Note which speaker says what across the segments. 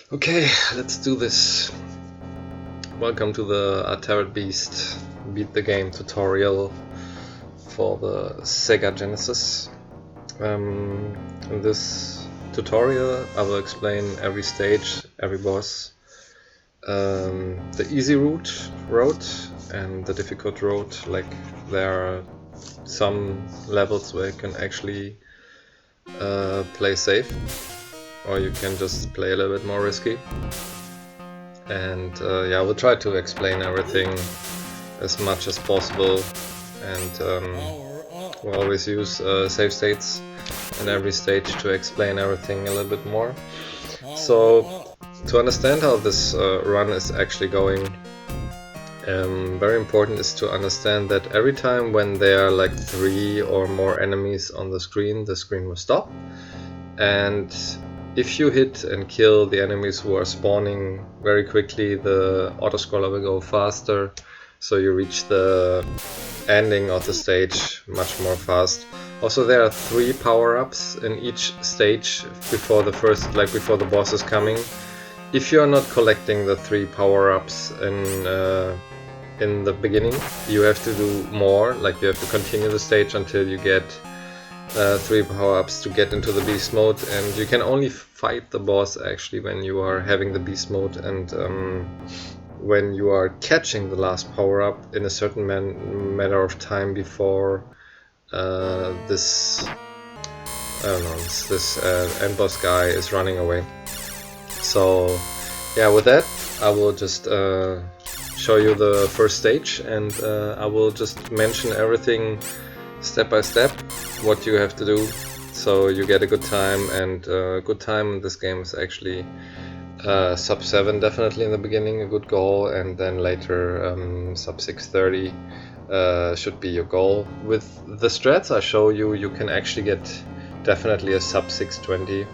Speaker 1: Okay, let's do this. Welcome to the Altered Beast Beat the Game tutorial for the Sega Genesis. In this tutorial I will explain every stage, every boss, the easy road and the difficult road. Like, there are some levels where you can actually play safe, or you can just play a little bit more risky. And yeah, we'll try to explain everything as much as possible, and we'll always use save states in every stage to explain everything a little bit more. So to understand how this run is actually going, very important is to understand that every time when there are like 3 or more enemies on the screen will stop, and if you hit and kill the enemies who are spawning very quickly, the autoscroller will go faster, so you reach the ending of the stage much more fast. Also, there are 3 power-ups in each stage before the before the boss is coming. If you are not collecting the 3 power-ups in the beginning, you have to do more. Like, you have to continue the stage until you get 3 power-ups to get into the beast mode, and you can only fight the boss actually when you are having the beast mode, and when you are catching the last power-up in a certain matter of time before this end boss guy is running away. So yeah, with that I will just show you the first stage, and I will just mention everything step by step, what you have to do, so you get a good time. And good time in this game is actually sub 7 definitely in the beginning, a good goal, and then later sub 6:30 should be your goal. With the strats I show you, you can actually get definitely a sub 6:20,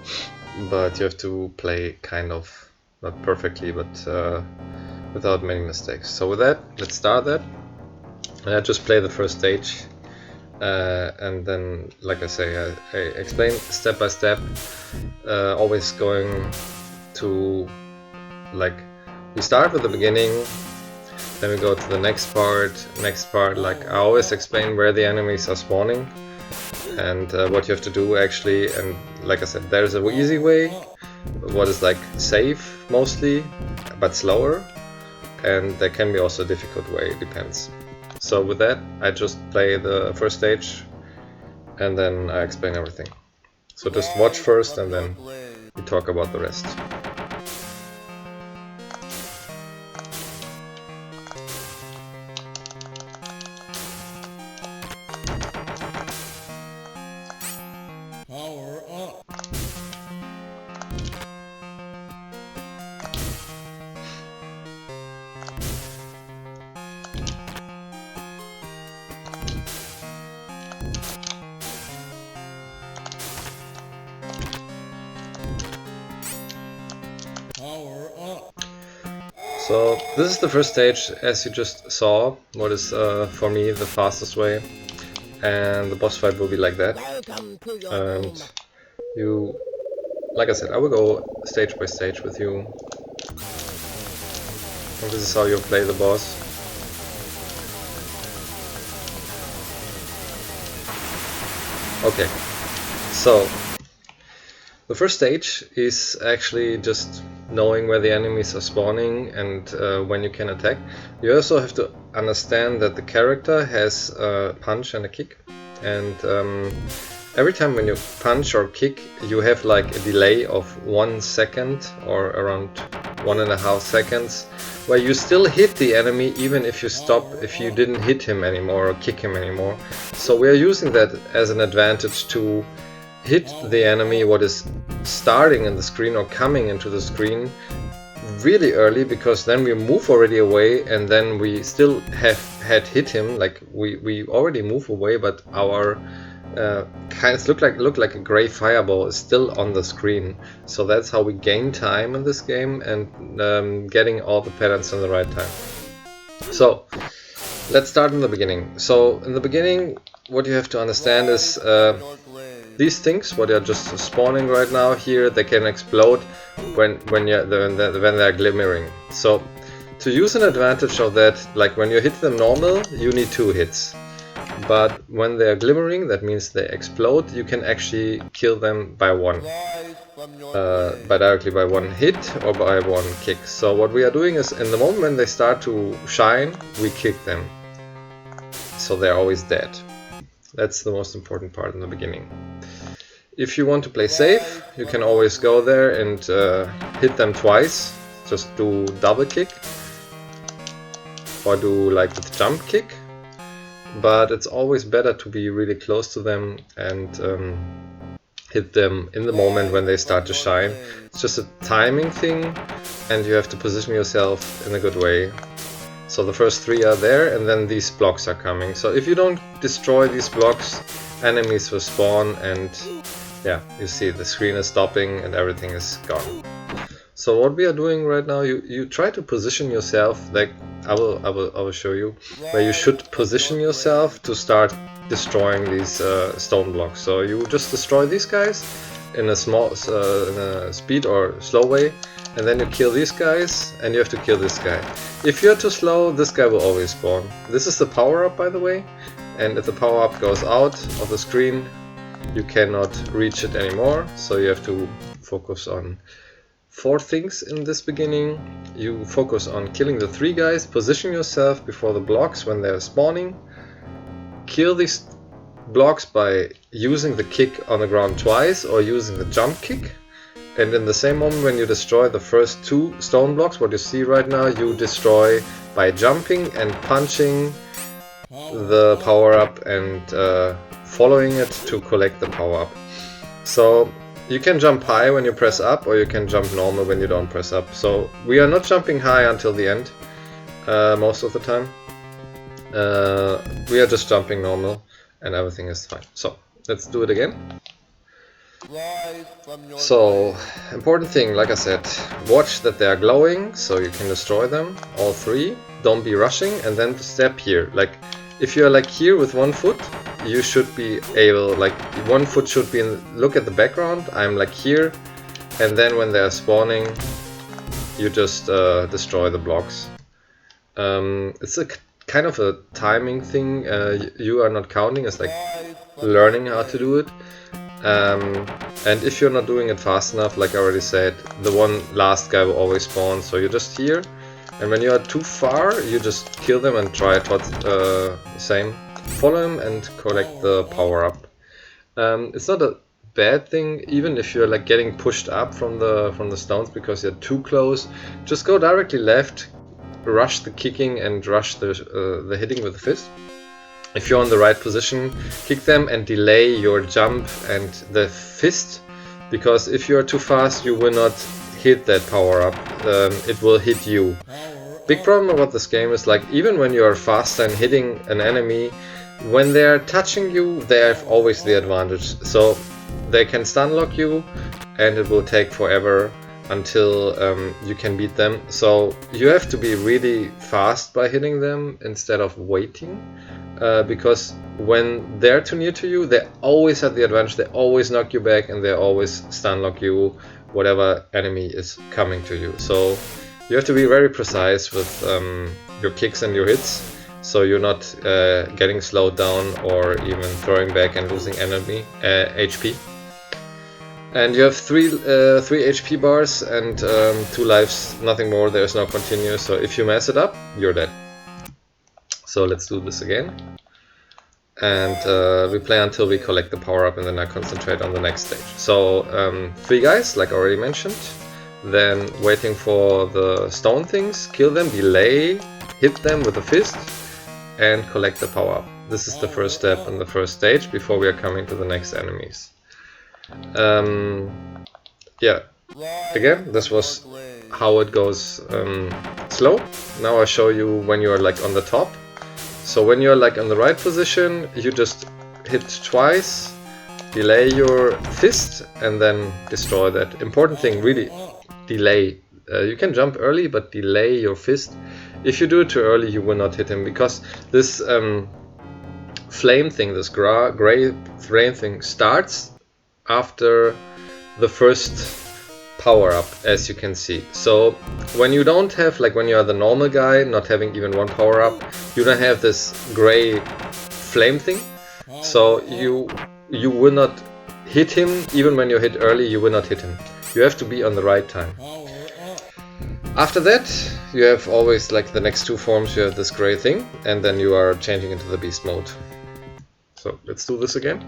Speaker 1: but you have to play kind of, not perfectly, but without many mistakes. So with that, let's start that, and I just play the first stage. And then, like I say, I explain step by step, always going to, like, we start with the beginning, then we go to the next part. Like, I always explain where the enemies are spawning and what you have to do actually. And like I said, there's an easy way, what is like safe mostly, but slower, and there can be also a difficult way, it depends. So with that, I just play the first stage and then I explain everything. So just watch first and then we talk about the rest.
Speaker 2: Power up. Power up.
Speaker 1: So this is the first stage, as you just saw, what is for me the fastest way, and the boss fight will be like that. And you, like I said, I will go stage by stage with you, and this is how you play the boss. Okay, so the first stage is actually just knowing where the enemies are spawning and when you can attack. You also have to understand that the character has a punch and a kick, and every time when you punch or kick, you have like a delay of 1 second or around 1.5 seconds, where you still hit the enemy even if you stop, if you didn't hit him anymore or kick him anymore. So we are using that as an advantage to hit the enemy what is starting in the screen or coming into the screen really early, because then we move already away, and then we still had hit him. Like, we already move away, but our kind of look like a gray fireball is still on the screen. So that's how we gain time in this game, and getting all the patterns in the right time. So let's start in the beginning. So in the beginning, what you have to understand is these things, what are just spawning right now here, they can explode when they're glimmering. So to use an advantage of that, like when you hit them normal, you need 2 hits. But when they're glimmering, that means they explode, you can actually kill them by directly by 1 hit or by 1 kick. So what we are doing is, in the moment when they start to shine, we kick them. So they're always dead. That's the most important part in the beginning. If you want to play safe, you can always go there and hit them twice. Just do double kick or do like the jump kick. But it's always better to be really close to them and hit them in the moment when they start to shine. It's just a timing thing, and you have to position yourself in a good way. So the first 3 are there, and then these blocks are coming. So if you don't destroy these blocks, enemies will spawn, and yeah, you see the screen is stopping and everything is gone. So what we are doing right now, you try to position yourself, like I will show you where you should position yourself to start destroying these stone blocks. So you just destroy these guys in a in a speed or slow way, and then you kill these guys, and you have to kill this guy. If you're too slow, this guy will always spawn. This is the power up, by the way, and if the power up goes out of the screen, you cannot reach it anymore. So you have to focus on 4 things in this beginning. You focus on killing the 3 guys, position yourself before the blocks when they're spawning, kill these blocks by using the kick on the ground twice or using the jump kick, and in the same moment when you destroy the first 2 stone blocks, what you see right now, you destroy by jumping and punching the power up and following it to collect the power up. So you can jump high when you press up, or you can jump normal when you don't press up. So we are not jumping high until the end, most of the time. We are just jumping normal and everything is fine. So let's do it again. So important thing, like I said, watch that they are glowing so you can destroy them, all 3. Don't be rushing, and then step here. Like if you're like here with 1 foot, you should be able, like 1 foot should be in, look at the background, I'm like here, and then when they're spawning, you just destroy the blocks. It's a kind of a timing thing, you are not counting, it's like learning how to do it. And if you're not doing it fast enough, like I already said, the last guy will always spawn, so you're just here, and when you are too far, you just kill them and try to same. Follow him and collect the power up. It's not a bad thing, even if you're like getting pushed up from the stones because you're too close. Just go directly left, rush the kicking and rush the hitting with the fist. If you're in the right position, kick them and delay your jump and the fist, because if you're too fast, you will not hit that power up. It will hit you. Big problem about this game is, like, even when you are faster and hitting an enemy, when they are touching you, they have always the advantage. So they can stun lock you, and it will take forever until you can beat them. So you have to be really fast by hitting them instead of waiting, because when they're too near to you, they always have the advantage. They always knock you back, and they always stun lock you, whatever enemy is coming to you. So you have to be very precise with your kicks and your hits, so you're not getting slowed down or even throwing back and losing enemy HP. And you have 3 HP bars and 2 lives, nothing more. There's no continue, so if you mess it up, you're dead. So let's do this again. And we play until we collect the power up, and then I concentrate on the next stage. So 3 guys, like I already mentioned. Then waiting for the stone things, kill them, delay, hit them with a fist, and collect the power up. This is the first step in the first stage before we are coming to the next enemies. Yeah, again, this was how it goes slow. Now I show you when you're like on the top. So when you're like in the right position, you just hit twice, delay your fist, and then destroy that. Important thing, really delay. You can jump early, but delay your fist. If you do it too early, you will not hit him, because this flame thing, this gray flame thing starts after the first power-up, as you can see. So when you don't have, like when you are the normal guy, not having even one power-up, you don't have this gray flame thing. So you will not hit him, even when you hit early, you will not hit him. You have to be on the right time. After that, you have always, like the next two forms, you have this gray thing, and then you are changing into the beast mode. So let's do this again.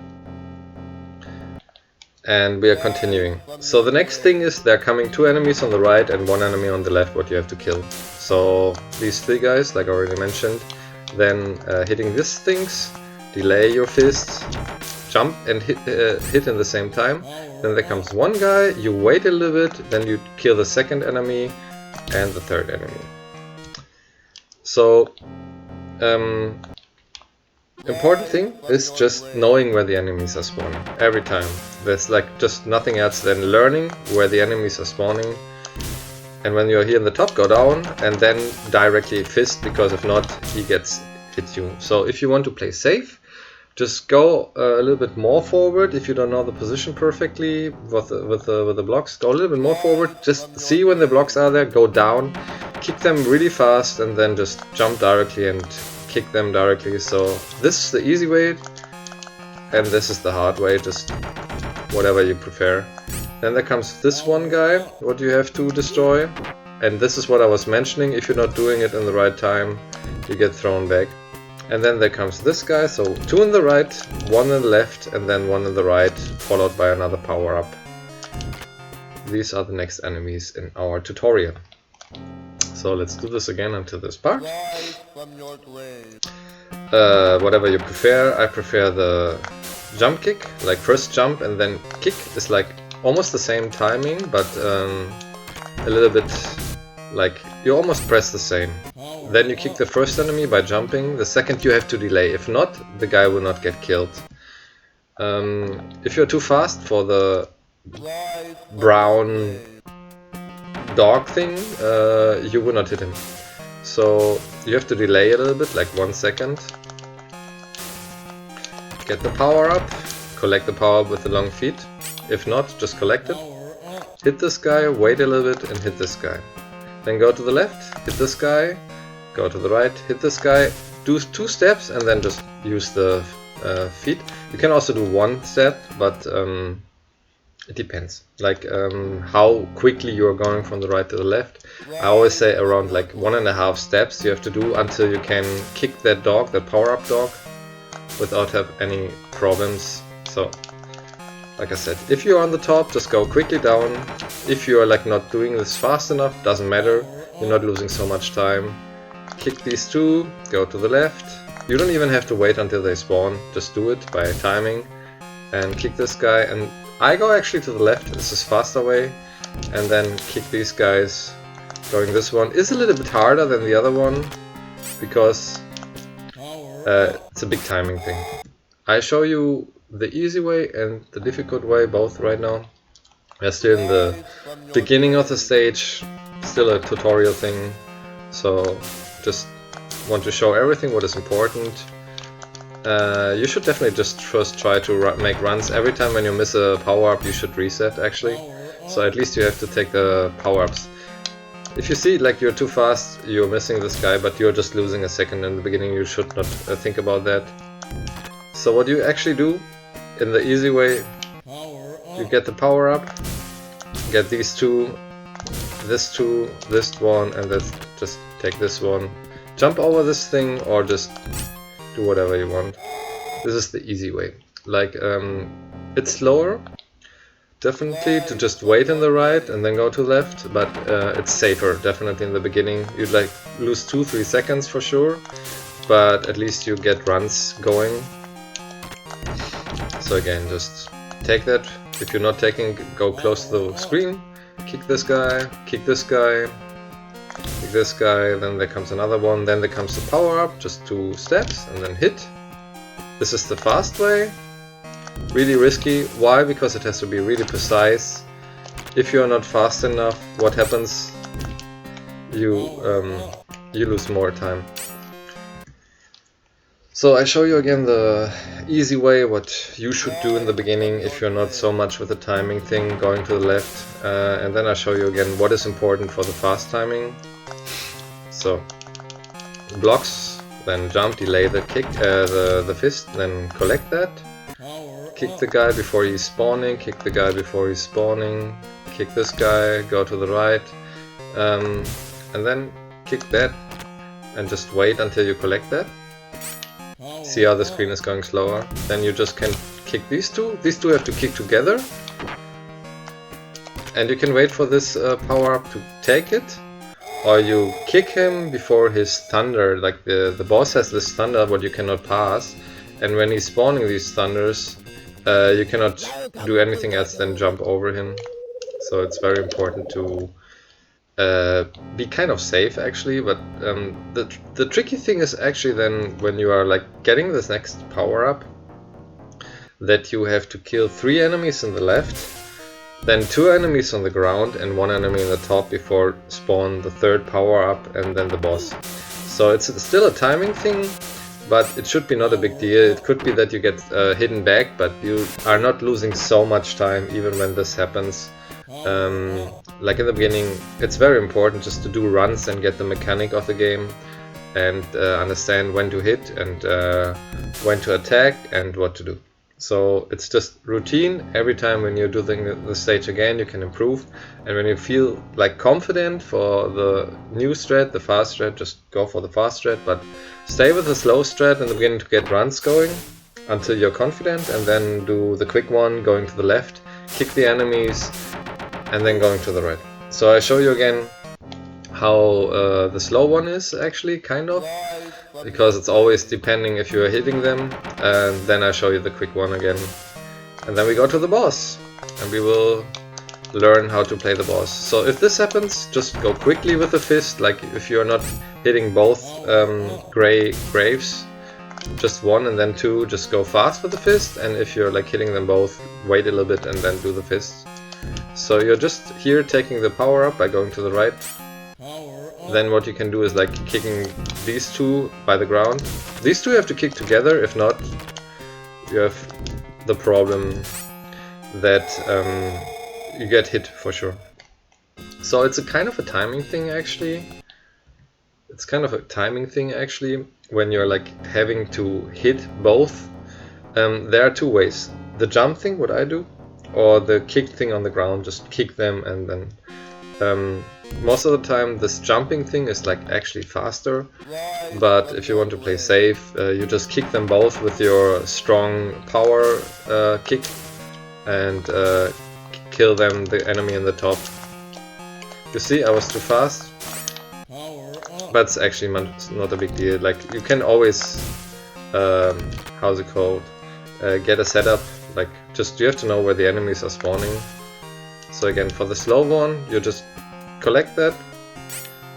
Speaker 1: And we are continuing. So the next thing is there are coming two enemies on the right and one enemy on the left what you have to kill. So these three guys, like I already mentioned, then hitting these things, delay your fist, jump and hit in the same time. Then there comes one guy, you wait a little bit, then you kill the second enemy and the third enemy. So important thing is just knowing where the enemies are spawning every time. There's like just nothing else than learning where the enemies are spawning. And when you're here in the top, go down and then directly fist, because if not, he hits you. So if you want to play safe, just go a little bit more forward. If you don't know the position perfectly with the blocks, go a little bit more forward. Just see when the blocks are there, go down, kick them really fast, and then just jump directly and kick them directly. So this is the easy way and this is the hard way, just whatever you prefer. Then there comes this one guy what you have to destroy, and this is what I was mentioning. If you're not doing it in the right time, you get thrown back. And then there comes this guy, so two in the right, one in the left, and then one in the right, followed by another power up. These are the next enemies in our tutorial. So let's do this again until this part. Whatever you prefer. I prefer the jump kick, like first jump and then kick is like almost the same timing, but a little bit like you almost press the same. Then you kick the first enemy by jumping, the second you have to delay, if not the guy will not get killed. If you're too fast for the brown dog thing, you will not hit him. So you have to delay a little bit, like 1 second. Get the power up, collect the power up with the long feet. If not, just collect it. Hit this guy, wait a little bit and hit this guy. Then go to the left, hit this guy, go to the right, hit this guy, do 2 steps and then just use the feet. You can also do 1 step, but it depends, like how quickly you are going from the right to the left. I always say around like 1.5 steps you have to do until you can kick that dog, that power-up dog, without have any problems. So, like I said, if you're on the top, just go quickly down. If you are like not doing this fast enough, doesn't matter, you're not losing so much time. Kick these 2, go to the left. You don't even have to wait until they spawn, just do it by timing. And kick this guy, and I go actually to the left, this is faster way, and then kick these guys. Going this one is a little bit harder than the other one, because it's a big timing thing. I show you the easy way and the difficult way both right now. We're still in the beginning of the stage, still a tutorial thing, so just want to show everything what is important. You should definitely just first try to make runs. Every time when you miss a power-up you should reset actually, so at least you have to take the power-ups. If you see like you're too fast, you're missing this guy, but you're just losing a second in the beginning, you should not think about that. So what you actually do in the easy way, you get the power-up, get these 2, this 2, this one, and then just take this one. Jump over this thing or just do whatever you want. This is the easy way. Like it's slower, definitely, to just wait in the right and then go to left, but it's safer definitely in the beginning. You'd like lose 2-3 seconds for sure, but at least you get runs going. So again, just take that. If you're not taking, go close to the screen, kick this guy, kick this guy, kick this guy, then there comes another one, then there comes the power up, just 2 steps and then hit. This is the fast way. Really risky. Why? Because it has to be really precise. If you're not fast enough, what happens? You lose more time. So I show you again the easy way what you should do in the beginning if you're not so much with the timing thing, going to the left, and then I show you again what is important for the fast timing. So blocks, then jump, delay the kick, the fist, then collect that. Kick the guy before he's spawning, kick the guy before he's spawning, kick this guy, go to the right, and then kick that and just wait until you collect that. See how the screen is going slower? Then you just can kick these two. These two have to kick together. And you can wait for this power up to take it. Or you kick him before his thunder. Like the boss has this thunder what you cannot pass. And when he's spawning these thunders, you cannot do anything else than jump over him. So it's very important to be kind of safe actually, but the tricky thing is actually then when you are like getting this next power up, that you have to kill 3 enemies on the left, then 2 enemies on the ground and 1 enemy in the top before spawn the 3rd power up and then the boss. So it's still a timing thing, but it should be not a big deal. It could be that you get hidden back, but you are not losing so much time even when this happens. Like in the beginning, it's very important just to do runs and get the mechanic of the game and understand when to hit and when to attack and what to do. So it's just routine. Every time when you're doing the stage again, you can improve, and when you feel like confident for the new strat, the fast strat, just go for the fast strat, but stay with the slow strat in the beginning to get runs going until you're confident, and then do the quick one going to the left, kick the enemies, and then going to the right. So I show you again how the slow one is actually, kind of, because it's always depending if you're hitting them, and then I show you the quick one again. And then we go to the boss, and we will learn how to play the boss. So if this happens, just go quickly with the fist, like if you're not hitting both gray graves, just 1 and then 2, just go fast with the fist, and if you're like hitting them both, wait a little bit and then do the fist. So you're just here taking the power up by going to the right. Then what you can do is like kicking these 2 by the ground. These 2 have to kick together, if not you have the problem that you get hit for sure. So it's a kind of a timing thing actually. It's kind of a timing thing actually when you're like having to hit both. There are 2 ways. The jump thing, what I do, or the kick thing on the ground, just kick them, and then most of the time this jumping thing is like actually faster, but if you want to play safe, you just kick them both with your strong power kick and kill them, the enemy in the top. You see, I was too fast, but it's actually not a big deal. Like you can always how's it called, get a setup. Like, just you have to know where the enemies are spawning. So again, for the slow one, you just collect that.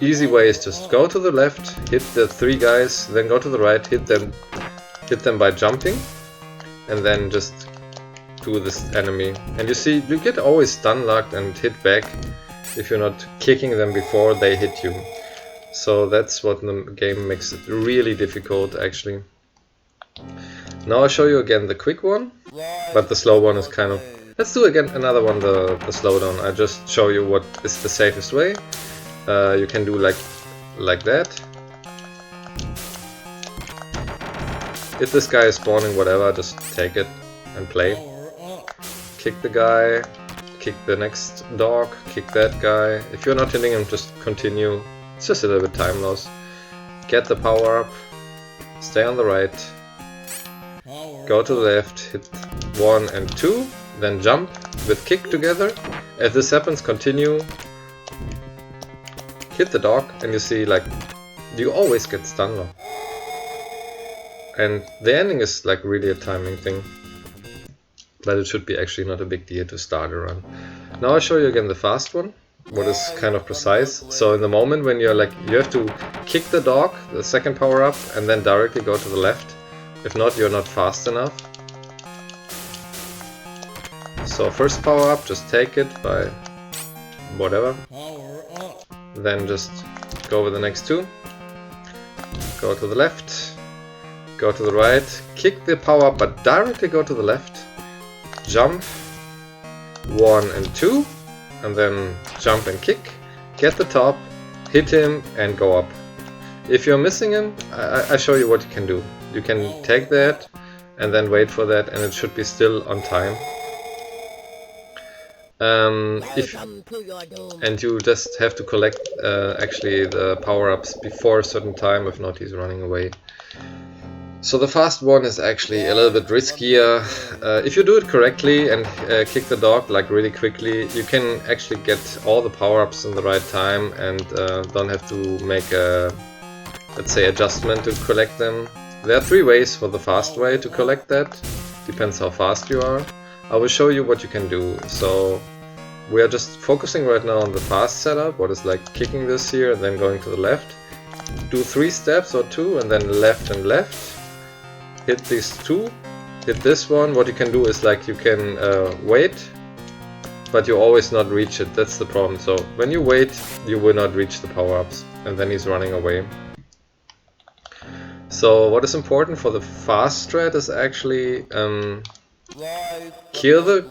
Speaker 1: Easy way is just go to the left, hit the 3 guys, then go to the right, hit them by jumping, and then just do this enemy. And you see, you get always stun locked and hit back if you're not kicking them before they hit you. So that's what the game makes it really difficult actually. Now I'll show you again the quick one, but the slow one is kind of... Let's do again another one, the slowdown. I just show you what is the safest way. You can do like that. If this guy is spawning whatever, just take it and play. Kick the guy, kick the next dog, kick that guy. If you're not hitting him, just continue. It's just a little bit time loss. Get the power up, stay on the right, go to the left, hit 1 and 2, then jump with kick together. If this happens, continue, hit the dog, and you see like you always get stun lock. And the ending is like really a timing thing, but it should be actually not a big deal to start a run. Now I'll show you again the fast one, what is kind of precise. So in the moment when you're like, you have to kick the dog, the 2nd power up, and then directly go to the left. If not, you're not fast enough. So 1st power up, just take it by whatever. Then just go with the next 2. Go to the left. go to the right, kick the power up, but directly go to the left, jump 1 and 2, and then jump and kick, get the top, hit him and go up. If you're missing him, I show you what you can do. You can take that and then wait for that, and it should be still on time. And you just have to collect actually the power-ups before a certain time, if not he's running away. So the fast one is actually a little bit riskier. If you do it correctly and kick the dog like really quickly, you can actually get all the power-ups in the right time and don't have to make a, let's say, adjustment to collect them. There are 3 ways for the fast way to collect that. Depends how fast you are. I will show you what you can do. So we are just focusing right now on the fast setup, what is like kicking this here and then going to the left. Do 3 steps or 2 and then left and left. Hit these 2, hit this one. What you can do is like you can wait, but you always not reach it. That's the problem. So when you wait, you will not reach the power-ups, and then he's running away. So what is important for the fast strat is actually kill the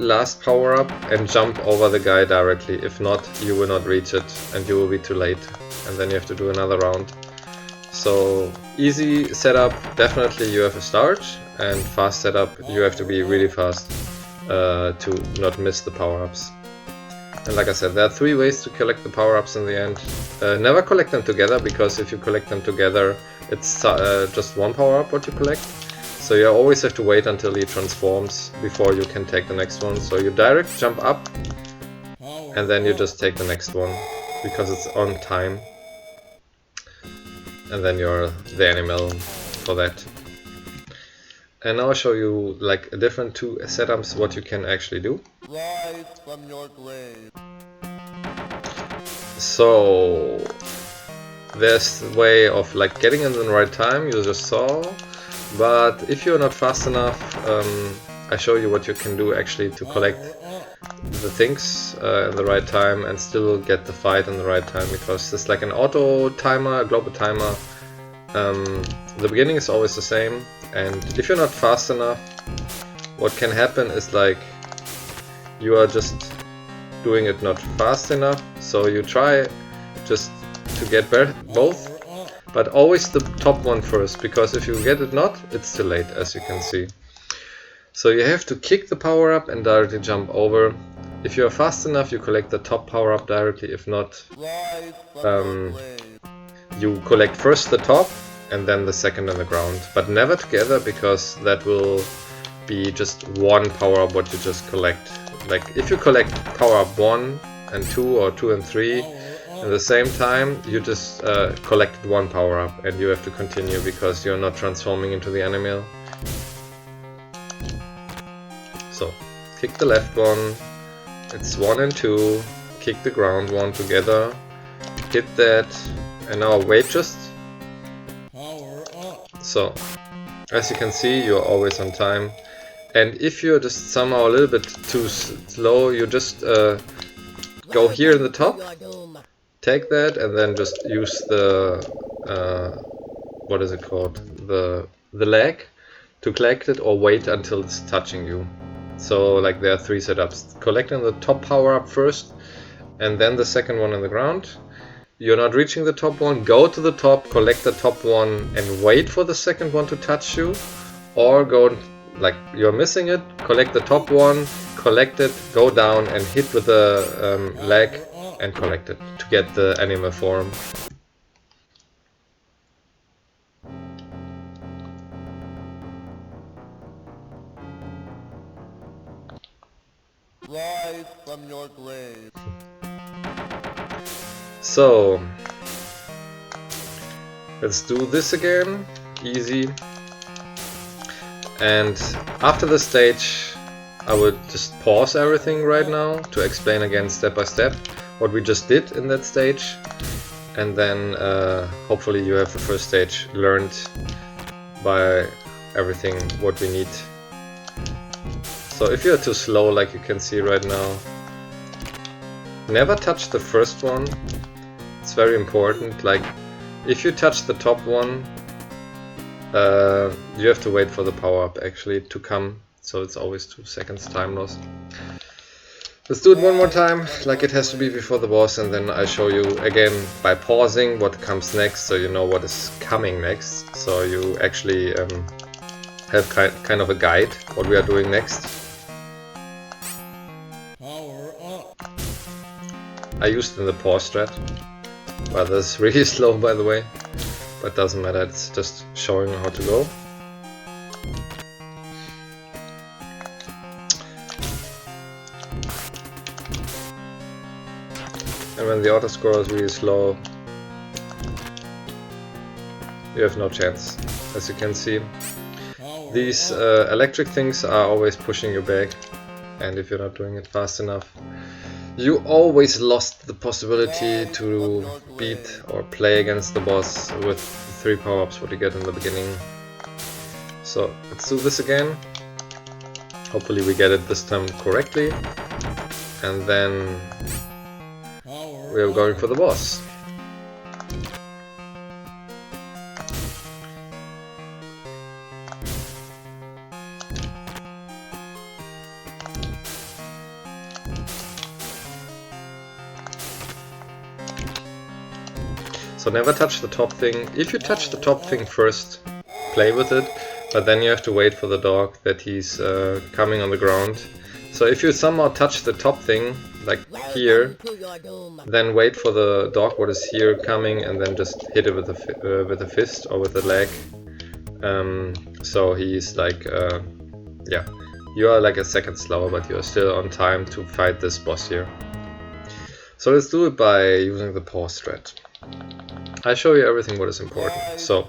Speaker 1: last power-up and jump over the guy directly. If not, you will not reach it and you will be too late, and then you have to do another round. So easy setup, definitely you have a start, and fast setup, you have to be really fast to not miss the power-ups. And like I said, there are 3 ways to collect the power-ups in the end. Never collect them together, because if you collect them together, it's just one power-up what you collect. So you always have to wait until he transforms before you can take the next one. So you direct jump up, and then you just take the next one, because it's on time. And then you're the animal for that. And now I'll show you like a different 2 setups what you can actually do. So there's the way of like getting in the right time, you just saw. But if you're not fast enough, I show you what you can do actually to collect the things in the right time and still get the fight in the right time, because it's like an auto timer, a global timer. The beginning is always the same, and if you're not fast enough, what can happen is like you are just doing it not fast enough. So you try just to get both, but always the top one first, because if you get it not, it's too late, as you can see. So you have to kick the power up and directly jump over. If you are fast enough, you collect the top power up directly. If not, you collect first the top and then the second on the ground, but never together, because that will be just one power up what you just collect. Like if you collect power up 1 and 2 or 2 and 3 at the same time, you just collected one power up, and you have to continue because you're not transforming into the animal. So kick the left one, it's 1 and 2, kick the ground one together, hit that, and now wait just. So as you can see, you're always on time. And if you're just somehow a little bit too slow, you just go here in the top, take that, and then just use the what is it called, the leg to collect it, or wait until it's touching you. So like there are 3 setups: collecting the top power up first, and then the second one on the ground. You're not reaching the top one, go to the top, collect the top one, and wait for the second one to touch you, or go like you're missing it, collect the top one, collect it, go down and hit with the leg and collect it to get the animal form.
Speaker 2: Rise from your grave.
Speaker 1: So let's do this again, easy. And after the stage, I would just pause everything right now to explain again step by step what we just did in that stage, and then hopefully you have the first stage learned by everything what we need. So if you're too slow, like you can see right now, never touch the first one. It's very important. Like if you touch the top one, You have to wait for the power-up actually to come, so it's always 2 seconds time loss. Let's do it one more time, like it has to be before the boss, and then I show you again by pausing what comes next, so you know what is coming next. So you actually have kind of a guide what we are doing next. I used in the pause strat. Well, that's really slow by the way, but doesn't matter, it's just showing how to go. And when the auto scroll is really slow, you have no chance, as you can see. These electric things are always pushing you back, and if you're not doing it fast enough, you always lost the possibility to beat or play against the boss with 3 power-ups what you get in the beginning. So let's do this again. Hopefully we get it this time correctly, and then we are going for the boss. So never touch the top thing. If you touch the top thing first, play with it, but then you have to wait for the dog that he's coming on the ground. So if you somehow touch the top thing, like here, then wait for the dog what is here coming, and then just hit it with a fist or with a leg. So he's like, yeah, you are like a second slower, but you are still on time to fight this boss here. So let's do it by using the pause strat. I show you everything what is important. So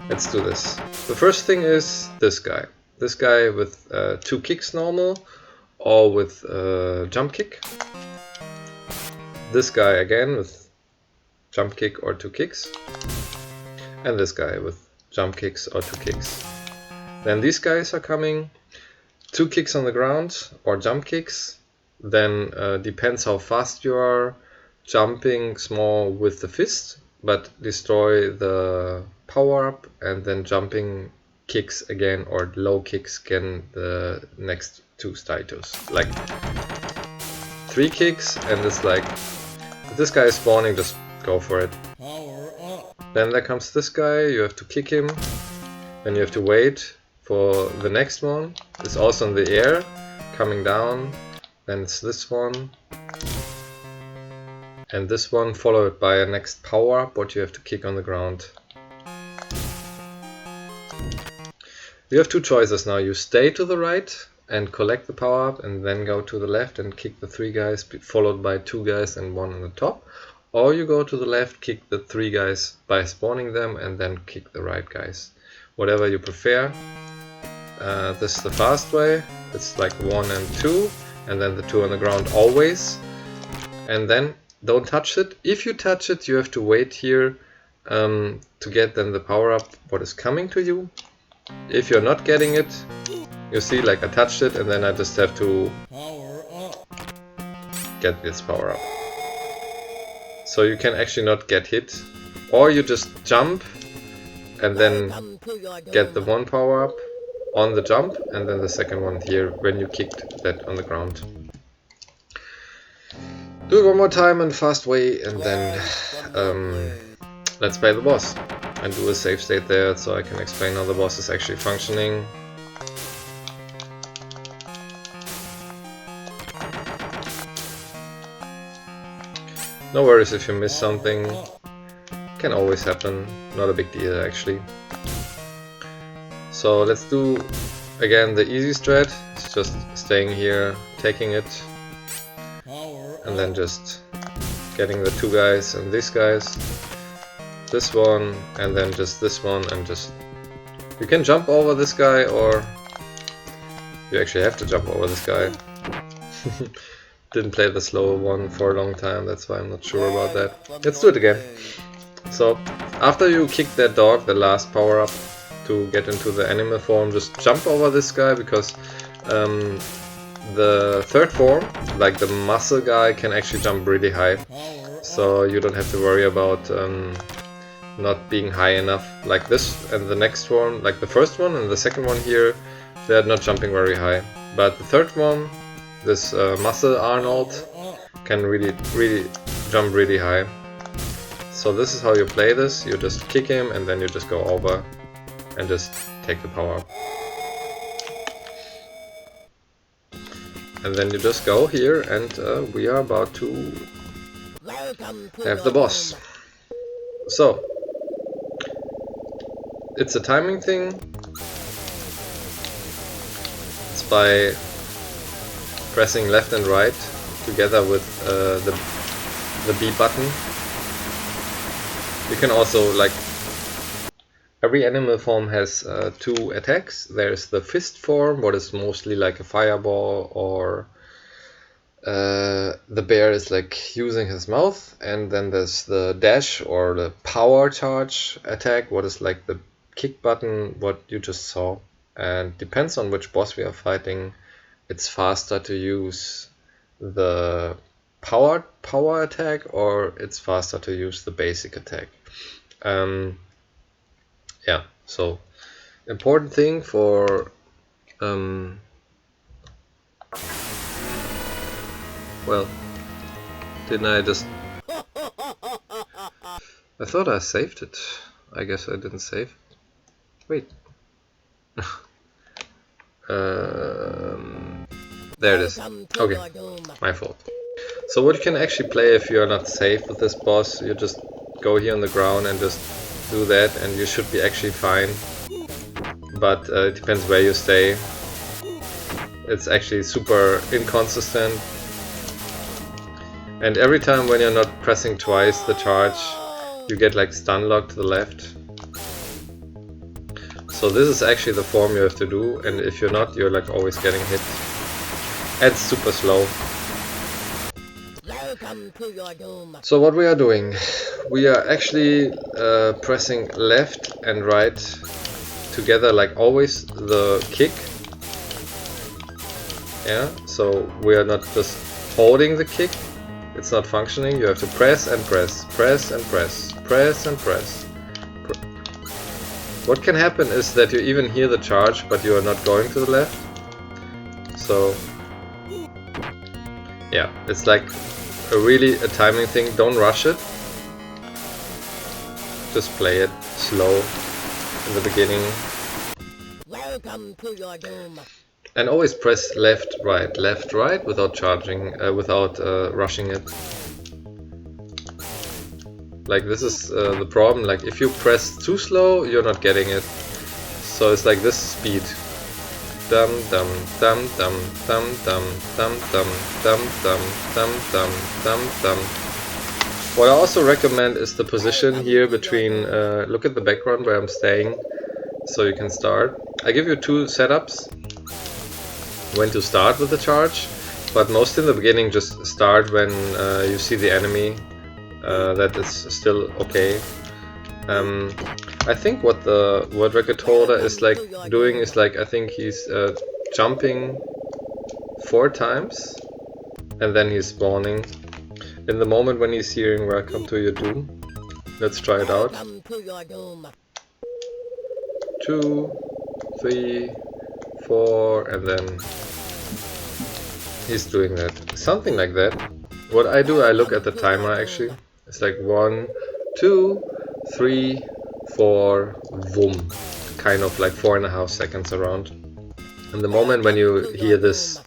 Speaker 1: let's do this. The first thing is this guy. This guy with 2 kicks normal, or with jump kick. This guy again with jump kick or 2 kicks. And this guy with jump kicks or 2 kicks. Then these guys are coming, 2 kicks on the ground or jump kicks. Then depends how fast you are, jumping small with the fist, but destroy the power up, and then jumping kicks again or low kicks again the next 2 status. Like 3 kicks, and it's like, if this guy is spawning, just go for it. Then there comes this guy, you have to kick him, then you have to wait for the next one. It's also in the air, coming down, then it's this one. And this one followed by a next power up what you have to kick on the ground. You have 2 choices now. You stay to the right and collect the power up, and then go to the left and kick the 3 guys followed by 2 guys and 1 on the top. Or you go to the left, kick the 3 guys by spawning them, and then kick the right guys. Whatever you prefer. This is the fast way. It's like 1 and 2, and then the 2 on the ground always. And then don't touch it. If you touch it, you have to wait here to get then the power up what is coming to you. If you're not getting it, you see, like I touched it, and then I just have to get this power up. So you can actually not get hit, or you just jump and then get the 1 power up on the jump, and then the second one here when you kicked that on the ground. Do it one more time in fast way, and then let's play the boss and do a save state there, so I can explain how the boss is actually functioning. No worries if you miss something, can always happen, not a big deal actually. So let's do again the easy strat. It's just staying here, taking it, and then just getting the 2 guys and these guys, this one, and then just this one, and just, you can jump over this guy, or you actually have to jump over this guy. Didn't play the slow one for a long time, that's why I'm not sure about that. Let's do it again. So after you kick that dog, the last power up to get into the animal form, just jump over this guy, because the third form, like the muscle guy, can actually jump really high. So you don't have to worry about not being high enough, like this and the next one, like the first one and the second one here, they're not jumping very high. But the third one, this Muscle Arnold, can really jump really high. So this is how you play this. You just kick him and then you just go over and just take the power up. And then you just go here, and we are about to have the boss. So it's a timing thing. It's by pressing left and right together with the B button. You can also, like, every animal form has 2 attacks. There's the fist form, what is mostly like a fireball, or the bear is like using his mouth, and then there's the dash or the power charge attack, what is like the kick button, what you just saw. And depends on which boss we are fighting, it's faster to use the power attack, or it's faster to use the basic attack. Yeah, so important thing for well, didn't I just... I thought I saved it. I guess I didn't save. Wait. There it is. Okay, my fault. So what you can actually play if you are not safe with this boss, you just go here on the ground and just do that, and you should be actually fine. But it depends where you stay. It's actually super inconsistent. And every time when you're not pressing twice the charge, you get like stun lock to the left. So this is actually the form you have to do, and if you're not, you're like always getting hit. And it's super slow. So what we are doing, we are actually pressing left and right together, like always, the kick. Yeah, so we are not just holding the kick, it's not functioning. You have to press and press, press and press, press and press. What can happen is that you even hear the charge, but you are not going to the left. So yeah, it's like a timing thing. Don't rush it. Just play it slow in the beginning.
Speaker 3: Welcome to your doom.
Speaker 1: And always press left, right without charging, without rushing it. Like this is the problem. Like if you press too slow, you're not getting it. So it's like this speed. Dum dum dum dum dum dum dum dum dum dum dum dum dum dum. What I also recommend is the position here between. Look at the background where I'm staying, so you can start. I give you 2 setups when to start with the charge, but most in the beginning just start when you see the enemy. That is still okay. I think what the word record holder is like doing is like, I think he's jumping 4 times and then he's spawning. In the moment when he's hearing welcome to your doom. Let's try it out. 2, 3, 4, and then he's doing that. Something like that. What I do, I look at the timer actually. It's like 1, 2, 3, 4, boom. Kind of like 4.5 seconds around. And the moment when you hear this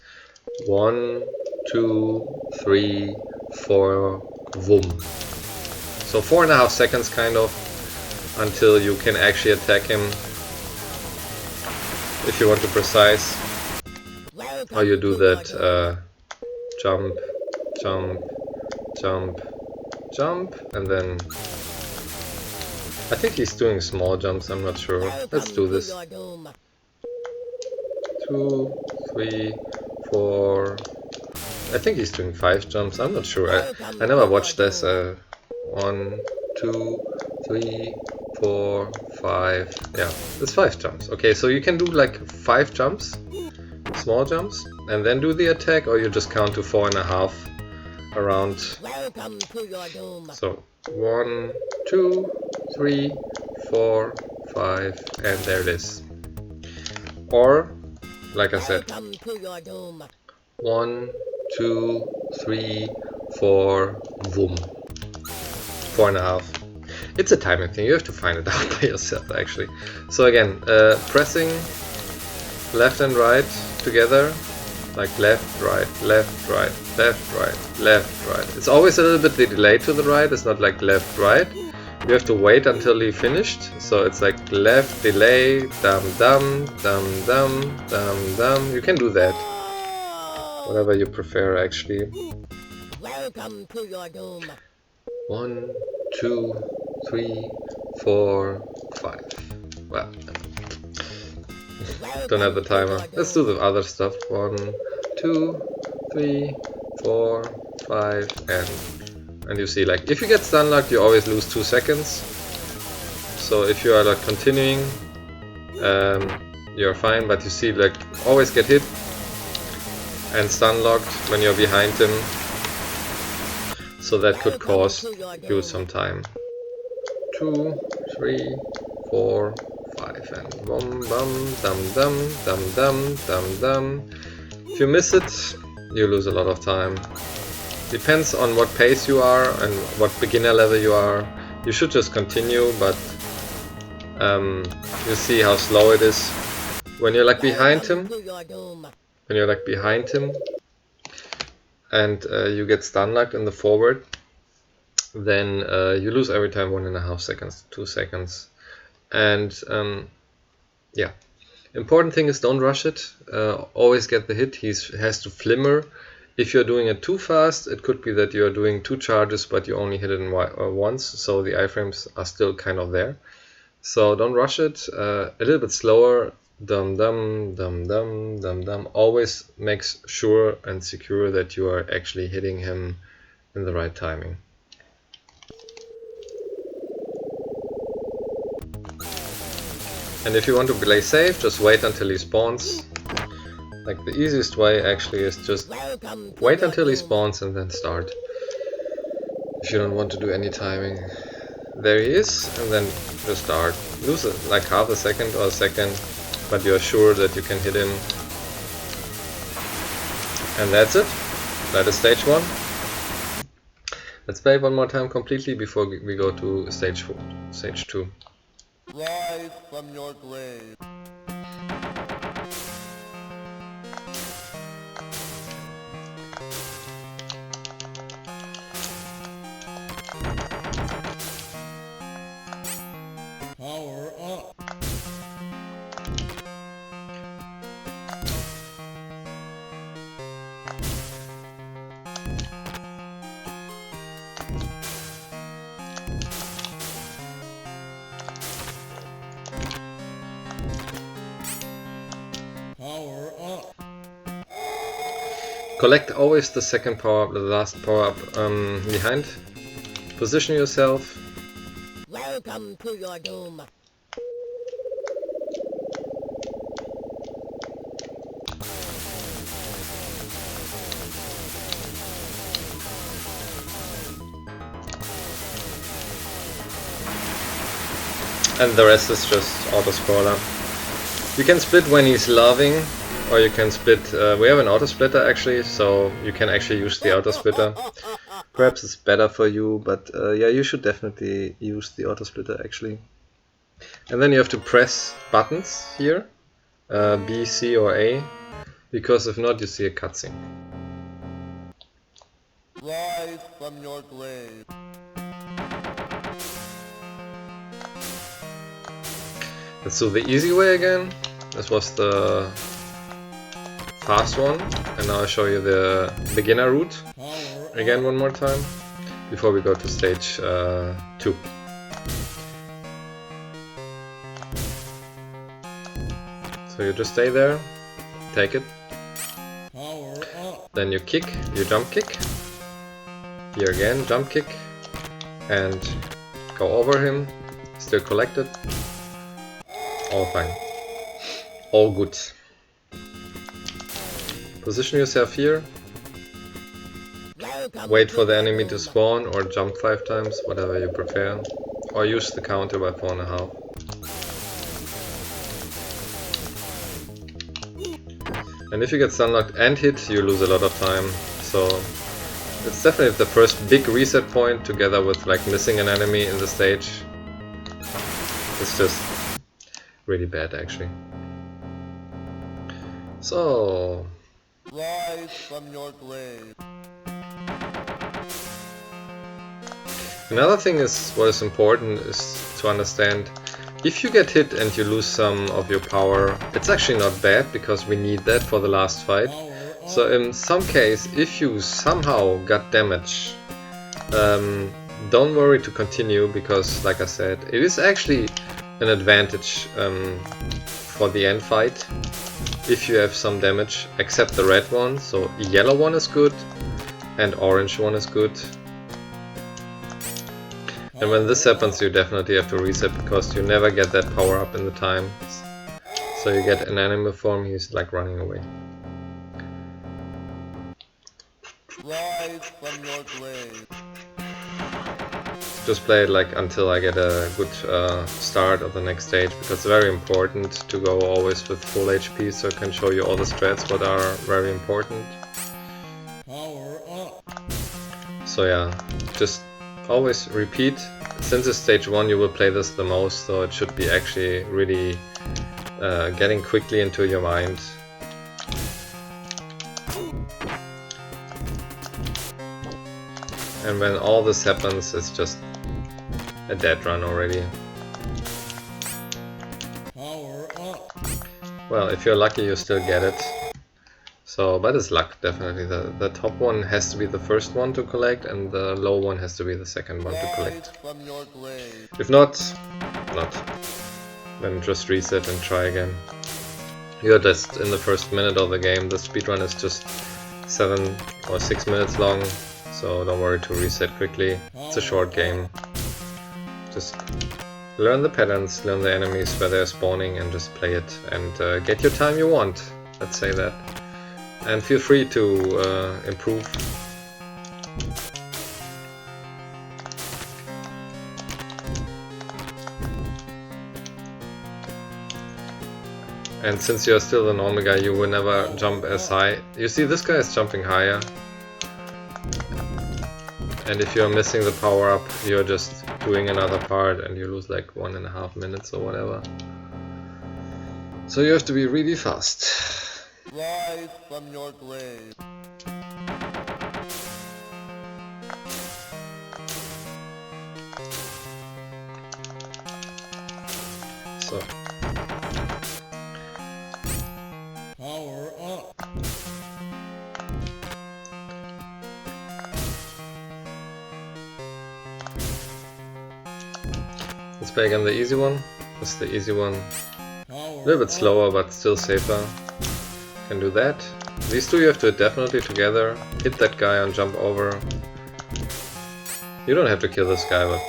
Speaker 1: 1, 2, 3, 4, boom. So 4.5 seconds kind of until you can actually attack him. If you want to precise how you do that, jump, jump, jump, jump, and then I think he's doing small jumps, I'm not sure. Let's do this. 2, 3, 4. I think he's doing 5 jumps, I'm not sure. I never watched this. 1, 2, 3, 4, 5. Yeah, it's 5 jumps. Okay, so you can do like 5 jumps, small jumps, and then do the attack, or you just count to 4.5 around. So 1, 2, 3, 4, 5, and there it is. Or, like I said,
Speaker 3: Welcome to your doom.
Speaker 1: 1, 2, 3, 4, boom. 4.5. It's a timing thing, you have to find it out by yourself actually. So again, pressing left and right together, like left, right, left, right, left, right, left, right. It's always a little bit delayed to the right, it's not like left, right. You have to wait until you finished, so it's like left, delay, dum dum, dum dum, dum dum. You can do that, whatever you prefer actually.
Speaker 3: Welcome to your doom.
Speaker 1: 1, 2, 3, 4, 5. Well, don't have the timer. Let's do the other stuff. 1, 2, 3, 4, 5, and you see, like, if you get stun locked, you always lose 2 seconds. So if you are like continuing, you're fine. But you see, like, always get hit and stun locked when you're behind him. So that could cause you some time. 2, 3, 4, 5, and bum bum dum dum dum dum dum dum. If you miss it, you lose a lot of time. Depends on what pace you are and what beginner level you are. You should just continue, but you see how slow it is when you're like behind him. When you're like behind him, and you get stun locked in the forward, then you lose every time 1.5 seconds, 2 seconds. And yeah, important thing is don't rush it, always get the hit. He has to flimmer. If you're doing it too fast, it could be that you're doing 2 charges but you only hit it in once, so the iframes are still kind of there. So don't rush it, a little bit slower, dum dum dum dum dum dum. Always makes sure and secure that you are actually hitting him in the right timing. And if you want to play safe, just wait until he spawns. Like, the easiest way actually is just wait until he spawns and then start. If you don't want to do any timing. There he is, and then just start. Lose like half a second or a second, but you're sure that you can hit him. And that's it. That is stage 1. Let's play one more time completely before we go to stage 2.
Speaker 2: Rise from your grave. Power up. Power up.
Speaker 1: Collect always the second power up, the last power up behind. Position yourself.
Speaker 3: Welcome to your doom.
Speaker 1: And the rest is just auto-scroller. You can split when he's loving, or you can split, we have an auto-splitter actually, so you can actually use the auto-splitter. Perhaps it's better for you, but yeah, you should definitely use the auto-splitter actually. And then you have to press buttons here, B, C or A, because if not you see a cutscene.
Speaker 2: Rise from your grave.
Speaker 1: Let's do the easy way again. This was the fast one, and now I'll show you the beginner route again one more time before we go to stage 2. So you just stay there, take it, then you kick, you jump kick, here again jump kick, and go over him, still collect it. All fine. All good. Position yourself here. Wait for the enemy to spawn or jump 5 times, whatever you prefer. or use the counter by 4.5. And if you get stunlocked and hit, you lose a lot of time. So it's definitely the first big reset point, together with like missing an enemy in the stage. It's just really bad actually. So
Speaker 2: Rise from your grave.
Speaker 1: another thing is, what is important is to understand, if you get hit and you lose some of your power, it's actually not bad, because we need that for the last fight. So in some case, if you somehow got damage, don't worry to continue, because like I said, it is actually an advantage for the end fight if you have some damage, except the red one. So yellow one is good and orange one is good. And when this happens, you definitely have to reset, because you never get that power up in the time. So you get an animal form, he's like running away.
Speaker 2: Rise from your grave.
Speaker 1: Just play it like until I get a good start of the next stage, because it's very important to go always with full HP, so I can show you all the strats what are very important.
Speaker 2: Power up.
Speaker 1: So yeah, just always repeat. Since it's stage 1, you will play this the most, so it should be actually really getting quickly into your mind. And when all this happens, it's just a dead run already.
Speaker 2: Power up.
Speaker 1: Well, if you're lucky, you still get it. So, but it's luck, definitely. The top one has to be the first one to collect, and the low one has to be the second one to collect.
Speaker 2: Rise from your grave.
Speaker 1: If not, then just reset and try again. You're just in the first minute of the game. The speedrun is just 7 or 6 minutes long, so don't worry to reset quickly. It's a short game. Just learn the patterns, learn the enemies where they're spawning, and just play it and get your time you want. Let's say that. And feel free to improve. And since you're still the normal guy, you will never jump as high. You see, this guy is jumping higher. And if you're missing the power up, you're just doing another part and you lose like 1.5 minutes or whatever. So you have to be really fast.
Speaker 2: Rise from your grave.
Speaker 1: So
Speaker 2: Power up.
Speaker 1: let's play again the easy one. That's the easy one.
Speaker 2: Power
Speaker 1: A little bit slower, but still safer. Can do that. These two you have to hit definitely together. Hit that guy and jump over. You don't have to kill this guy, but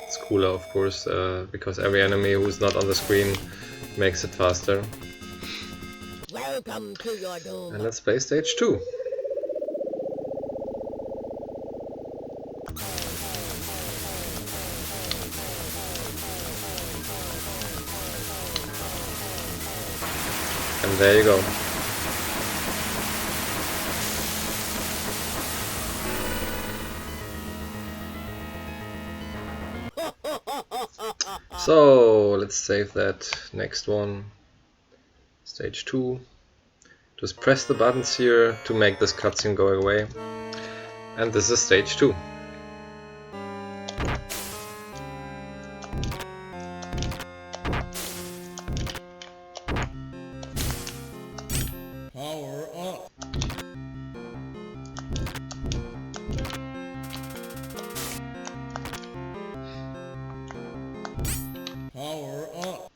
Speaker 1: it's cooler, of course, because every enemy who's not on the screen makes it faster.
Speaker 3: Welcome to your doom.
Speaker 1: And let's play stage 2. And there you go. So let's save that next one. Stage 2. Just press the buttons here to make this cutscene go away. And this is stage 2.
Speaker 2: Power up. Power up.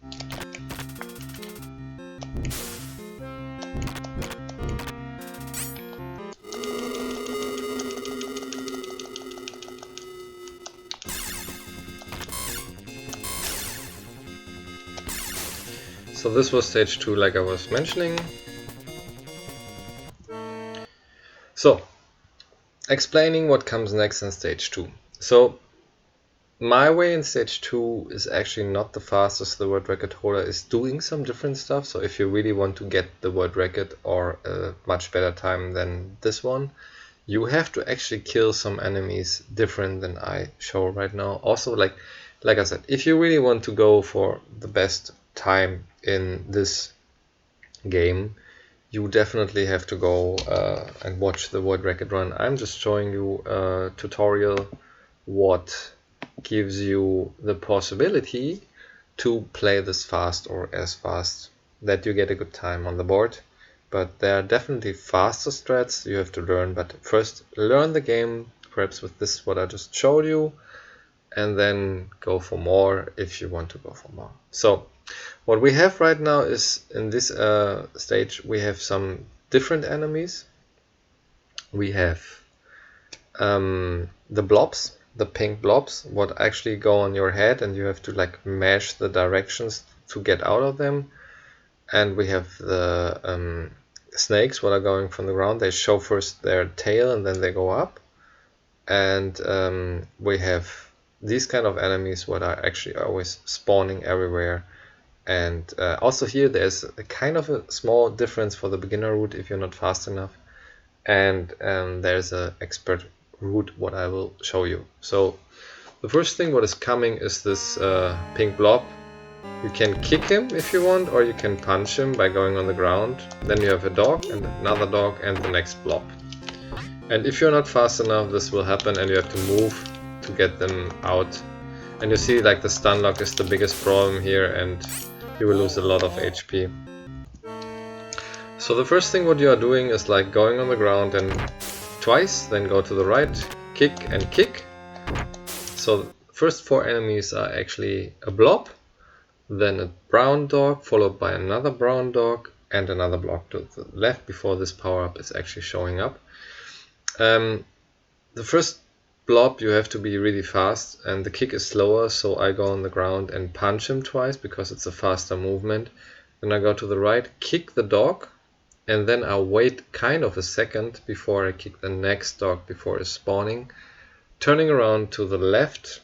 Speaker 1: So this was stage 2, like I was mentioning. So, explaining what comes next in stage 2. So, my way in stage 2 is actually not the fastest. The world record holder is doing some different stuff. So if you really want to get the world record or a much better time than this one, you have to actually kill some enemies different than I show right now. Also, like I said, if you really want to go for the best time in this game, you definitely have to go and watch the world record run. I'm just showing you a tutorial what gives you the possibility to play this fast or as fast that you get a good time on the board. But there are definitely faster strats you have to learn, but first learn the game, perhaps with this what I just showed you, and then go for more if you want to go for more. So what we have right now is in this stage we have some different enemies. We have the blobs, the pink blobs, what actually go on your head, and you have to like mash the directions to get out of them. And we have the snakes, what are going from the ground. They show first their tail and then they go up. And we have these kind of enemies what are actually always spawning everywhere. And also here there's a kind of a small difference for the beginner route if you're not fast enough. And there's an expert route what I will show you. So the first thing what is coming is this pink blob. You can kick him if you want, or you can punch him by going on the ground. Then you have a dog and another dog and the next blob. And if you're not fast enough, this will happen and you have to move to get them out. And you see like the stun lock is the biggest problem here and you will lose a lot of HP. So the first thing what you are doing is like going on the ground and twice, then go to the right, kick and kick. So the first 4 enemies are actually a blob, then a brown dog, followed by another brown dog and another blob to the left before this power-up is actually showing up. The first blob you have to be really fast and the kick is slower, so I go on the ground and punch him twice because it's a faster movement. Then I go to the right, kick the dog, and then I wait kind of a second before I kick the next dog before it's spawning, turning around to the left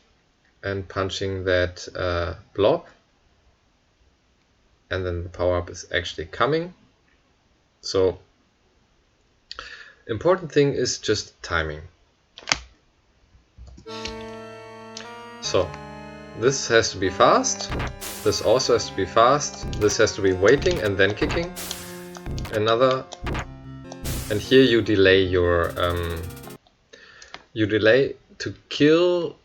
Speaker 1: and punching that blob, and then the power-up is actually coming. So important thing is just timing. So this has to be fast, this also has to be fast, this has to be waiting and then kicking. Another, and here you delay your to kill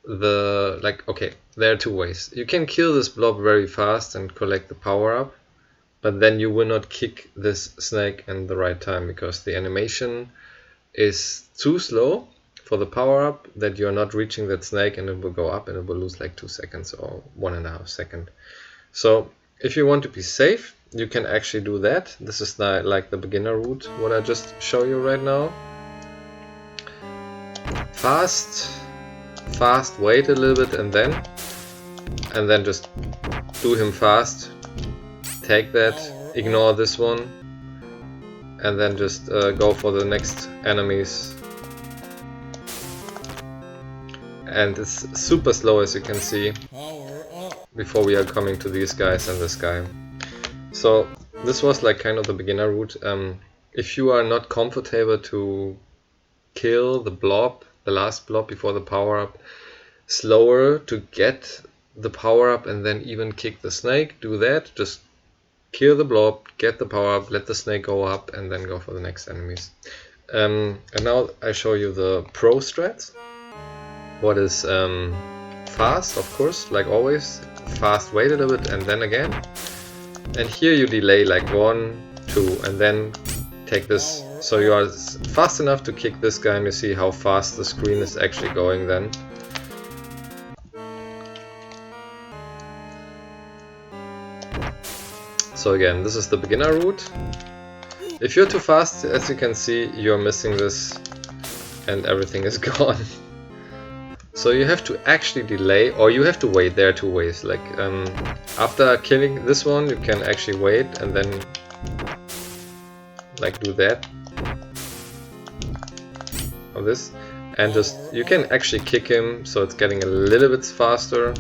Speaker 1: the, like, okay, there are 2 ways. You can kill this blob very fast and collect the power up, but then you will not kick this snake in the right time because the animation is too slow for the power up that you're not reaching that snake and it will go up and it will lose like 2 seconds or 1.5 seconds. So if you want to be safe, you can actually do that. This is not like the beginner route, what I just show you right now. Fast, wait a little bit and then just do him fast. Take that, ignore this one, and then just go for the next enemies. And it's super slow as you can see
Speaker 2: Power up.
Speaker 1: before we are coming to these guys and this guy. So this was like kind of the beginner route. If you are not comfortable to kill the blob, the last blob before the power up, slower to get the power up and then even kick the snake, do that. Just kill the blob, get the power up, let the snake go up and then go for the next enemies. And now I show you the pro strats. What is fast, of course, like always. Fast, wait a little bit and then again. And here you delay like 1, 2 and then take this. So you are fast enough to kick this guy and you see how fast the screen is actually going then. So again, this is the beginner route. If you're too fast, as you can see, you're missing this and everything is gone. So you have to actually delay, or you have to wait. There are 2 ways. Like after killing this one, you can actually wait and then like do that or this, and just you can actually kick him, so it's getting a little bit faster.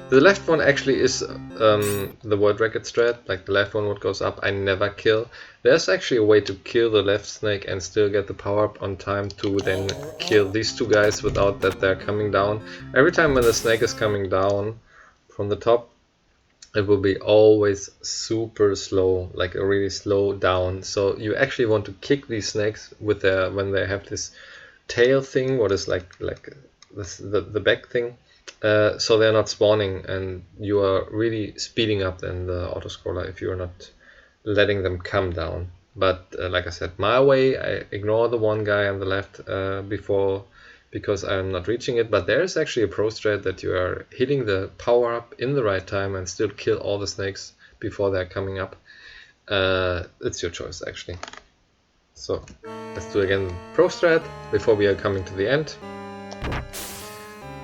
Speaker 1: The left one actually is the world record strat, like the left one what goes up, I never kill. There's actually a way to kill the left snake and still get the power up on time to then kill these two guys without that they're coming down. Every time when the snake is coming down from the top, it will be always super slow, like a really slow down. So you actually want to kick these snakes with their, when they have this tail thing, what is like this, the back thing. So they're not spawning, and you are really speeding up in the autoscroller if you're not letting them come down. But like I said, my way, I ignore the one guy on the left before, because I'm not reaching it. But there is actually a pro strat that you are hitting the power up in the right time and still kill all the snakes before they're coming up. It's your choice actually. So let's do again pro strat before we are coming to the end.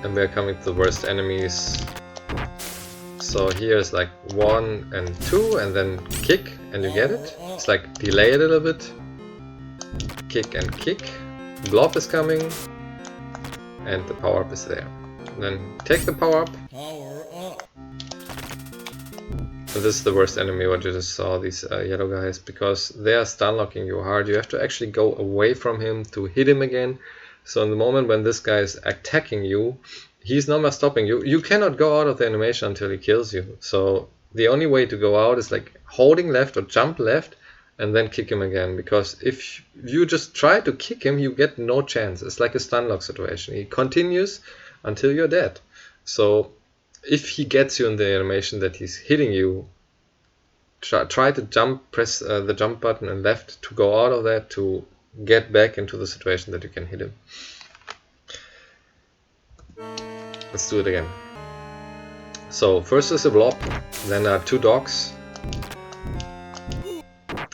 Speaker 1: And we are coming to the worst enemies. So here's like 1 and 2, and then kick, and you get it. It's like delay a little bit. Kick and kick. Blob is coming, and the power up is there. And then take the power up.
Speaker 2: Power up.
Speaker 1: And this is the worst enemy what you just saw, these yellow guys, because they are stun locking you hard. You have to actually go away from him to hit him again. So in the moment when this guy is attacking you, he's not more stopping you. You cannot go out of the animation until he kills you. So the only way to go out is like holding left or jump left and then kick him again. Because if you just try to kick him, you get no chance. It's like a stun lock situation. He continues until you're dead. So if he gets you in the animation that he's hitting you, try to jump, press the jump button and left to go out of that, to get back into the situation that you can hit him. Let's do it again. So first is a blob, then are 2 dogs,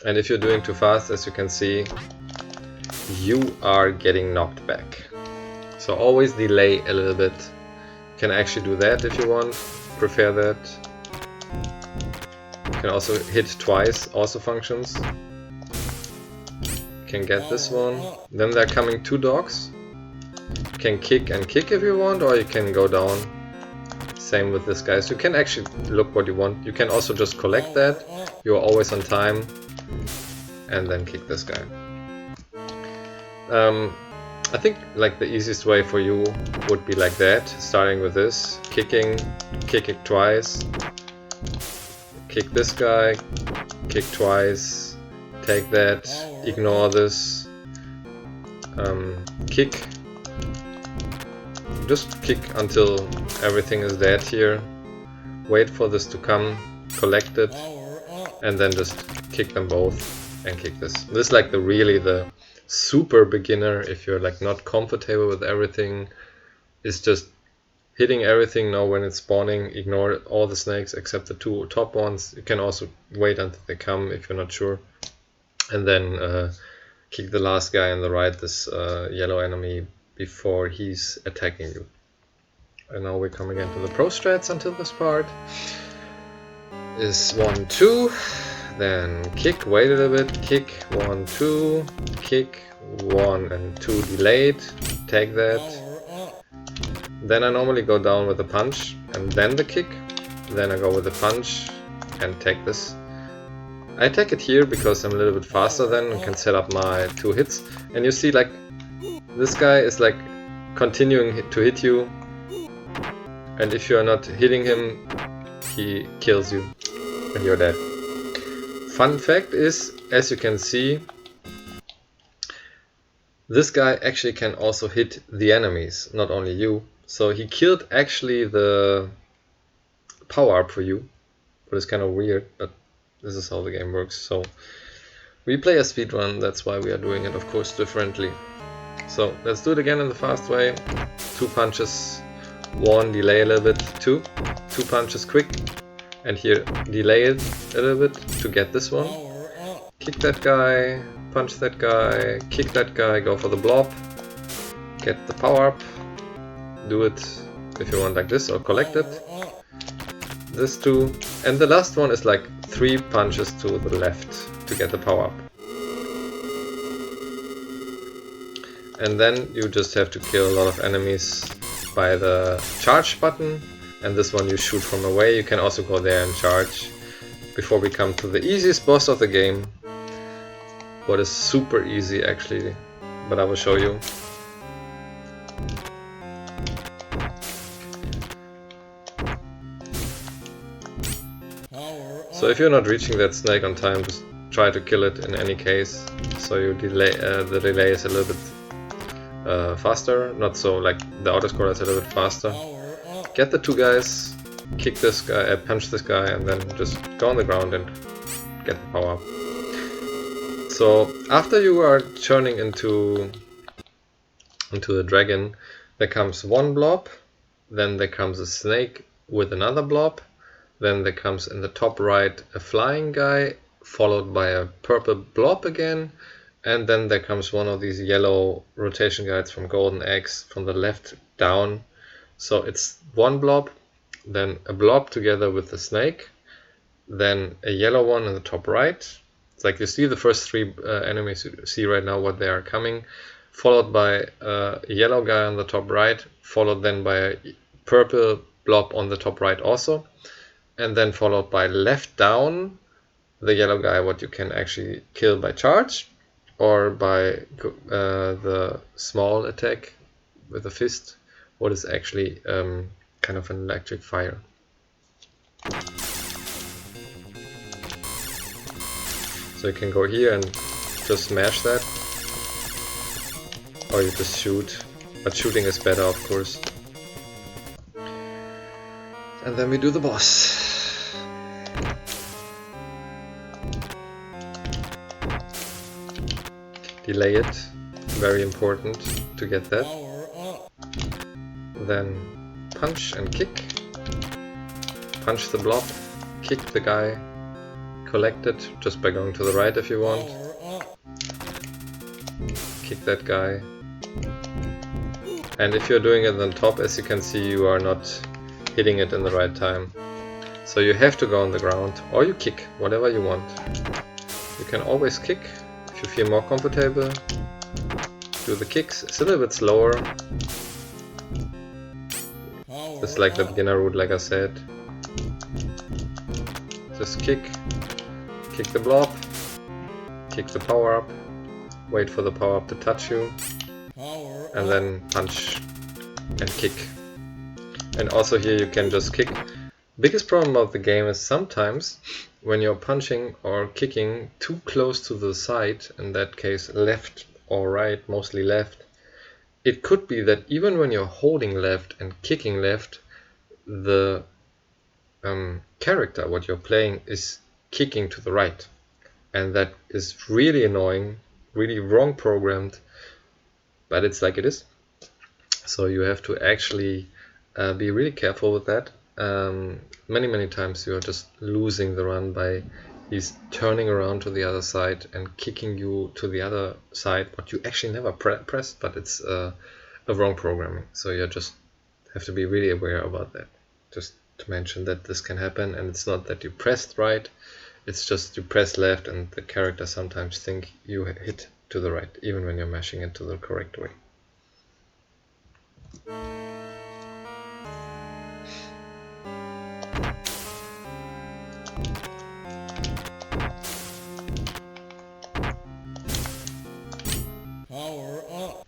Speaker 1: and if you're doing too fast, as you can see, you are getting knocked back. So always delay a little bit. You can actually do that if you want, prefer that. You can also hit twice, also functions. Can get this one. Then they're coming 2 dogs. You can kick and kick if you want, or you can go down. Same with this guy. So you can actually look what you want. You can also just collect that. You're always on time. And then kick this guy. I think like the easiest way for you would be like that. Starting with this. Kicking, kick it twice. Kick this guy. Kick twice. Take that, ignore this, kick, just kick until everything is dead here, wait for this to come, collect it, and then just kick them both and kick this. This is like the super beginner, if you're like not comfortable with everything, is just hitting everything now when it's spawning, ignore all the snakes except the 2 top ones. You can also wait until they come if you're not sure. And then kick the last guy on the right, this yellow enemy, before he's attacking you. And now we come again to the pro strats until this part. Is 1, 2, then kick, wait a little bit, kick, 1, 2, kick, 1 and 2 delayed, take that. Then I normally go down with the punch and then the kick. Then I go with the punch and take this. I take it here because I'm a little bit faster then and can set up my 2 hits. And you see like this guy is like continuing to hit you, and if you are not hitting him, he kills you and you're dead. Fun fact is, as you can see, this guy actually can also hit the enemies, not only you. So he killed actually the power up for you, but it's kind of weird, but this is how the game works. So we play a speedrun, that's why we are doing it, of course, differently. So let's do it again in the fast way. 2 punches, 1 delay a little bit, 2 punches quick, and here delay it a little bit to get this one. Kick that guy, punch that guy, kick that guy, go for the blob, get the power up, do it if you want like this, or collect it. This 2, and the last one is like 3 punches to the left to get the power up. and then you just have to kill a lot of enemies by the charge button, and this one you shoot from away. You can also go there and charge before we come to the easiest boss of the game, what is super easy actually, but I will show you. So if you're not reaching that snake on time, just try to kill it in any case, so you delay, the delay is a little bit faster, not so like the autoscroller is a little bit faster. Get the two guys, kick this guy, punch this guy, and then just go on the ground and get the power up. So after you are turning into a dragon, there comes one blob, then there comes a snake with another blob, then there comes in the top right a flying guy, followed by a purple blob again, and then there comes one of these yellow rotation guides from Golden Eggs from the left down. So it's one blob, then a blob together with the snake, then a yellow one in the top right. It's like you see the first three enemies you see right now, what they are coming, followed by a yellow guy on the top right, followed then by a purple blob on the top right also, and then followed by left down the yellow guy, what you can actually kill by charge or by the small attack with a fist, what is actually kind of an electric fire. So you can go here and just smash that, or you just shoot, but shooting is better of course. And then we do the boss. Delay it, very important to get that. Then punch and kick. Punch the blob, kick the guy, collect it just by going to the right if you want. Kick that guy. And if you're doing it on top, as you can see, you are not hitting it in the right time. So you have to go on the ground, or you kick, whatever you want. You can always kick if you feel more comfortable. Do the kicks, it's a little bit slower. Just like the beginner route, like I said. Just kick the blob, kick the power up, wait for the power up to touch you, and then punch and kick. And also here you can just kick. Biggest problem of the game is sometimes when you're punching or kicking too close to the side, in that case left or right, mostly left, it could be that even when you're holding left and kicking left, the character, what you're playing, is kicking to the right. And that is really annoying, really wrong programmed, but it's like it is. So you have to actually be really careful with that. Many times you are just losing the run by he's turning around to the other side and kicking you to the other side, what you actually never pressed, but it's a wrong programming. So you just have to be really aware about that. Just to mention that this can happen, and it's not that you pressed right, it's just you press left and the character sometimes think you hit to the right, even when you're mashing it to the correct way.
Speaker 2: Power up.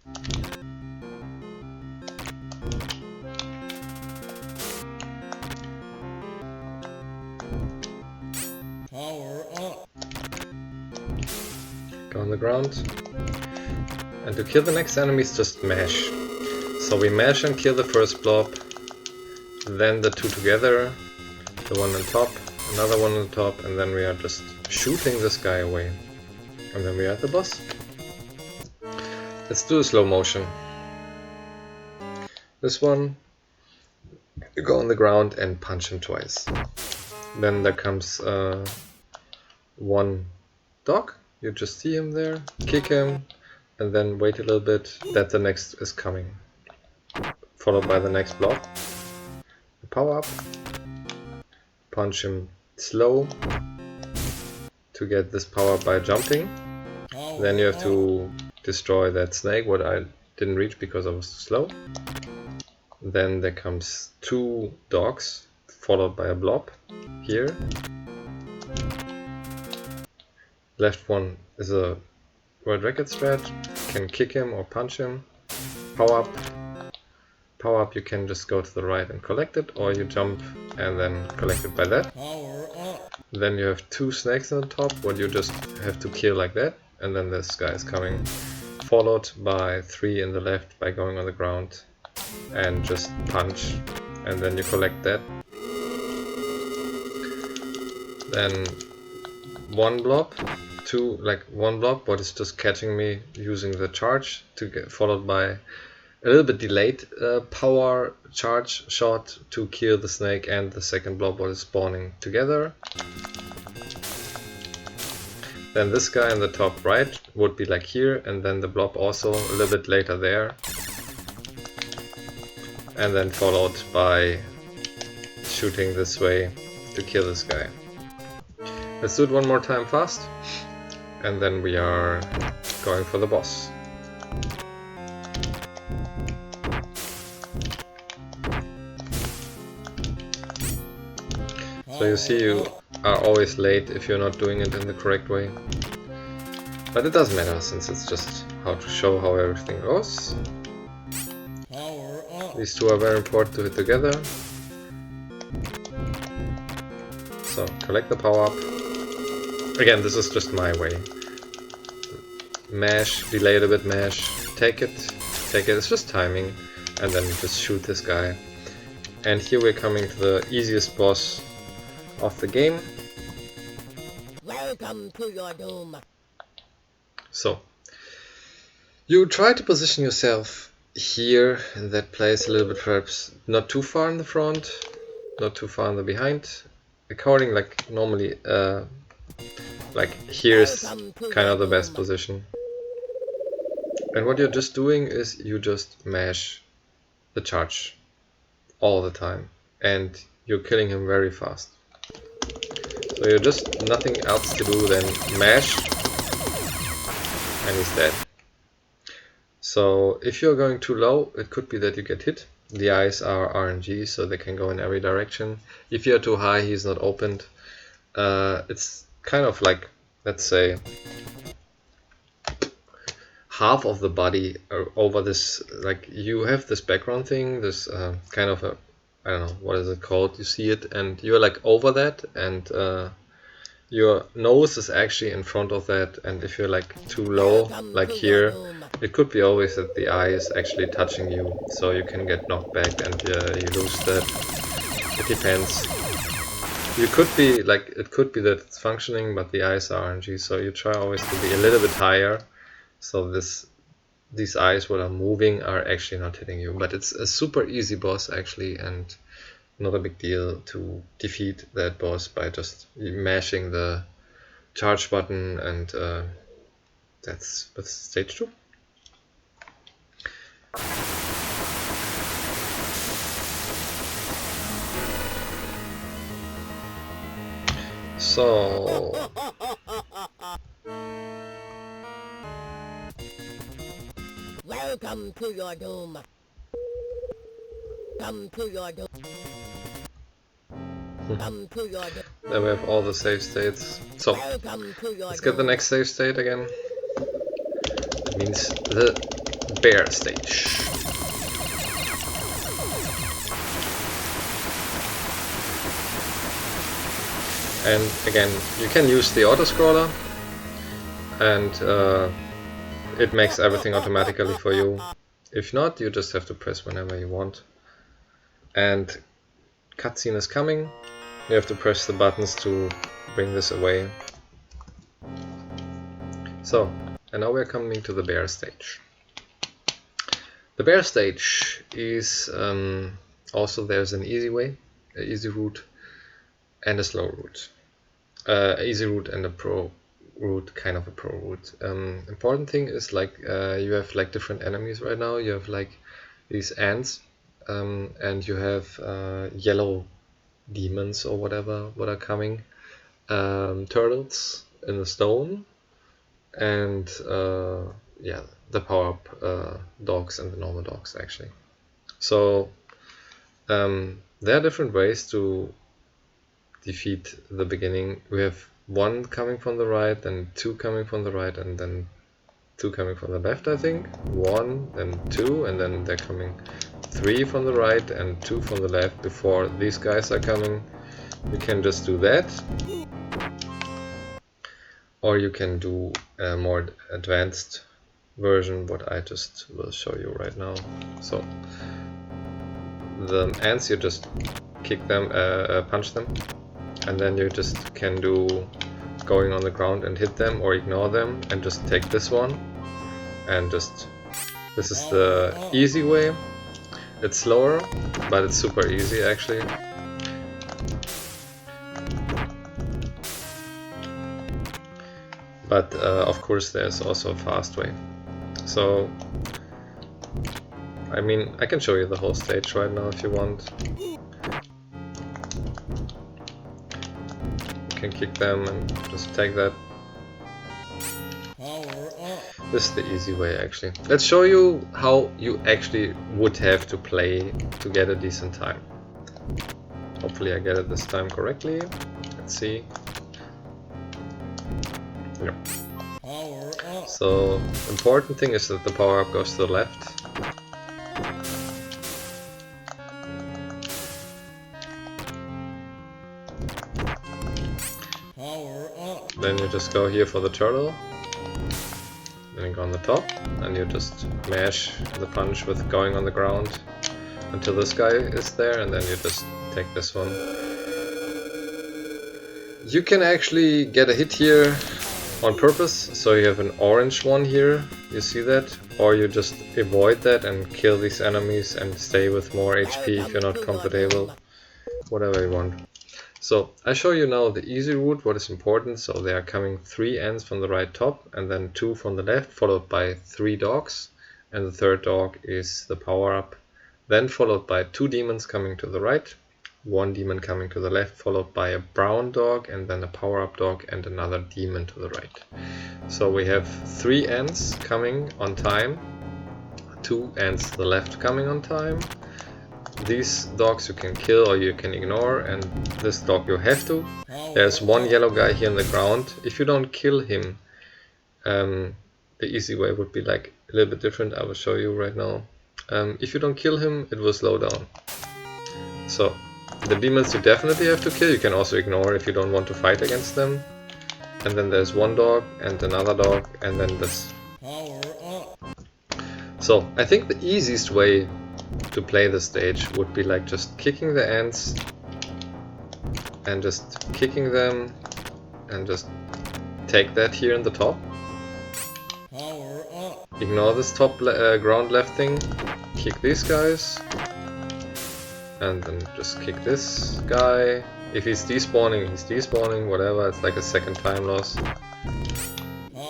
Speaker 2: Power up.
Speaker 1: Go on the ground. And to kill the next enemies, just mash. So we mash and kill the first blob, then the two together, the one on top, another one on top, and then we are just shooting this guy away. And then we are at the boss. Let's do a slow motion. This one, you go on the ground and punch him twice. Then there comes one dog, you just see him there, kick him, and then wait a little bit, that the next is coming. Followed by the next block. Power up, punch him slow to get this power by jumping. Then you have to destroy that snake, what I didn't reach because I was too slow. Then there comes 2 dogs, followed by a blob here. Left one is a World Record Strat, can kick him or punch him. Power up. Power up, you can just go to the right and collect it, or you jump and then collect it by that.
Speaker 2: Power up.
Speaker 1: Then you have 2 snakes on the top, what you just have to kill like that, and then this guy is coming. Followed by 3 in the left by going on the ground and just punch, and then you collect that. Then 1 blob, 1 blob, but it's just catching me using the charge to get followed by a little bit delayed power charge shot to kill the snake and the second blob what is spawning together. Then this guy in the top right would be like here, and then the blob also a little bit later there. And then followed by shooting this way to kill this guy. Let's do it one more time fast, and then we are going for the boss. So you see you are always late if you're not doing it in the correct way. But it doesn't matter, since it's just how to show how everything goes.
Speaker 2: Power up.
Speaker 1: These 2 are very important to hit together. So collect the power up. Again, this is just my way. Mash, delay it a bit, mash, take it, it's just timing, and then just shoot this guy. And here we're coming to the easiest boss of the game.
Speaker 3: Welcome to your doom.
Speaker 1: So, you try to position yourself here in that place a little bit, perhaps not too far in the front, not too far in the behind. According, like normally, like here's kind of the best position. And what you're just doing is you just mash the charge all the time, and you're killing him very fast. So you're just nothing else to do than mash, and he's dead. So if you're going too low, it could be that you get hit. The eyes are RNG, so they can go in every direction. If you're too high, he's not opened. It's kind of like, let's say, half of the body over this, like you have this background thing, this kind of a, I don't know, what is it called, you see it, and you're like over that, and your nose is actually in front of that, and if you're like too low, like here, it could be always that the eye is actually touching you, so you can get knocked back and you lose that. It depends. You could be like, it could be that it's functioning, but the eyes are RNG, so you try always to be a little bit higher, so these eyes what are moving are actually not hitting you. But it's a super easy boss actually, and not a big deal to defeat that boss by just mashing the charge button, and that's stage 2. So
Speaker 3: Welcome to your doom. Come to your doom. Come to your doom.
Speaker 1: then we have all the save states. So
Speaker 3: Welcome to your
Speaker 1: let's get the
Speaker 3: doom.
Speaker 1: next save state again. It means the bear stage. And again, you can use the auto scroller, and it makes everything automatically for you. If not, you just have to press whenever you want. And cutscene is coming. You have to press the buttons to bring this away. So, and now we're coming to the bear stage. The bear stage is also, there's an easy way, an easy route, and a slow route. Easy route and a pro route, kind of a pro route. Important thing is, like, you have like different enemies right now. You have like these ants, and you have yellow demons or whatever what are coming, turtles in the stone, and yeah, the power-up dogs and the normal dogs actually. So there are different ways to defeat the beginning. We have one coming from the right, then two coming from the right, and then two coming from the left, I think. One, then two, and then they're coming three from the right and two from the left before these guys are coming. You can just do that. Or you can do a more advanced version, what I just will show you right now. So the ants, you just kick them, punch them, and then you just can do going on the ground and hit them or ignore them and just take this one and just, this is the easy way. It's slower, but it's super easy actually. But of course there's also a fast way. So I mean, I can show you the whole stage right now if you want. You can kick them and just take that.
Speaker 2: Power up.
Speaker 1: This is the easy way actually. Let's show you how you actually would have to play to get a decent time. Hopefully I get it this time correctly. Let's see. Yeah.
Speaker 2: Power up.
Speaker 1: So important thing is that the power up goes to the left.
Speaker 2: Power up.
Speaker 1: Then you just go here for the turtle. Then you go on the top, and you just mash the punch with going on the ground until this guy is there, and then you just take this one. You can actually get a hit here on purpose, so you have an orange one here, you see that? Or you just avoid that and kill these enemies and stay with more HP if you're not comfortable. Whatever you want. So I show you now the easy route, what is important. So they are coming 3 ants from the right top and then 2 from the left, followed by 3 dogs, and the third dog is the power up, then followed by 2 demons coming to the right, 1 demon coming to the left, followed by a brown dog and then a power up dog and another demon to the right. So we have 3 ants coming on time, 2 ants to the left coming on time. These dogs you can kill or you can ignore, and this dog you have to. There's one yellow guy here on the ground. If you don't kill him, the easy way would be like a little bit different. I will show you right now. If you don't kill him, it will slow down. So the demons you definitely have to kill. You can also ignore if you don't want to fight against them. And then there's one dog and another dog and then this.
Speaker 2: Power up.
Speaker 1: So I think the easiest way to play the stage would be like just kicking the ants and just kicking them and just take that here in the top.
Speaker 2: Power up.
Speaker 1: Ignore this top ground left thing, kick these guys and then just kick this guy. If he's despawning, whatever, it's like a second time loss.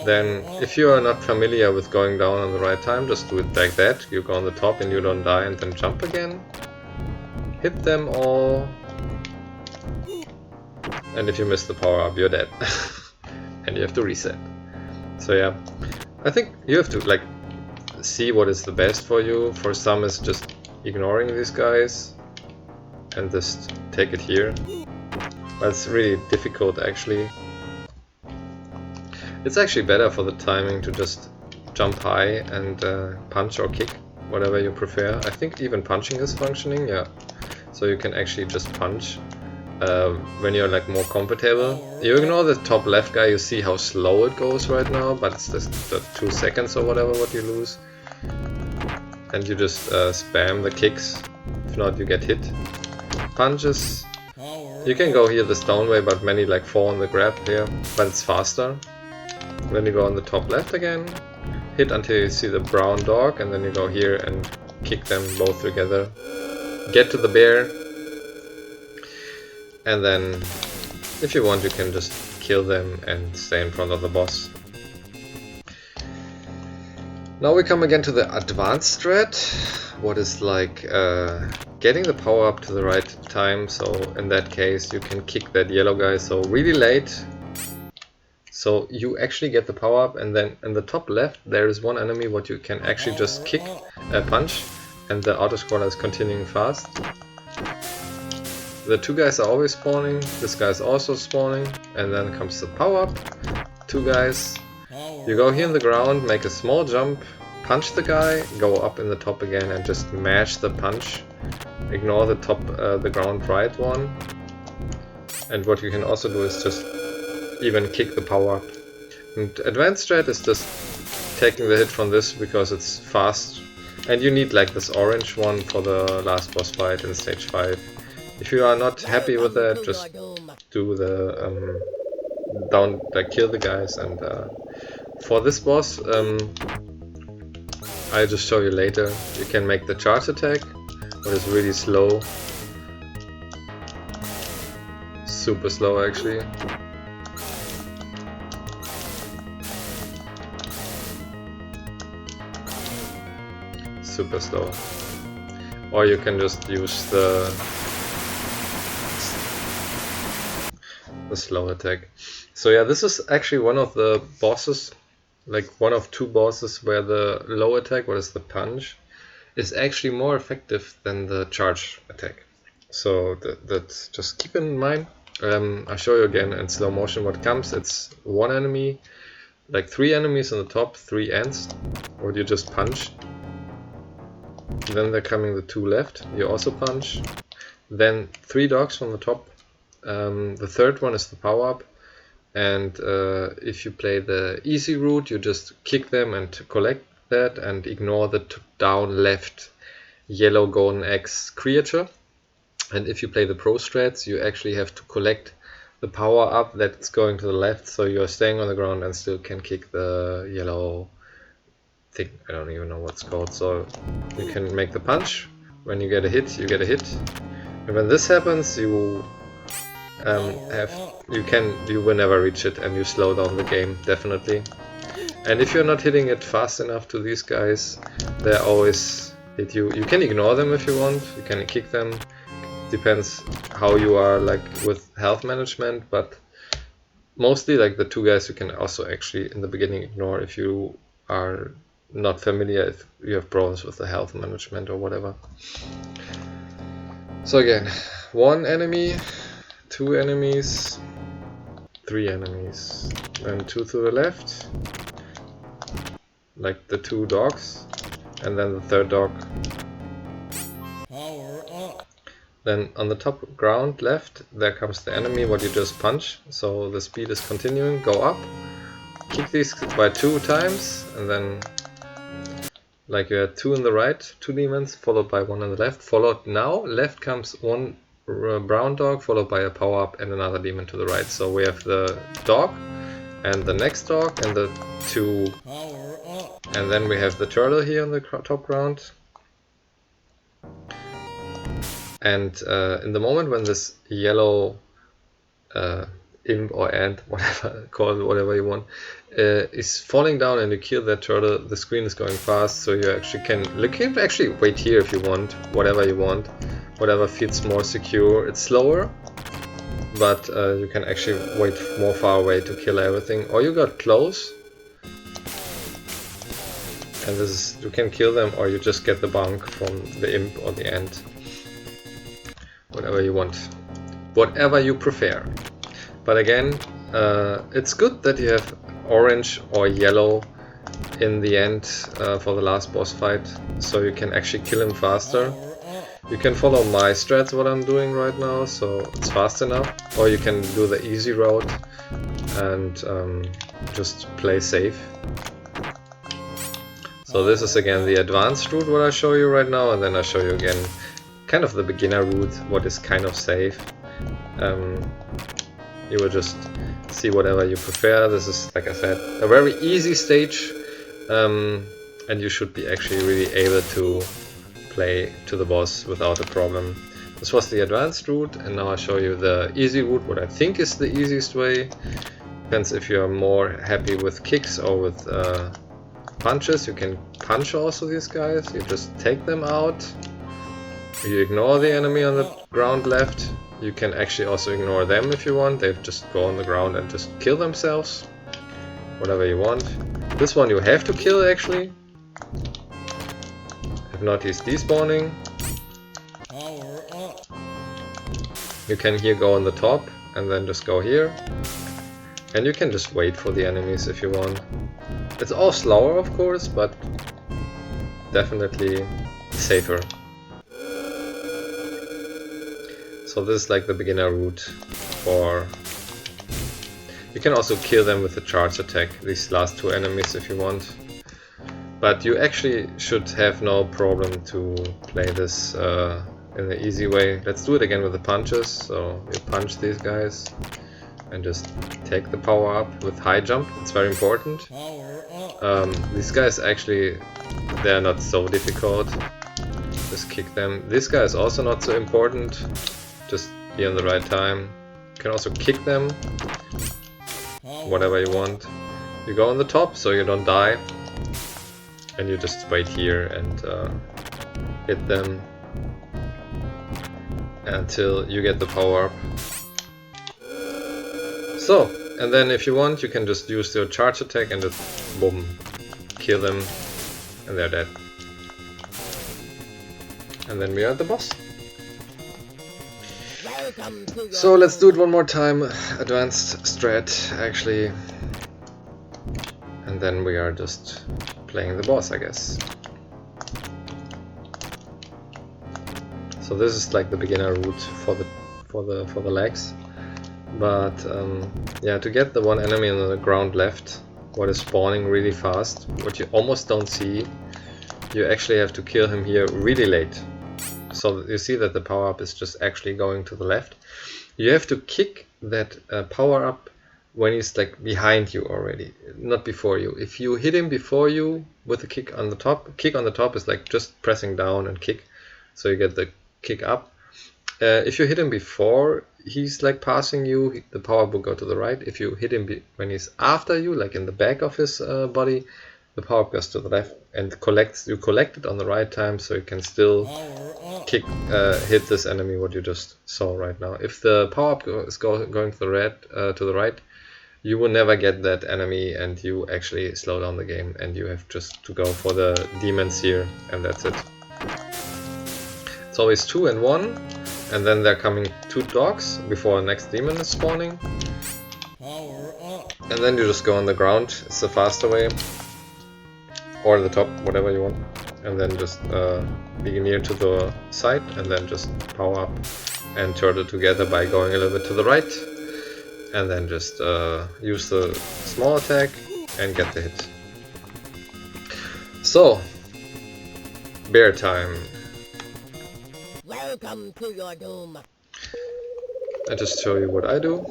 Speaker 1: Then if you are not familiar with going down on the right time, just do it like that. You go on the top and you don't die and then jump again. Hit them all. And if you miss the power up, you're dead. And you have to reset. So yeah, I think you have to like see what is the best for you. For some it's just ignoring these guys and just take it here. But it's really difficult actually. It's actually better for the timing to just jump high and punch or kick, whatever you prefer. I think even punching is functioning, yeah. So you can actually just punch when you're like more comfortable. You ignore the top left guy, you see how slow it goes right now, but it's just the 2 seconds or whatever what you lose. And you just spam the kicks, if not you get hit. Punches, you can go here the stone way, but many like fall on the grab here, but it's faster. Then you go on the top left again, hit until you see the brown dog, and then you go here and kick them both together. Get to the bear, and then if you want you can just kill them and stay in front of the boss. Now we come again to the advanced strat, what is like getting the power up to the right time. So in that case you can kick that yellow guy so really late, So you actually get the power up, and then in the top left there is one enemy what you can actually just kick, punch, and the auto-scroller is continuing fast. The two guys are always spawning, this guy is also spawning, and then comes the power up. Two guys, you go here in the ground, make a small jump, punch the guy, go up in the top again and just mash the punch. Ignore the top, the ground right one. And what you can also do is just even kick the power up. And advanced strat is just taking the hit from this because it's fast. And you need like this orange one for the last boss fight in stage 5. If you are not happy with that, just do the kill the guys. And for this boss, I'll just show you later. You can make the charge attack, but it's really slow. Super slow actually. Super slow. Or you can just use the slow attack. So yeah, this is actually one of the bosses, like one of two bosses where the low attack, what is the punch, is actually more effective than the charge attack. So that's just keep in mind. I'll show you again in slow motion what comes. It's one enemy, like 3 enemies on the top, 3 ants, or you just punch. Then they're coming the 2 left, you also punch. Then 3 dogs from the top. The third one is the power up. And if you play the easy route, you just kick them and collect that and ignore the down left yellow golden X creature. And if you play the pro strats, you actually have to collect the power up that's going to the left, so you're staying on the ground and still can kick the yellow thing. I don't even know what it's called. So you can make the punch. When you get a hit, you get a hit. And when this happens, you you will never reach it, and you slow down the game definitely. And if you're not hitting it fast enough to these guys, they always hit you. You can ignore them if you want. You can kick them. Depends how you are like with health management, but mostly like the 2 guys you can also actually in the beginning ignore if you are not familiar, if you have problems with the health management or whatever. So again, 1 enemy, 2 enemies, 3 enemies, then 2 to the left, like the 2 dogs, and then the 3rd dog.
Speaker 2: Power up.
Speaker 1: Then on the top ground left, there comes the enemy, what you just punch. So the speed is continuing, go up, kick these by 2 times, and then like you had 2 in the right, 2 demons, followed by 1 on the left. Followed now, left comes 1 brown dog, followed by a power up and another demon to the right. So we have the dog, and the next dog, and the 2,
Speaker 2: Power up.
Speaker 1: and then we have the turtle here on the top ground. And in the moment when this yellow imp or ant, whatever, call it whatever you want, is falling down and you kill that turtle, the screen is going fast, so you actually can actually wait here if you want, whatever you want, whatever feels more secure. It's slower, but you can actually wait more far away to kill everything, or you got close, and this is, you can kill them, or you just get the bunk from the imp or the ant. Whatever you want, whatever you prefer. But again, it's good that you have orange or yellow in the end for the last boss fight, so you can actually kill him faster. You can follow my strats, what I'm doing right now, so it's fast enough, or you can do the easy route and just play safe. So this is again the advanced route what I show you right now, and then I show you again kind of the beginner route, what is kind of safe. You will just see whatever you prefer. This is, like I said, a very easy stage, and you should be actually really able to play to the boss without a problem. This was the advanced route, and now I show you the easy route, what I think is the easiest way. Depends if you are more happy with kicks or with punches. You can punch also these guys, you just take them out. You ignore the enemy on the ground left. You can actually also ignore them if you want. They just go on the ground and just kill themselves. whatever you want. This one you have to kill actually. If not, he's despawning.
Speaker 2: Power up.
Speaker 1: You can here go on the top and then just go here. And you can just wait for the enemies if you want. It's all slower of course, but definitely safer. So this is like the beginner route for... You can also kill them with a charge attack, these last two enemies if you want. But you actually should have no problem to play this in the easy way. Let's do it again with the punches. So you punch these guys and just take the power up with high jump. It's very important.
Speaker 2: Power up.
Speaker 1: These guys actually, they're not so difficult. Just kick them. This guy is also not so important. Just be on the right time. You can also kick them. Whatever you want. You go on the top so you don't die. And you just wait here and hit them until you get the power up. So, and then if you want, you can just use your charge attack and just boom, kill them, and they're dead. And then we are at the boss.
Speaker 3: Welcome to your
Speaker 1: So let's do it one more time, advanced strat actually. And then we are just playing the boss, I guess. So this is like the beginner route for the legs. But yeah, to get the one enemy on the ground left, what is spawning really fast, what you almost don't see, you actually have to kill him here really late. So you see that the power up is just actually going to the left. You have to kick that power up when he's like behind you already, not before you. If you hit him before you with a kick on the top is like just pressing down and kick, so you get the kick up. If you hit him before he's like passing you, the power will go to the right. If you hit him when he's after you, like in the back of his body, the power up goes to the left and you collect it on the right time, so you can still
Speaker 2: Power up.
Speaker 1: hit this enemy what you just saw right now. If the power up is going to the right, you will never get that enemy and you actually slow down the game, and you have just to go for the demons here, and that's it. It's always 2 and 1, and then they're coming 2 dogs before the next demon is spawning.
Speaker 2: Power up.
Speaker 1: And then you just go on the ground, it's the faster way. Or the top, whatever you want. And then just be near to the side and then just power up and turtle together by going a little bit to the right. And then just use the small attack and get the hit. So, bear time.
Speaker 3: welcome to your doom.
Speaker 1: I just show you what I do.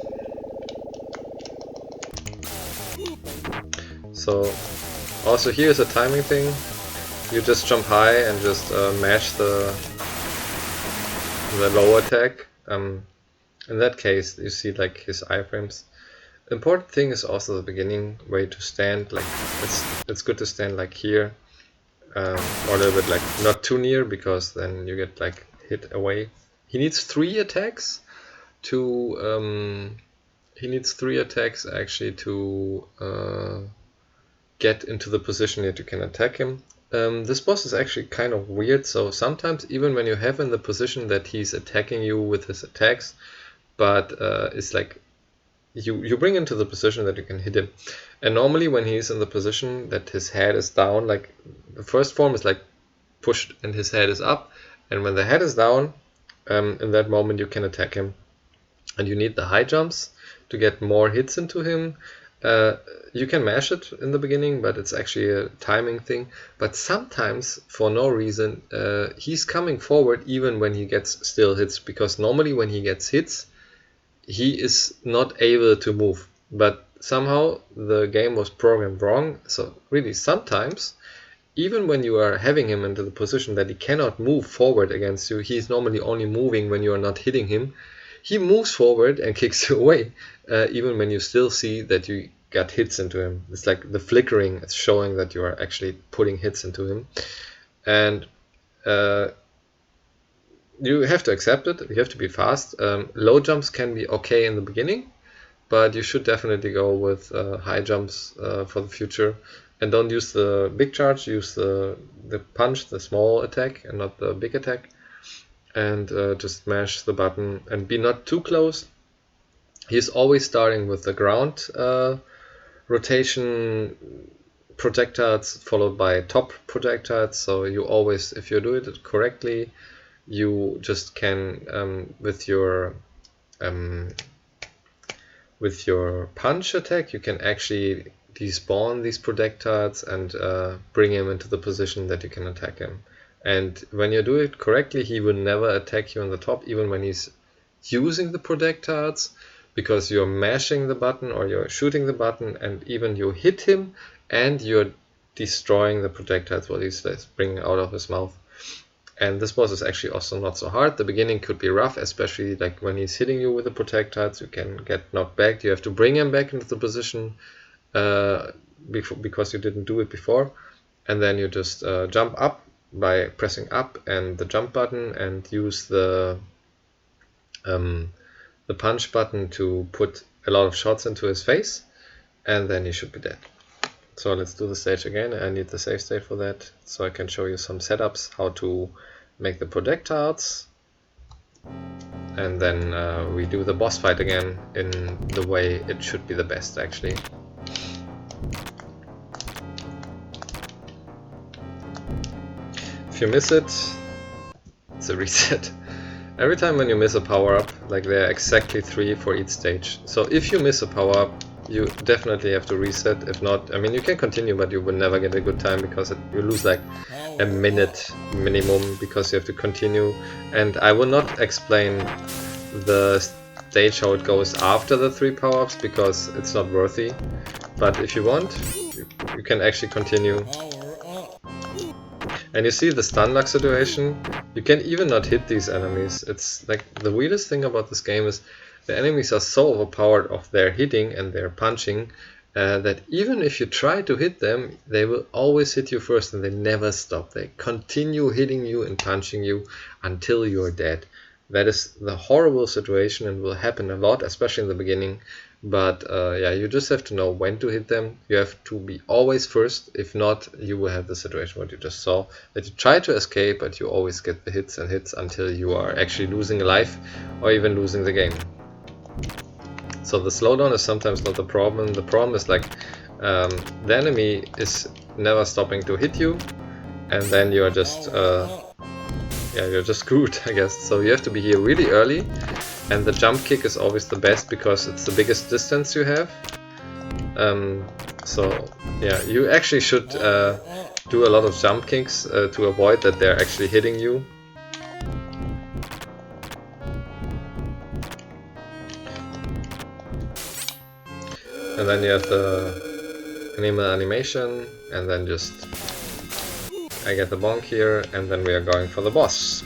Speaker 1: So, also here's a timing thing. You just jump high and just mash the low attack. In that case, you see like his iframes. Important thing is also the beginning way to stand. Like it's good to stand like here, or a little bit like not too near, because then you get like hit away. He needs 3 attacks to. He needs 3 attacks actually to get into the position that you can attack him. This boss is actually kind of weird, so sometimes even when you have in the position that he's attacking you with his attacks, but it's like you bring him to the position that you can hit him. And normally when he's in the position that his head is down, like the first form is like pushed and his head is up, and when the head is down, in that moment you can attack him. And you need the high jumps to get more hits into him. You can mash it in the beginning, but it's actually a timing thing. But sometimes, for no reason, he's coming forward even when he gets still hits, because normally when he gets hits, he is not able to move. But somehow the game was programmed wrong. So really, sometimes, even when you are having him into the position that he cannot move forward against you, he's normally only moving when you are not hitting him. He moves forward and kicks you away, even when you still see that you got hits into him. It's like the flickering is showing that you are actually putting hits into him. And you have to accept it, you have to be fast. Low jumps can be okay in the beginning, but you should definitely go with high jumps for the future. And don't use the big charge, use the punch, the small attack, and not the big attack. And just mash the button and be not too close. He's always starting with the ground rotation projectiles followed by top projectiles, so you always, if you do it correctly, you just can with your punch attack you can actually despawn these projectiles and bring him into the position that you can attack him. And when you do it correctly, he will never attack you on the top, even when he's using the projectiles, because you're mashing the button or you're shooting the button, and even you hit him and you're destroying the projectiles what he's bringing out of his mouth. And this boss is actually also not so hard. The beginning could be rough, especially like when he's hitting you with the projectiles, you can get knocked back. You have to bring him back into the position because you didn't do it before, and then you just jump up by pressing up and the jump button, and use the punch button to put a lot of shots into his face, and then he should be dead. So let's do the stage again. I need the save state for that, so I can show you some setups, how to make the projectiles, and then we do the boss fight again in the way it should be the best actually. If you miss it, it's a reset. Every time when you miss a power-up, like there are exactly 3 for each stage. So if you miss a power-up, you definitely have to reset. If not, I mean, you can continue, but you will never get a good time because you lose like a minute minimum because you have to continue. And I will not explain the stage how it goes after the 3 power-ups because it's not worthy. But if you want, you can actually continue.
Speaker 2: Power up.
Speaker 1: And you see the stun lock situation, you can even not hit these enemies. It's like the weirdest thing about this game is the enemies are so overpowered of their hitting and their punching that even if you try to hit them, they will always hit you first and they never stop. They continue hitting you and punching you until you're dead. That is the horrible situation and will happen a lot, especially in the beginning. But yeah, you just have to know when to hit them. You have to be always first. If not, you will have the situation what you just saw, that you try to escape, but you always get the hits and hits until you are actually losing a life or even losing the game. So the slowdown is sometimes not the problem. The problem is like the enemy is never stopping to hit you, and then you are just yeah, you're just screwed, I guess. So you have to be here really early. And the jump kick is always the best because it's the biggest distance you have. So yeah, you actually should do a lot of jump kicks to avoid that they're actually hitting you. And then you have the animation, and then just I get the bonk here, and then we are going for the boss.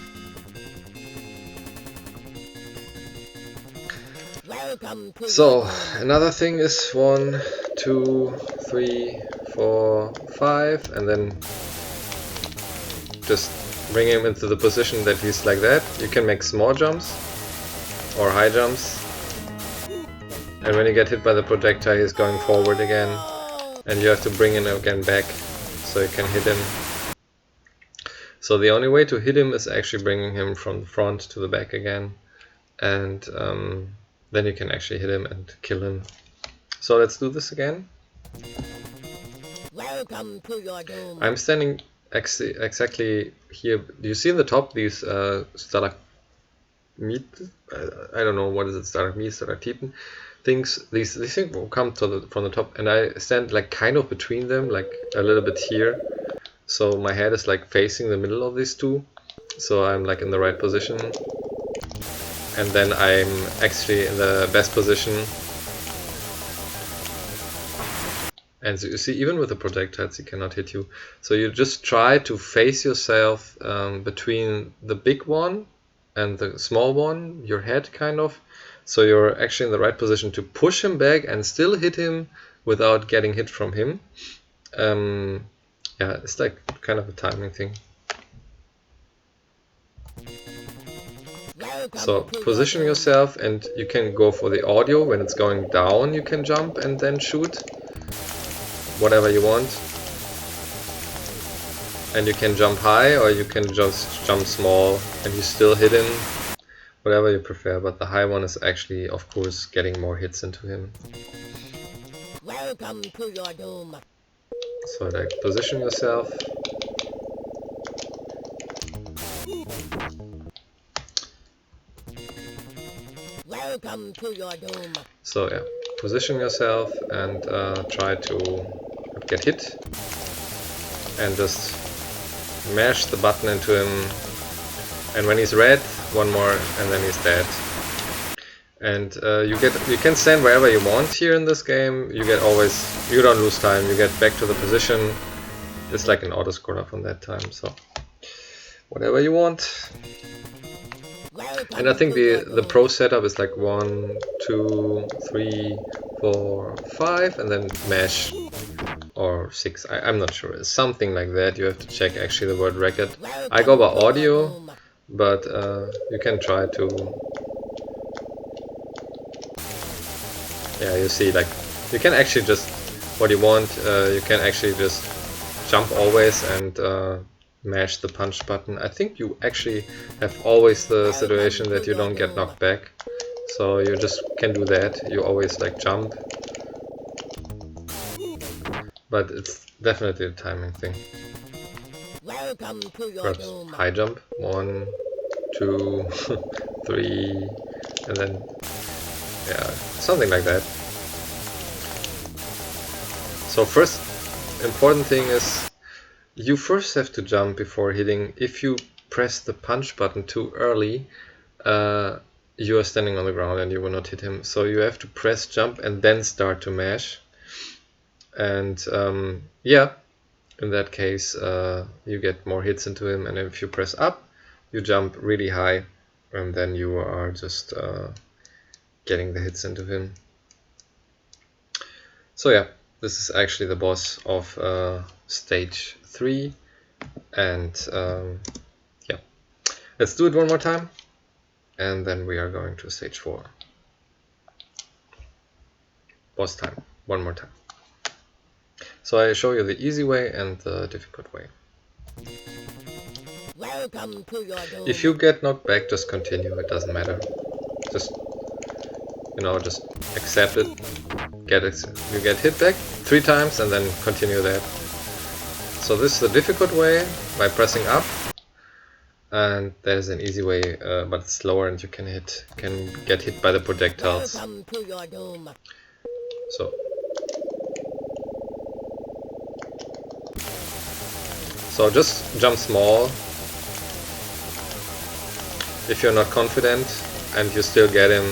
Speaker 1: So another thing is 1, 2, 3, 4, 5, and then just bring him into the position that he's like that. You can make small jumps or high jumps, and when you get hit by the projectile, he's going forward again, and you have to bring him again back so you can hit him. So the only way to hit him is actually bringing him from the front to the back again, and then you can actually hit him and kill him. So let's do this again.
Speaker 3: Welcome to your doom.
Speaker 1: I'm standing exactly here. Do you see in the top these stalagmite? I don't know what is it, stalagmite, stalactiten things. These things will come to from the top, and I stand like kind of between them, like a little bit here. So my head is like facing the middle of these two. So I'm like in the right position. And then I'm actually in the best position. And so you see, even with the projectiles, he cannot hit you. So you just try to face yourself between the big one and the small one, your head kind of. So you're actually in the right position to push him back and still hit him without getting hit from him. Yeah, it's like kind of a timing thing. So position yourself, and you can go for the audio. When it's going down, you can jump and then shoot whatever you want. And you can jump high, or you can just jump small and you still hit him, whatever you prefer, but the high one is actually, of course, getting more hits into him.
Speaker 3: Welcome to your doom.
Speaker 1: So like position yourself.
Speaker 3: Welcome to your doom.
Speaker 1: So yeah, position yourself and try to get hit, and just mash the button into him, and when he's red, one more, and then he's dead. And you can stand wherever you want here in this game. You don't lose time. You get back to the position. It's like an auto scroller from that time. So whatever you want. And I think the pro setup is like 1, 2, 3, 4, 5, and then mash, or 6. I'm not sure. It's something like that. You have to check actually the world record. I go by audio, but you can try to. Yeah, you see, like you can actually just what you want. You can actually just jump always and mash the punch button. I think you actually have always the situation that you don't get knocked back, so you just can do that. You always like jump, but it's definitely a timing thing.
Speaker 3: Welcome to your
Speaker 1: Perhaps
Speaker 3: doom.
Speaker 1: high jump, 1, 2, 3, and then yeah, something like that. So first important thing is you first have to jump before hitting. If you press the punch button too early, you are standing on the ground and you will not hit him. So you have to press jump and then start to mash. And yeah, in that case, you get more hits into him. And if you press up, you jump really high, and then you are just getting the hits into him. So yeah, this is actually the boss of stage 3, and yeah, let's do it one more time, and then we are going to stage 4. Boss time, one more time. So I show you the easy way and the difficult way.
Speaker 3: Welcome to your doom.
Speaker 1: If you get knocked back, just continue, it doesn't matter. Just, you know, just accept it. You get hit back 3 times and then continue that. So this is the difficult way, by pressing up, and there's an easy way, but it's slower and you can get hit by the projectiles.
Speaker 3: Welcome to your doom.
Speaker 1: So just jump small. If you're not confident and you still get him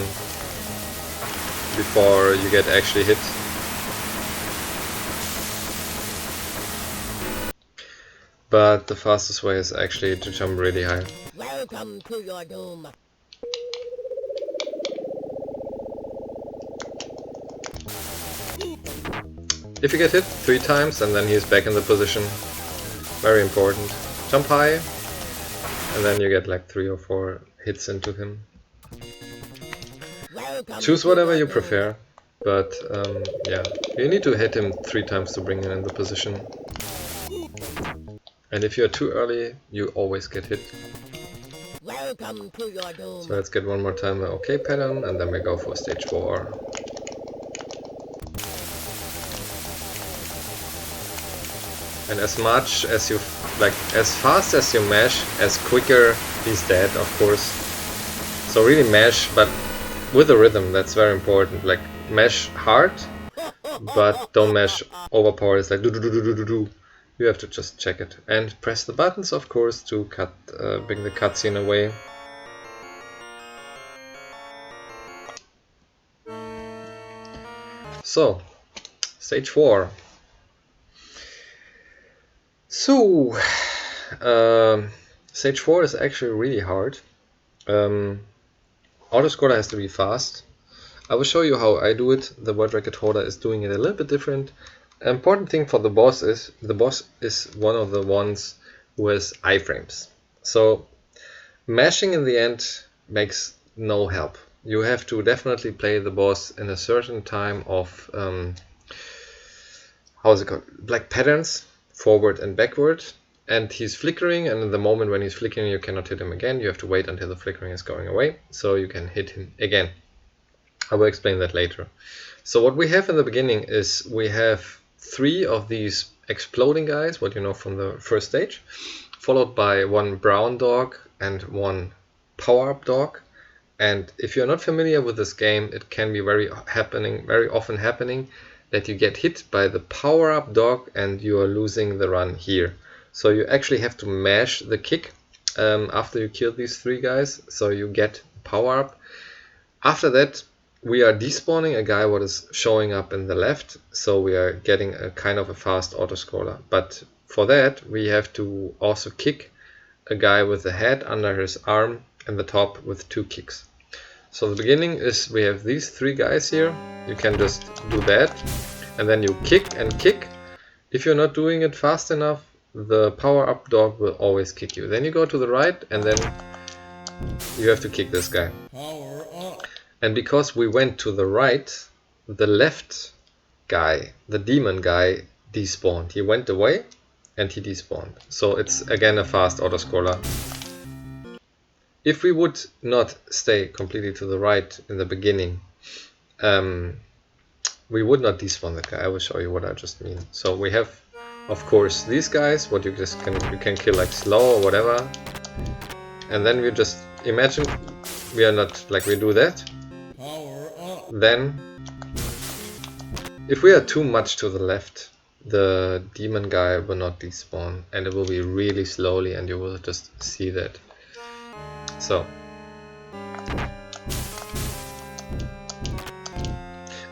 Speaker 1: before you get actually hit. But the fastest way is actually to jump really high.
Speaker 3: Welcome to your doom.
Speaker 1: If you get hit 3 times and then he's back in the position, very important. Jump high and then you get like 3 or 4 hits into him.
Speaker 3: Welcome
Speaker 1: Choose
Speaker 3: to
Speaker 1: whatever
Speaker 3: your
Speaker 1: you
Speaker 3: doom.
Speaker 1: prefer, but yeah, you need to hit him 3 times to bring him in the position. And if you're too early, you always get hit.
Speaker 3: Welcome to your doom.
Speaker 1: So let's get one more time the OK pattern, and then we go for stage 4. And as much as you like, as fast as you mash, as quicker he's dead, of course. So really mash, but with a rhythm. That's very important. Like mash hard, but don't mash overpowered. It's like do do do do do do do. You have to just check it and press the buttons, of course, to bring the cutscene away. So, stage 4. So, stage 4 is actually really hard. Autoscroller has to be fast. I will show you how I do it. The world record holder is doing it a little bit different. An important thing for the boss is one of the ones who has iframes. So mashing in the end makes no help. You have to definitely play the boss in a certain time of how is it called? Black patterns, forward and backward. And he's flickering, and in the moment when he's flickering, you cannot hit him again. You have to wait until the flickering is going away, so you can hit him again. I will explain that later. So what we have in the beginning is we have 3 of these exploding guys, what you know from the first stage, followed by 1 brown dog and 1 power-up dog. And if you're not familiar with this game, it can be very often happening that you get hit by the power-up dog and you are losing the run here. So you actually have to mash the kick after you kill these 3 guys, so you get power-up. After that, we are despawning a guy what is showing up in the left, so we are getting a kind of a fast autoscroller. But for that, we have to also kick a guy with the head under his arm and the top with 2 kicks. So the beginning is we have these 3 guys here. You can just do that, and then you kick and kick. If you're not doing it fast enough, the power-up dog will always kick you. Then you go to the right, and then you have to kick this guy.
Speaker 2: Power up.
Speaker 1: And because we went to the right, the left guy, the demon guy, despawned. He went away and he despawned. So it's again a fast autoscroller. If we would not stay completely to the right in the beginning, we would not despawn that guy. I will show you what I just mean. So we have, of course, these guys, what you can kill like slow or whatever. And then we just imagine we are not like we do that.
Speaker 2: Power up.
Speaker 1: Then, if we are too much to the left, the demon guy will not despawn, and it will be really slowly, and you will just see that. So,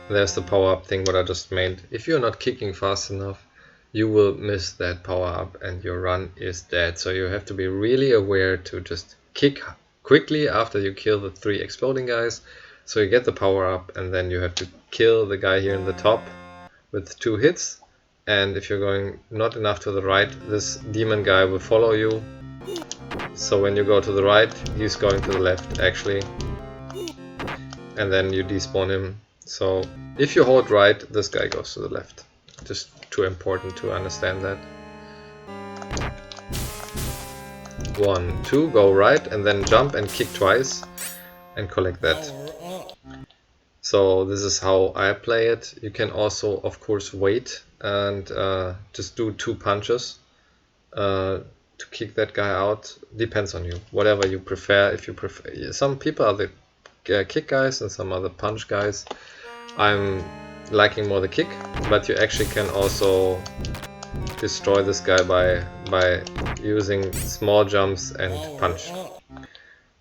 Speaker 1: there's the power-up thing what I just made. If you're not kicking fast enough, you will miss that power-up and your run is dead. So you have to be really aware to just kick quickly after you kill the 3 exploding guys. So you get the power up, and then you have to kill the guy here in the top with 2 hits. And if you're going not enough to the right, this demon guy will follow you. So when you go to the right, he's going to the left actually. And then you despawn him. So if you hold right, this guy goes to the left. Just too important to understand that. 1, 2, go right, and then jump and kick twice and collect that.
Speaker 2: Power up.
Speaker 1: So this is how I play it. You can also, of course, wait and just do 2 punches to kick that guy out. Depends on you, whatever you prefer. If you prefer, some people are the kick guys and some are the punch guys. I'm liking more the kick, but you actually can also destroy this guy by using small jumps and punch.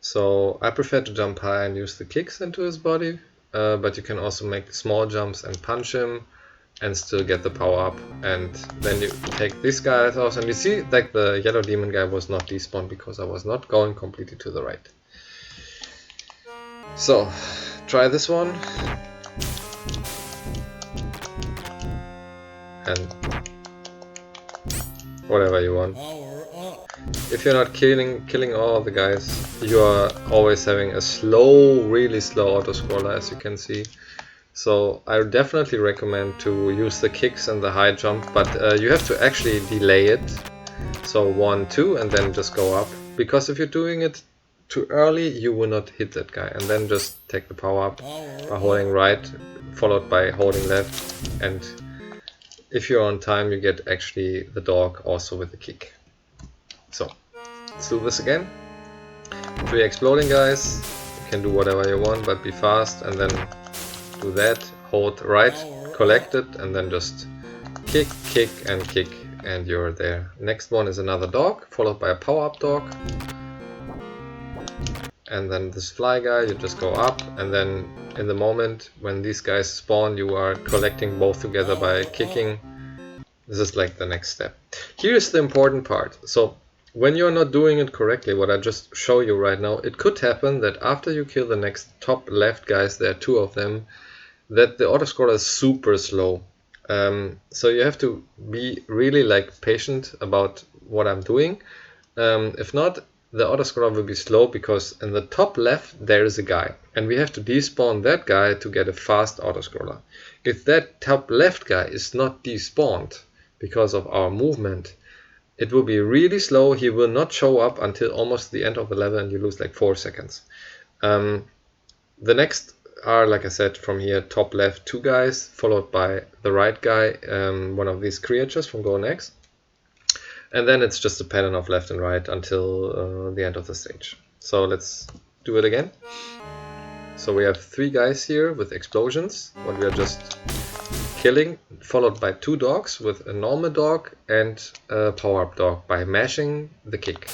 Speaker 1: So I prefer to jump high and use the kicks into his body, but you can also make small jumps and punch him and still get the power up. And then you take this guy out, and you see like the yellow demon guy was not despawned because I was not going completely to the right. So try this one. And whatever you want.
Speaker 2: Power up.
Speaker 1: If you're not killing all the guys, you are always having a slow, really slow autoscroller, as you can see. So I would definitely recommend to use the kicks and the high jump, but you have to actually delay it. So 1, 2, and then just go up. Because if you're doing it too early, you will not hit that guy. And then just take the power up by holding right, followed by holding left. And if you're on time, you get actually the dog also with the kick. So let's do this again. 3 exploding guys. You can do whatever you want, but be fast, and then do that. Hold right, collect it, and then just kick, kick, and kick, and you're there. Next one is another dog, followed by a power-up dog. And then this fly guy, you just go up, and then in the moment when these guys spawn, you are collecting both together by kicking. This is like the next step. Here's the important part. So when you're not doing it correctly, what I just show you right now, it could happen that after you kill the next top left guys, there are 2 of them, that the autoscroller is super slow. So you have to be really like patient about what I'm doing. If not, the autoscroller will be slow because in the top left there is a guy, and we have to despawn that guy to get a fast autoscroller. If that top left guy is not despawned because of our movement, it will be really slow. He will not show up until almost the end of the level, and you lose like 4 seconds. The next are, like I said, from here, top left 2 guys, followed by the right guy, one of these creatures from Go Next. And then it's just a pattern of left and right until the end of the stage. So let's do it again. So we have 3 guys here with explosions, what we are just killing, followed by 2 dogs with a normal dog and a power-up dog by mashing the kick.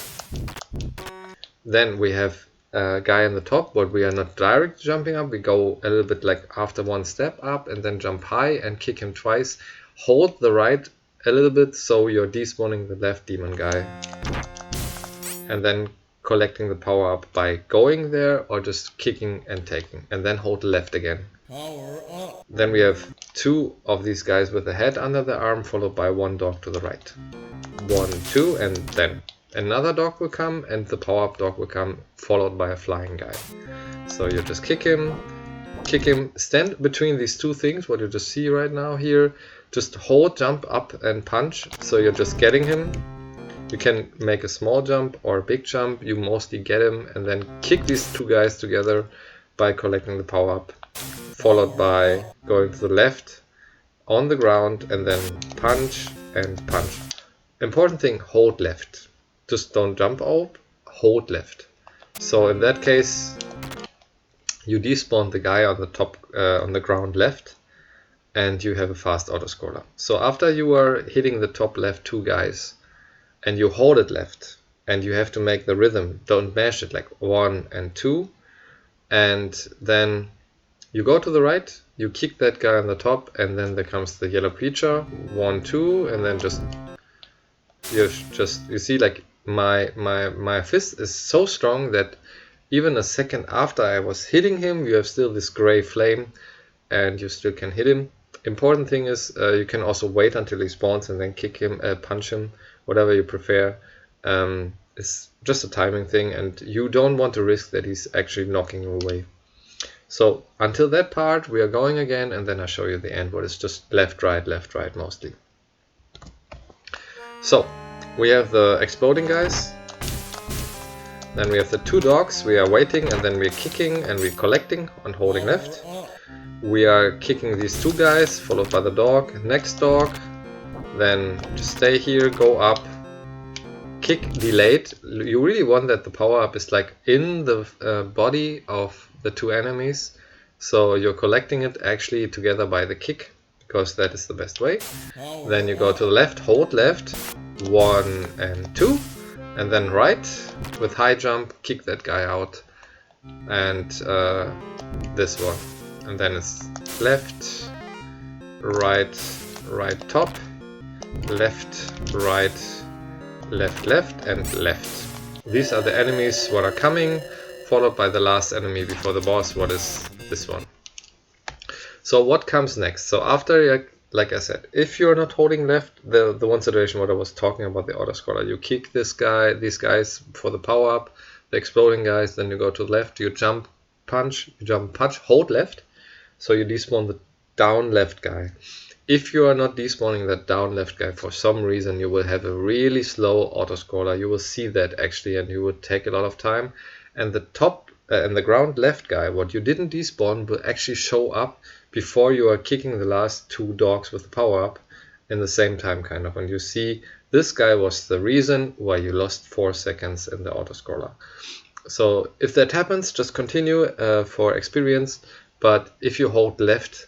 Speaker 1: Then we have a guy on the top, but we are not direct jumping up. We go a little bit like after 1 step up and then jump high and kick him twice. Hold the right a little bit so you're despawning the left demon guy. And then collecting the power up by going there or just kicking and taking. And then hold the left again.
Speaker 2: Power up.
Speaker 1: Then we have 2 of these guys with the head under the arm, followed by 1 dog to the right. 1, 2, and then another dog will come, and the power-up dog will come, followed by a flying guy. So you just kick him, stand between these 2 things, what you just see right now here. Just hold, jump up and punch, so you're just getting him. You can make a small jump or a big jump, you mostly get him, and then kick these 2 guys together by collecting the power-up. Followed by going to the left on the ground and then punch and punch. Important thing, hold left. Just don't jump out, hold left. So in that case, you despawn the guy on the top, on the ground left, and you have a fast autoscroller. So after you are hitting the top left 2 guys, and you hold it left, and you have to make the rhythm, don't mash it like 1 and 2, and then you go to the right, you kick that guy on the top, and then there comes the yellow creature, 1, 2, and then you see like my fist is so strong that even a second after I was hitting him, you have still this gray flame, and you still can hit him. Important thing is you can also wait until he spawns and then kick him, punch him, whatever you prefer. It's just a timing thing, and you don't want to risk that he's actually knocking you away. So until that part we are going again, and then I show you the end, what is just left right mostly. So we have the exploding guys, then we have the 2 dogs, we are waiting, and then we're kicking and we're collecting on holding left. We are kicking these 2 guys, followed by the dog, next dog, then just stay here, go up, kick delayed. You really want that the power up is like in the body of the 2 enemies, so you're collecting it actually together by the kick, because that is the best way. Then you go to the left, hold left, 1 and 2, and then right with high jump, kick that guy out, and this one, and then it's left, right top, left, right, left, and left. These are the enemies what are coming, followed by the last enemy before the boss, what is this one. So what comes next? So after, like I said, if you're not holding left, the one situation what I was talking about, the autoscroller, you kick these guys for the power up, the exploding guys, then you go to the left, you jump, punch, hold left, so you despawn the down left guy. If you are not despawning that down left guy for some reason, you will have a really slow autoscroller. You will see that actually, and you would take a lot of time. And the top and the ground left guy, what you didn't despawn, will actually show up before you are kicking the last 2 dogs with the power up in the same time, kind of. And you see this guy was the reason why you lost 4 seconds in the autoscroller. So if that happens, just continue for experience. But if you hold left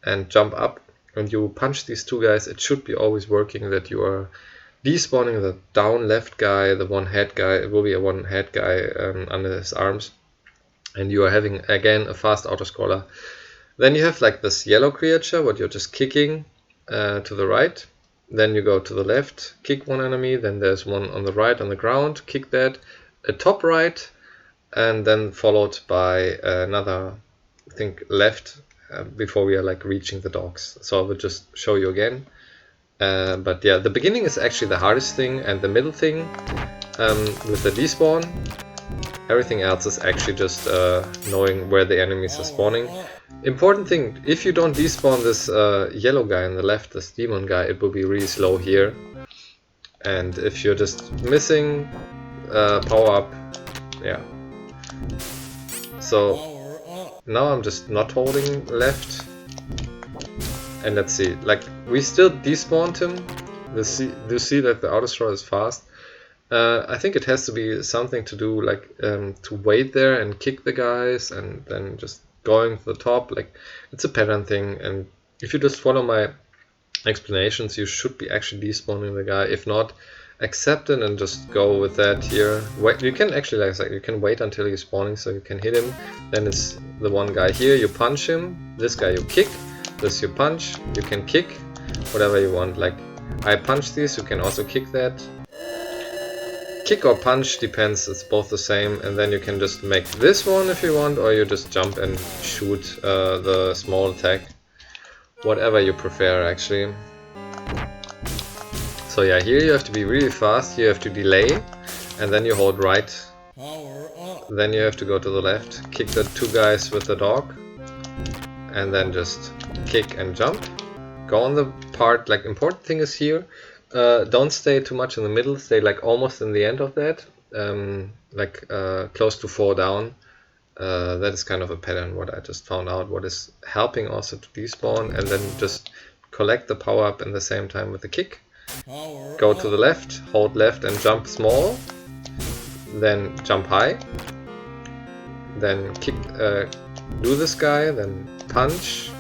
Speaker 1: and jump up and you punch these 2 guys, it should be always working that you are despawning the down left guy, the 1 head guy. It will be a 1 head guy under his arms, and you are having again a fast autoscroller. Then you have like this yellow creature, what you're just kicking to the right. Then you go to the left, kick 1 enemy. Then there's 1 on the right on the ground, kick that, a top right, and then followed by another, I think, left before we are like reaching the dogs. So I will just show you again. But yeah, the beginning is actually the hardest thing, and the middle thing with the despawn. Everything else is actually just knowing where the enemies are spawning. Important thing, if you don't despawn this yellow guy on the left, this demon guy, it will be really slow here. And if you're just missing power up, yeah. So now I'm just not holding left. And let's see, like we still despawned him. You see that the auto scroll is fast. I think it has to be something to do like to wait there and kick the guys and then just going to the top. Like it's a pattern thing, and if you just follow my explanations, you should be actually despawning the guy. If not, accept it and just go with that here. Wait, you can actually like you can wait until he's spawning so you can hit him. Then it's the one guy here. You punch him. This guy you kick. This you punch. You can kick whatever you want. Like I punch this. You can also kick that. Kick or punch depends, it's both the same, and then you can just make this one if you want, or you just jump and shoot the small attack. Whatever you prefer actually. So yeah, here you have to be really fast, you have to delay, and then you hold right. Then you have to go to the left, kick the two guys with the dog, and then just kick and jump. Go on the part, like important thing is here, don't stay too much in the middle, stay like almost in the end of that, close to 4 down. That is kind of a pattern what I just found out, what is helping also to despawn, and then just collect the power up in the same time with the kick. Go to the left, hold left and jump small, then jump high, then kick, do this guy, then punch.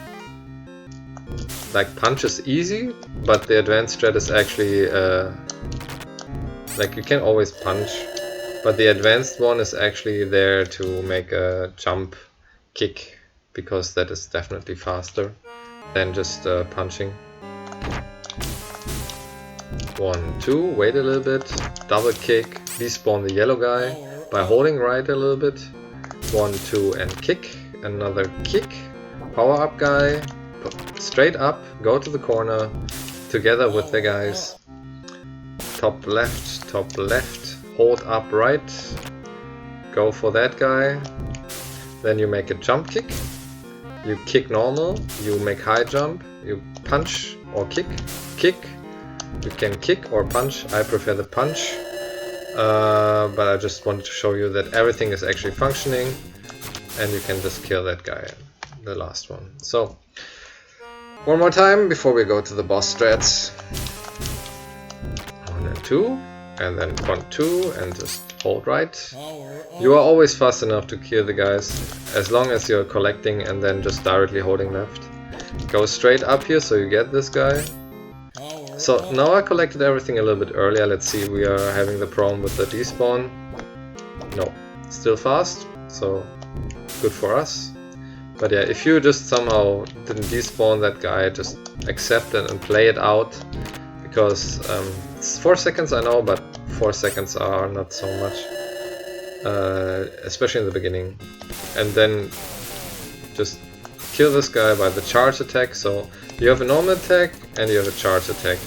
Speaker 1: Like punch is easy, but the advanced strat is actually like you can always punch, but the advanced one is actually there to make a jump kick, because that is definitely faster than just punching. 1, 2, wait a little bit, double kick, despawn the yellow guy by holding right a little bit. 1, 2 and kick, another kick, power up guy. Straight up, go to the corner, together with the guys. Top left, hold up right, go for that guy. Then you make a jump kick, you kick normal, you make high jump, you punch or kick, you can kick or punch, I prefer the punch. But I just wanted to show you that everything is actually functioning, and you can just kill that guy, the last one. So one more time before we go to the boss strats. 1 and 2, and then 1, 2, and just hold right. You are always fast enough to kill the guys, as long as you're collecting and then just directly holding left. Go straight up here so you get this guy. So now I collected everything a little bit earlier. Let's see, we are having the problem with the despawn. No, still fast, so good for us. But yeah, if you just somehow didn't despawn that guy, just accept it and play it out, because it's 4 seconds I know, but 4 seconds are not so much, especially in the beginning. And then just kill this guy by the charge attack. So you have a normal attack and you have a charge attack.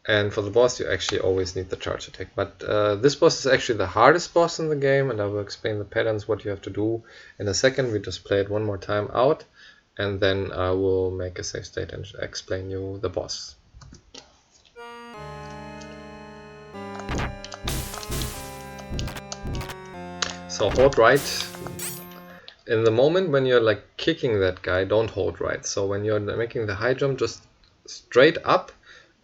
Speaker 1: And for the boss you actually always need the charge attack. But this boss is actually the hardest boss in the game, and I will explain the patterns, what you have to do in a second. We just play it one more time out, and then I will make a save state and explain you the boss. So hold right. In the moment when you're like kicking that guy, don't hold right. So when you're making the high jump, just straight up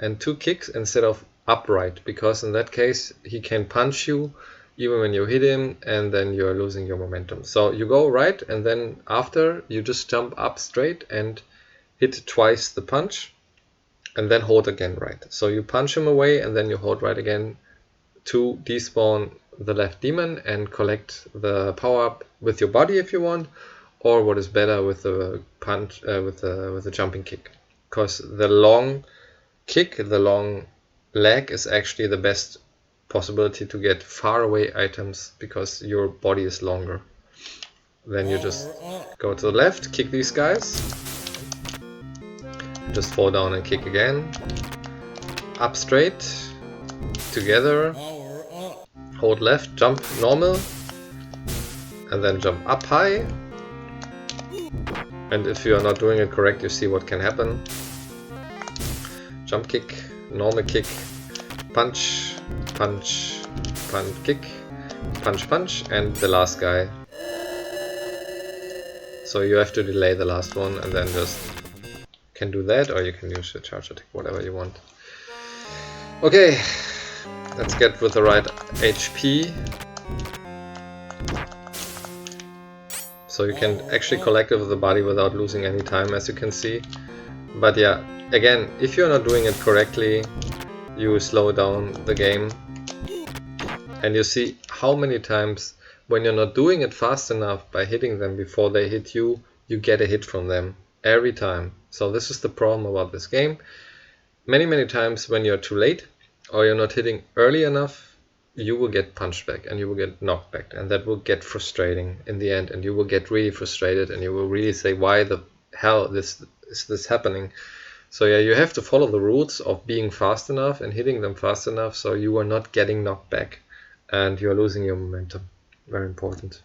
Speaker 1: and 2 kicks instead of upright, because in that case he can punch you even when you hit him, and then you're losing your momentum. So you go right, and then after you just jump up straight and hit twice the punch, and then hold again right. So you punch him away and then you hold right again to despawn the left demon and collect the power up with your body if you want, or what is better with the punch, with the jumping kick, because the long kick, the long leg is actually the best possibility to get far away items, because your body is longer. Then you just go to the left, kick these guys, just fall down and kick again, up straight, together, hold left, jump normal, and then jump up high. And if you are not doing it correct, you see what can happen. Jump kick, normal kick, punch, punch, punch, kick, punch, punch, and the last guy. So you have to delay the last one and then just can do that, or you can use your charge attack, whatever you want. Okay, let's get with the right HP. So you can actually collect it with the body without losing any time, as you can see. But yeah, again, if you're not doing it correctly, you slow down the game. And you see how many times when you're not doing it fast enough by hitting them before they hit you, you get a hit from them every time. So this is the problem about this game. Many times when you're too late or you're not hitting early enough, you will get punched back and you will get knocked back, and that will get frustrating in the end, and you will get really frustrated and you will really say, why the hell is this happening? So yeah, you have to follow the rules of being fast enough and hitting them fast enough so you are not getting knocked back and you are losing your momentum. Very important.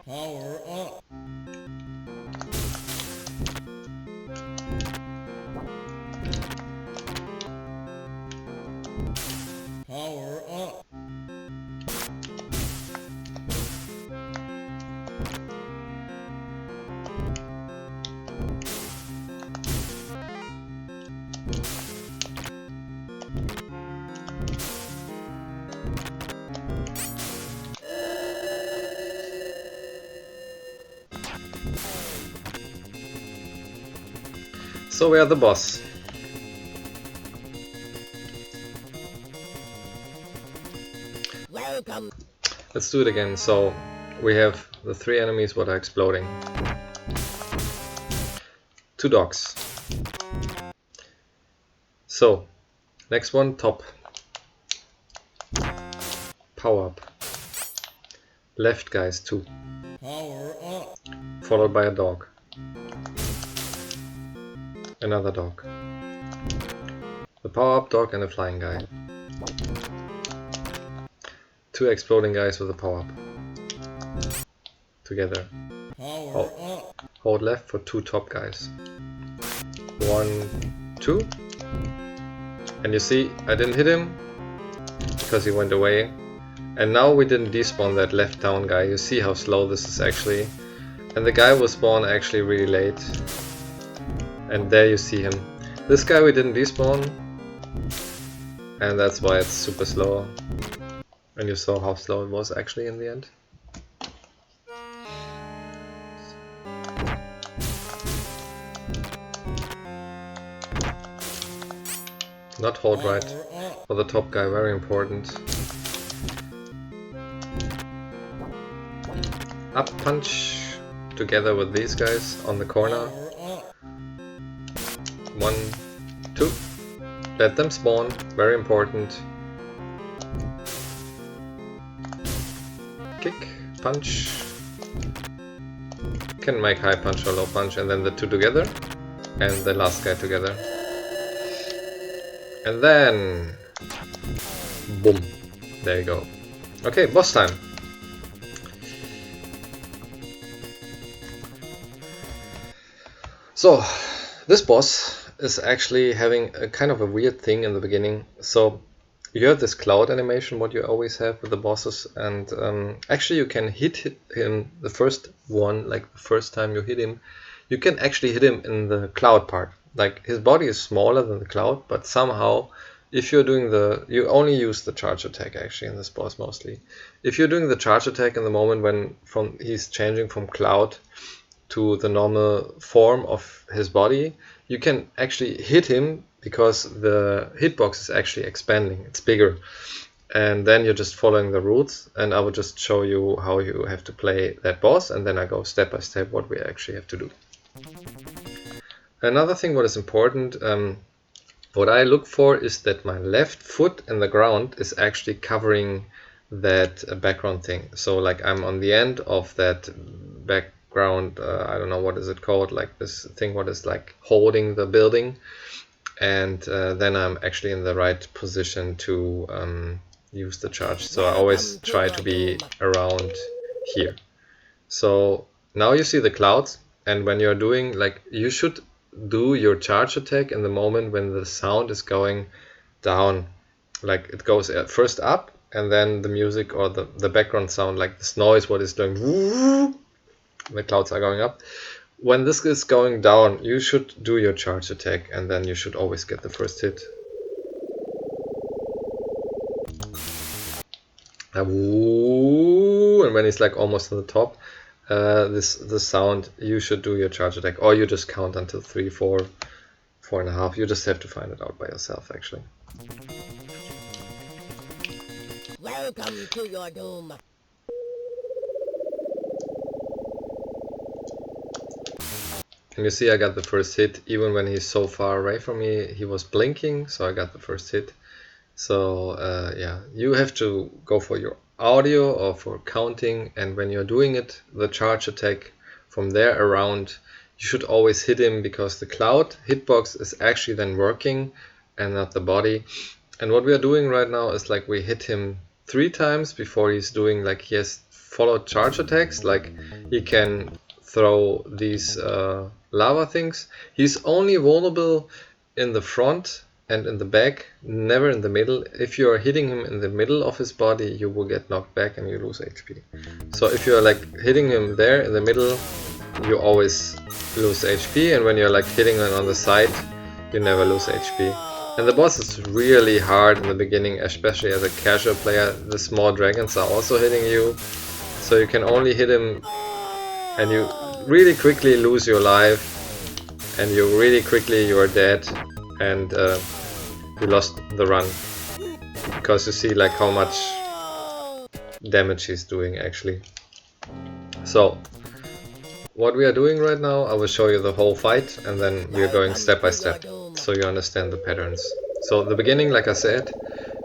Speaker 2: Power up. Power up.
Speaker 1: So we are the boss.
Speaker 3: Welcome.
Speaker 1: Let's do it again. So we have the 3 enemies what are exploding. 2 dogs. So next one, top. Power up. Left guys 2.
Speaker 2: Power up.
Speaker 1: Followed by a dog. Another dog. The power up dog and a flying guy. 2 exploding guys with a power up. Together.
Speaker 2: Power up.
Speaker 1: Hold left for 2 top guys. 1, 2. And you see, I didn't hit him because he went away. And now we didn't despawn that left down guy. You see how slow this is actually. And the guy was spawned actually really late. And there you see him. This guy we didn't despawn. And that's why it's super slow. And you saw how slow it was actually in the end. Not hold right for the top guy, very important. Up punch together with these guys on the corner. 1, 2. Let them spawn, very important. Kick, punch. Can make high punch or low punch, and then the 2 together. And the last guy together. And then... boom. There you go. Okay, boss time. So, this boss is actually having a kind of a weird thing in the beginning. So, you have this cloud animation, what you always have with the bosses, and actually you can hit him the first one, like the first time you hit him, you can actually hit him in the cloud part. Like, his body is smaller than the cloud, but somehow, if you're doing you only use the charge attack actually in this boss mostly. If you're doing the charge attack in the moment when he's changing from cloud to the normal form of his body, you can actually hit him because the hitbox is actually expanding, it's bigger. And then you're just following the rules, and I will just show you how you have to play that boss, and then I go step by step what we actually have to do. Another thing what is important, what I look for is that my left foot in the ground is actually covering that background thing. So like I'm on the end of that ground, I don't know what is it called, like this thing what is like holding the building, and then I'm actually in the right position to use the charge. So I always try to be around here. So now you see the clouds, and when you're doing, like, you should do your charge attack in the moment when the sound is going down. Like it goes first up, and then the music or the background sound, like this noise what is doing, the clouds are going up. When this is going down, you should do your charge attack, and then you should always get the first hit. And when it's like almost on the top, the sound, you should do your charge attack, or you just count until 3, 4, 4.5. You just have to find it out by yourself, actually.
Speaker 3: Welcome to your doom.
Speaker 1: And you see I got the first hit, even when he's so far away from me, he was blinking, so I got the first hit. So yeah, you have to go for your audio or for counting, and when you're doing it, the charge attack from there around, you should always hit him, because the cloud hitbox is actually then working and not the body. And what we are doing right now is like we hit him 3 times before he's doing, like, he has followed charge attacks, like he can throw these lava things. He's only vulnerable in the front and in the back, never in the middle. If you are hitting him in the middle of his body, you will get knocked back and you lose HP. So if you're like hitting him there in the middle, you always lose HP, and when you're like hitting him on the side, you never lose HP. And the boss is really hard in the beginning, especially as a casual player. The small dragons are also hitting you, so you can only hit him and you really quickly lose your life, and you really quickly you are dead, and you lost the run, because you see like how much damage he's doing actually. So what we are doing right now, I will show you the whole fight, and then we are going step by step so you understand the patterns. So the beginning, like I said,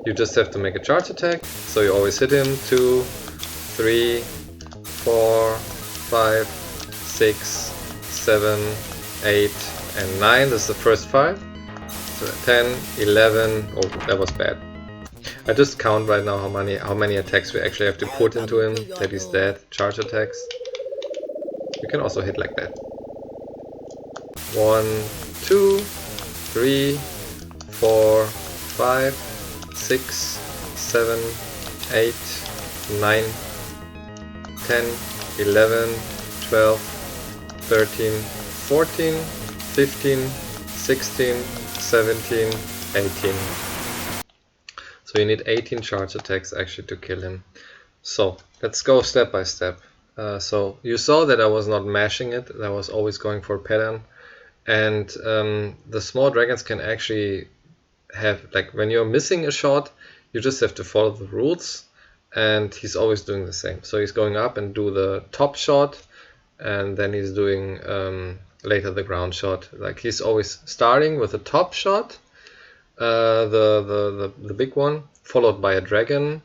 Speaker 1: you just have to make a charge attack, so you always hit him 2, 3, 4, 5, 6, 7, 8 and 9. This is the first 5. So 10, 11, oh that was bad. I just count right now how many attacks we actually have to put into him that he's dead. Charge attacks. You can also hit like that. 1, 2, 3, 4, 5, 6, 7, 8, 9, 10, 11, 12, 13, 14, 15, 16, 17, 18. So you need 18 charge attacks actually to kill him. So let's go step by step. So you saw that I was not mashing it, I was always going for a pattern. And the small dragons can actually have, like, when you're missing a shot, you just have to follow the rules, and he's always doing the same. So he's going up and do the top shot, and then he's doing later the ground shot. Like, he's always starting with the top shot, the big one, followed by a dragon,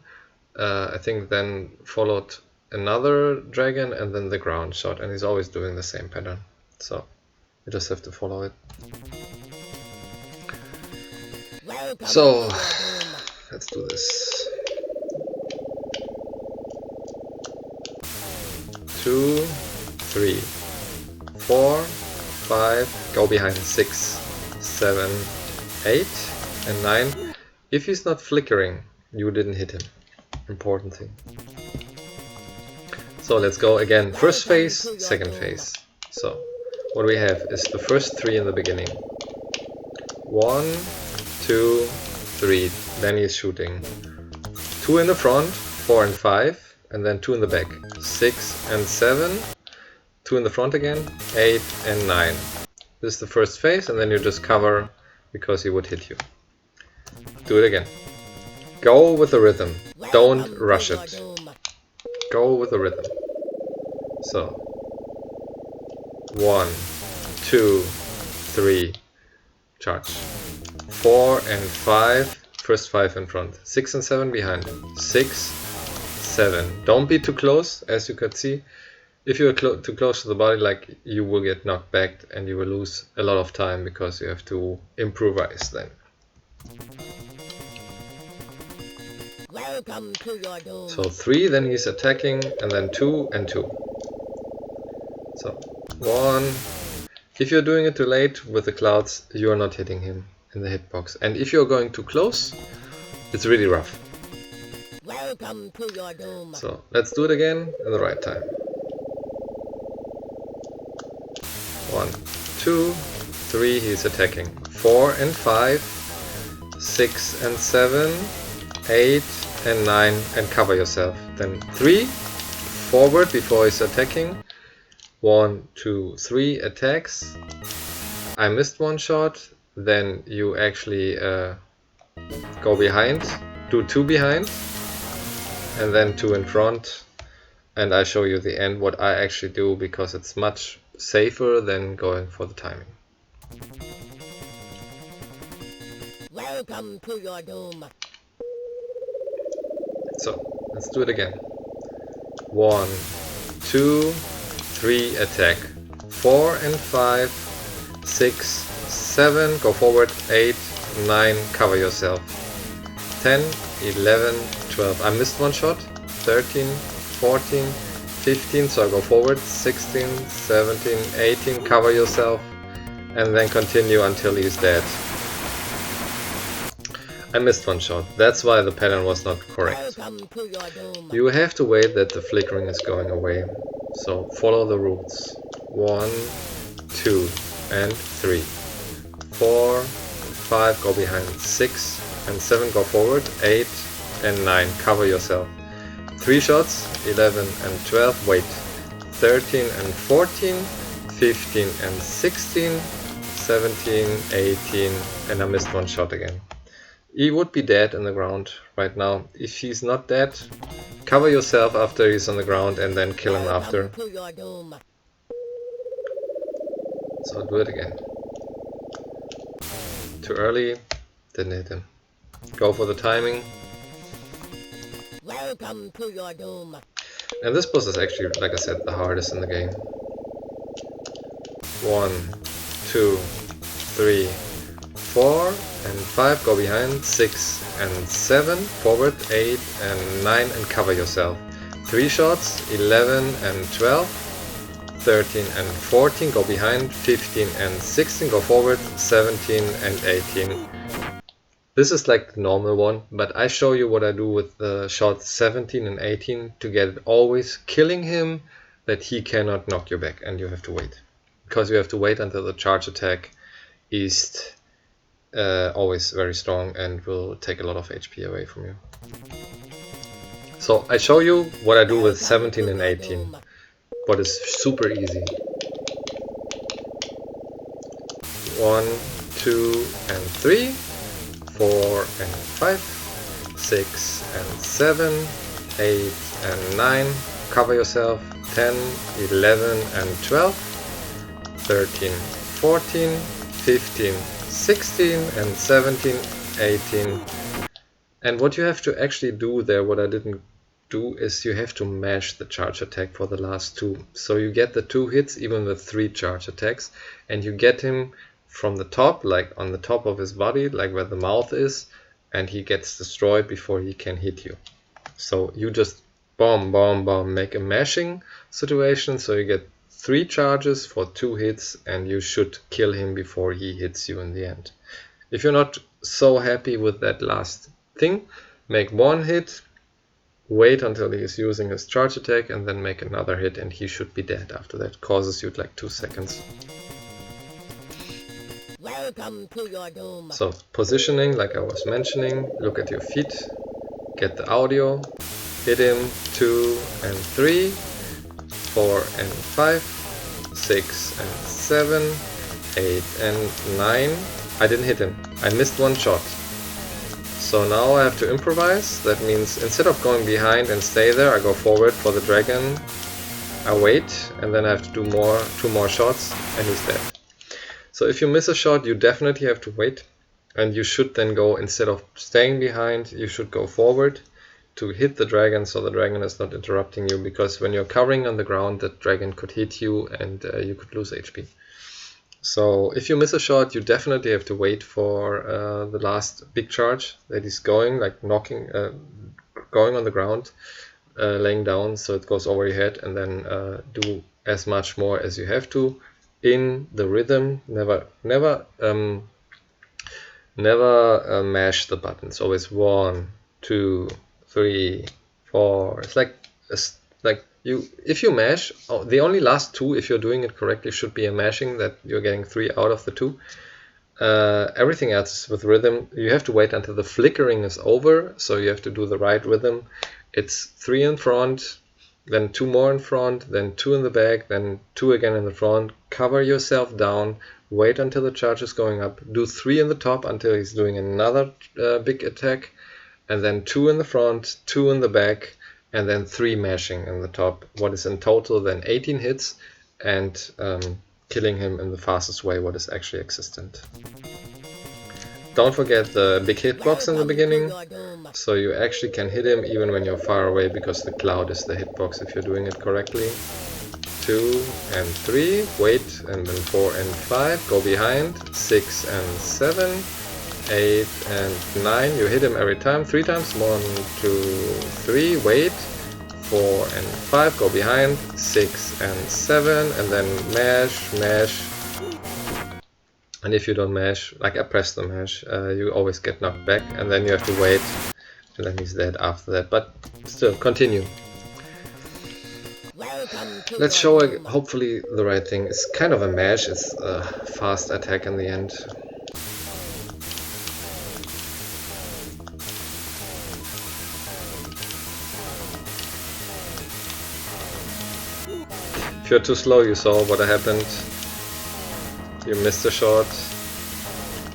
Speaker 1: I think then followed another dragon, and then the ground shot, and he's always doing the same pattern. So you just have to follow it. So let's do this. 2, 3, 4, 5, go behind 6, 7, 8 and 9. If he's not flickering, you didn't hit him. Important thing. So let's go again. First phase, second phase. So what we have is the first 3 in the beginning. 1, 2, 3. Then he's shooting. 2 in the front, 4 and 5, and then 2 in the back. 6 and 7. 2 in the front again. 8 and 9. This is the first phase, and then you just cover because he would hit you. Do it again. Go with the rhythm. Don't rush it. Go with the rhythm. So 1, 2, 3, charge. 4 and 5, first 5 in front. 6 and 7 behind. 6, 7. Don't be too close, as you could see. If you're too close to the body, like, you will get knocked back and you will lose a lot of time because you have to improvise then.
Speaker 3: Welcome to your doom.
Speaker 1: So 3, then he's attacking, and then 2 and 2. So 1. If you're doing it too late with the clouds, you are not hitting him in the hitbox. And if you're going too close, it's really rough.
Speaker 3: Welcome to your doom.
Speaker 1: So let's do it again in the right time. 1, 2, 3, he's attacking. 4 and 5, 6 and 7, 8 and 9, and cover yourself. Then 3, forward before he's attacking. 1, 2, 3 attacks. I missed one shot. Then you actually go behind, do 2 behind, and then 2 in front. And I show you the end, what I actually do, because it's much safer than going for the timing.
Speaker 3: Welcome to your doom.
Speaker 1: So let's do it again. 1, 2, 3 attack. 4 and 5, 6, 7 go forward, 8, 9 cover yourself. 10, 11, 12. I missed one shot. 13, 14, 15, so I go forward. 16, 17, 18, cover yourself, and then continue until he's dead. I missed one shot. That's why the pattern was not correct.
Speaker 3: Welcome to your doom.
Speaker 1: You have to wait that the flickering is going away. So follow the rules. 1, 2, and 3. 4, 5 go behind. 6 and 7 go forward. 8 and 9 cover yourself. 3 shots. 11 and 12 wait. 13 and 14, 15 and 16, 17, 18, and I missed one shot again. He would be dead in the ground right now. If he's not dead, cover yourself after he's on the ground and then kill him after.
Speaker 3: Welcome to your doom.
Speaker 1: So do it again. Too early, didn't hit him. Go for the timing.
Speaker 3: Welcome to your doom.
Speaker 1: And this boss is actually, like I said, the hardest in the game. 1, 2, 3, 4 and 5 go behind. 6 and 7 forward. 8 and 9 and cover yourself. 3 shots. 11 and 12, 13 and 14 go behind. 15 and 16 go forward. 17 and 18. This is like the normal one, but I show you what I do with the shots 17 and 18 to get it always killing him, that he cannot knock you back and you have to wait. Because you have to wait until the charge attack is always very strong and will take a lot of HP away from you. So I show you what I do with 17 and 18, but it's super easy. 1, 2 and 3, 4 and 5, 6 and 7, 8 and 9, cover yourself. 10, 11 and 12, 13, 14, 15, 16 and 17, 18. And what you have to actually do there, what I didn't do, is you have to mash the charge attack for the last 2. So you get the 2 hits even with 3 charge attacks, and you get him from the top, like on the top of his body, like where the mouth is, and he gets destroyed before he can hit you. So you just bomb, bomb, bomb, make a mashing situation, so you get 3 charges for 2 hits, and you should kill him before he hits you in the end. If you're not so happy with that last thing, make 1 hit, wait until he is using his charge attack, and then make another hit, and he should be dead after that. Causes you like 2 seconds.
Speaker 3: Welcome to your doom.
Speaker 1: So positioning, like I was mentioning, look at your feet, get the audio, hit him 2 and 3, 4 and 5, 6 and 7, 8 and 9. I didn't hit him. I missed one shot. So now I have to improvise. That means instead of going behind and stay there, I go forward for the dragon. I wait, and then I have to do 2 more shots, and he's dead. So if you miss a shot, you definitely have to wait, and you should then go, instead of staying behind, you should go forward. to hit the dragon so the dragon is not interrupting you, because when you're covering on the ground, that dragon could hit you and you could lose HP. So if you miss a shot, you definitely have to wait for the last big charge that is going, like knocking, going on the ground, laying down so it goes over your head, and then do as much more as you have to in the rhythm. Never mash the buttons. Always 1, 2, 3, 4. It's like you, if you mash, the only last 2, if you're doing it correctly, should be a mashing, that you're getting 3 out of the 2. Everything else with rhythm, you have to wait until the flickering is over, so you have to do the right rhythm. It's 3 in front, then 2 more in front, then 2 in the back, then 2 again in the front. Cover yourself down, wait until the charge is going up, do 3 in the top until he's doing another big attack, and then 2 in the front, 2 in the back, and then 3 mashing in the top. What is in total then 18 hits, and killing him in the fastest way what is actually existent. Don't forget the big hitbox in the beginning, so you actually can hit him even when you're far away, because the cloud is the hitbox if you're doing it correctly. 2 and 3, wait, and then 4 and 5, go behind, 6 and 7, 8 and 9, you hit him every time, 3 times, 1, 2, 3, wait, 4 and 5, go behind, 6 and 7, and then mash. And if you don't mash, like I press the mash, you always get knocked back, and then you have to wait, and then he's dead after that. But still, continue. Let's show hopefully the right thing. It's kind of a mash, it's a fast attack in the end. If you're too slow, you saw what happened. You missed a shot,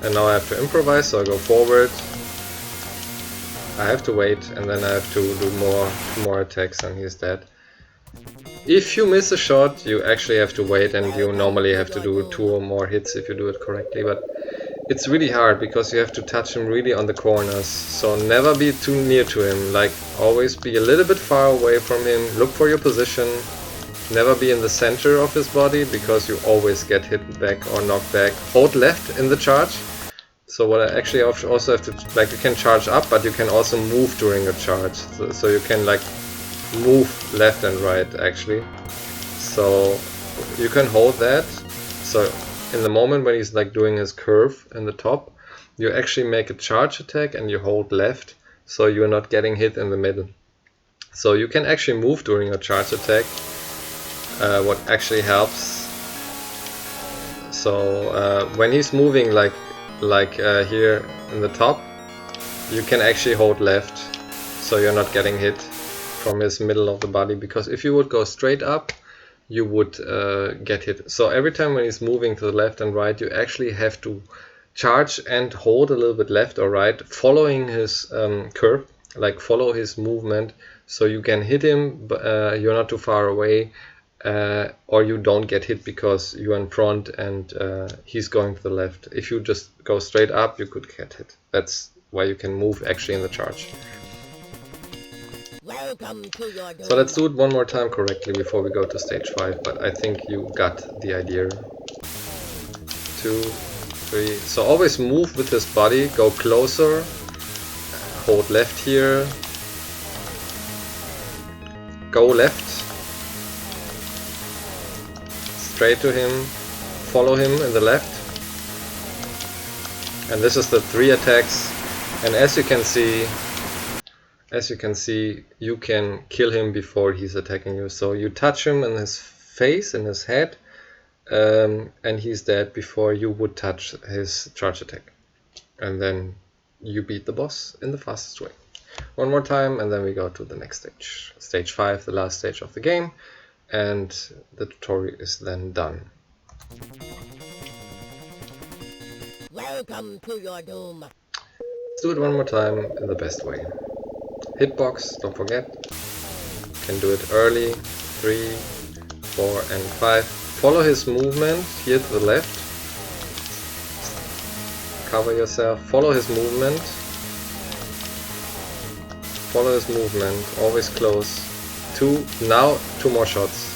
Speaker 1: and now I have to improvise, so I go forward. I have to wait, and then I have to do more attacks, and he's dead. If you miss a shot, you actually have to wait, and you normally have to do 2 or more hits if you do it correctly, but it's really hard because you have to touch him really on the corners, so never be too near to him. Like, always be a little bit far away from him, look for your position. Never be in the center of his body, because you always get hit back or knocked back. Hold left in the charge. So what I actually also have to, like, you can charge up, but you can also move during a charge. So you can like move left and right actually. So you can hold that. So in the moment when he's like doing his curve in the top, you actually make a charge attack and you hold left, so you're not getting hit in the middle. So you can actually move during a charge attack. What actually helps. So when he's moving like here in the top, you can actually hold left, so you're not getting hit from his middle of the body, because if you would go straight up, you would get hit. So every time when he's moving to the left and right, you actually have to charge and hold a little bit left or right, following his curve, like follow his movement, so you can hit him, but you're not too far away. Or you don't get hit because you're in front and he's going to the left. If you just go straight up, you could get hit. That's why you can move actually in the charge. So let's do it one more time correctly before we go to stage 5, but I think you got the idea. 2, 3. So always move with his body, go closer, hold left here, go left. Straight to him, follow him in the left, and this is the 3 attacks. And as you can see, you can kill him before he's attacking you. So you touch him in his face, in his head, and he's dead before you would touch his charge attack, and then you beat the boss in the fastest way. One more time, and then we go to the next stage, stage 5, the last stage of the game. And the tutorial is then done.
Speaker 3: Welcome to your doom.
Speaker 1: Let's do it one more time in the best way. Hitbox, don't forget. Can do it early. 3, 4 and 5. Follow his movement here to the left. Cover yourself. Follow his movement. follow his movement, always close. Now 2 more shots.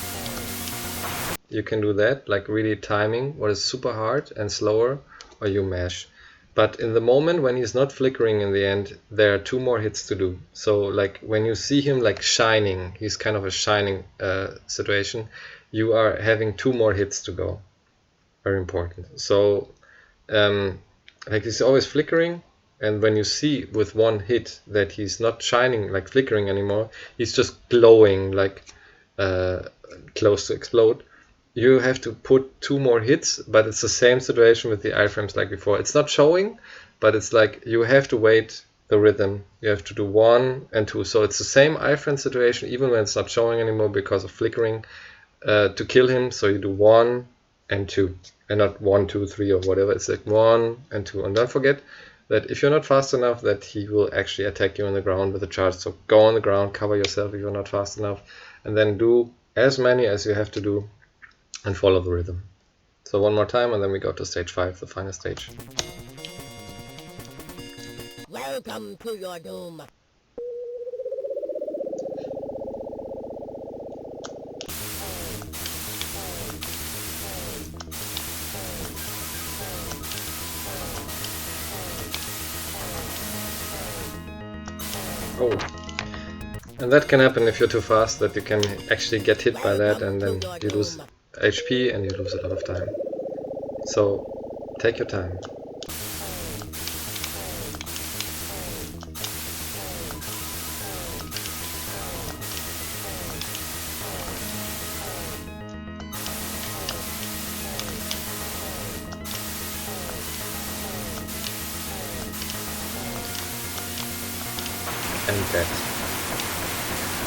Speaker 1: You can do that, like really timing what is super hard and slower, or you mash. But in the moment when he's not flickering in the end, there are 2 more hits to do. So like when you see him like shining, he's kind of a shining situation, you are having 2 more hits to go. Very important. So like he's always flickering, and when you see with 1 hit that he's not shining, like flickering anymore, he's just glowing, like close to explode. You have to put 2 more hits, but it's the same situation with the iframes like before. It's not showing, but it's like you have to wait the rhythm. You have to do 1 and 2. So it's the same iframe situation, even when it's not showing anymore because of flickering, to kill him. So you do 1 and 2, and not 1, 2, 3 or whatever. It's like 1 and 2. And don't forget that if you're not fast enough, that he will actually attack you on the ground with a charge. So go on the ground, cover yourself if you're not fast enough, and then do as many as you have to do and follow the rhythm. So 1 more time, and then we go to stage 5, the final stage.
Speaker 3: Welcome to your doom.
Speaker 1: Oh, and that can happen if you're too fast, that you can actually get hit by that, and then you lose HP and you lose a lot of time. So take your time.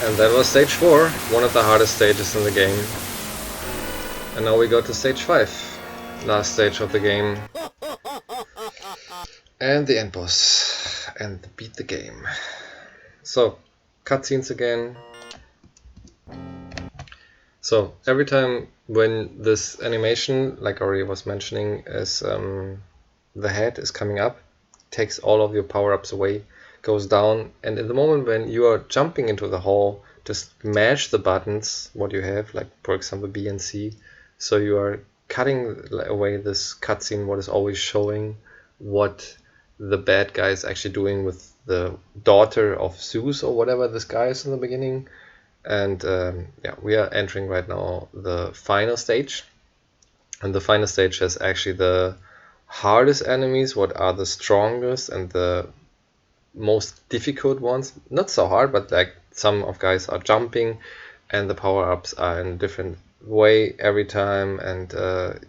Speaker 1: And that was stage 4, one of the hardest stages in the game. And now we go to stage 5, last stage of the game. And the end boss. And beat the game. So, cutscenes again. So, every time when this animation, like I already was mentioning, is the head is coming up, takes all of your power-ups away, goes down, and in the moment when you are jumping into the hole, just mash the buttons what you have, like for example B and C, so you are cutting away this cutscene what is always showing what the bad guy is actually doing with the daughter of Zeus or whatever this guy is in the beginning. And yeah, we are entering right now the final stage, and the final stage has actually the hardest enemies, what are the strongest and the most difficult ones. Not so hard, but like some of guys are jumping and the power-ups are in a different way every time. And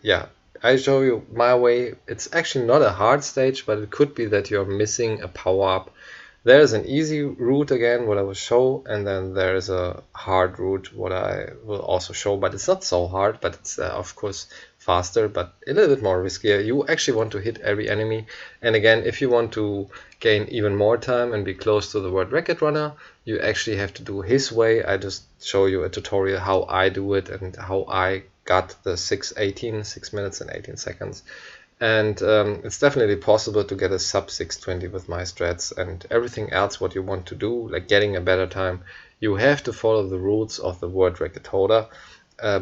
Speaker 1: yeah, I show you my way. It's actually not a hard stage, but it could be that you're missing a power-up. There's an easy route again what I will show, and then there is a hard route what I will also show, but it's not so hard, but it's of course faster, but a little bit more riskier. You actually want to hit every enemy, and again, if you want to gain even more time and be close to the world record runner, you actually have to do his way. I just show you a tutorial how I do it and how I got the 6 minutes and 18 seconds. And it's definitely possible to get a sub 620 with my strats, and everything else what you want to do, like getting a better time, you have to follow the rules of the world record holder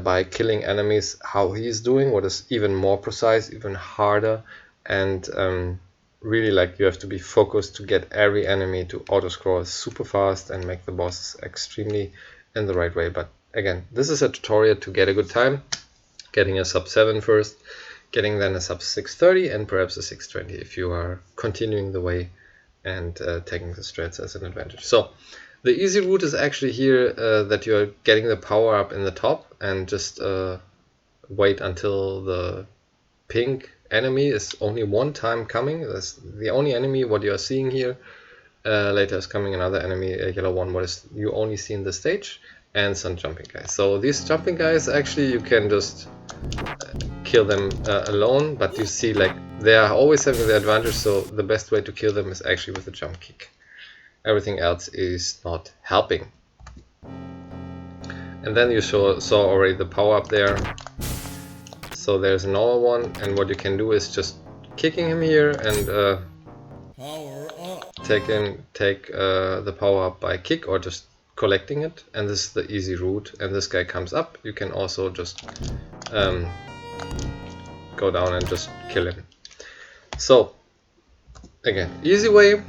Speaker 1: by killing enemies how he is doing, what is even more precise, even harder, and really like you have to be focused to get every enemy to auto scroll super fast and make the bosses extremely in the right way. But again, this is a tutorial to get a good time, getting a sub 7 first, getting then a sub 630 and perhaps a 620 if you are continuing the way and taking the strats as an advantage. So the easy route is actually here that you're getting the power up in the top and just wait until the pink enemy is only one time coming. That's the only enemy what you are seeing here. Later is coming another enemy, a yellow one, what is you only see in the stage, and some jumping guys. So these jumping guys actually you can just kill them alone, but you see like they are always having the advantage, so the best way to kill them is actually with a jump kick. Everything else is not helping. And then you saw already the power up there. So there's a normal one, and what you can do is just kicking him here and
Speaker 2: Power up.
Speaker 1: take the power up by kick or just collecting it, and this is the easy route. And this guy comes up, you can also just go down and just kill him. So again, easy way,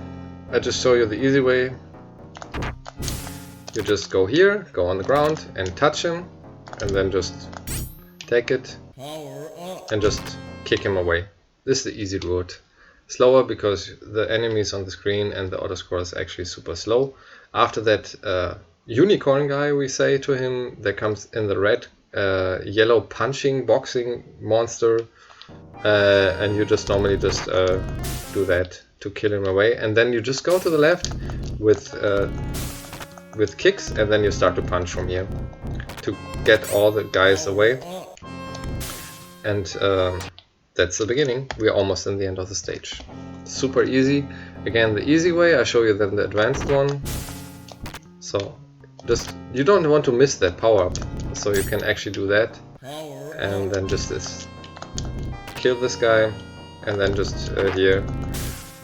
Speaker 1: I just show you the easy way. You just go here, go on the ground and touch him, and then just take it
Speaker 2: Power up.
Speaker 1: and just kick him away. This is the easy route. Slower because the enemies on the screen and the autoscroll is actually super slow. After that unicorn guy, we say to him, that comes in the red yellow punching boxing monster, and you just normally just do that to kill him away, and then you just go to the left with kicks, and then you start to punch from here to get all the guys away. And that's the beginning. We're almost in the end of the stage. Super easy. Again, the easy way, I show you then the advanced one. So just, you don't want to miss that power up, so you can actually do that.
Speaker 2: Power
Speaker 1: And then just this, kill this guy, and then just here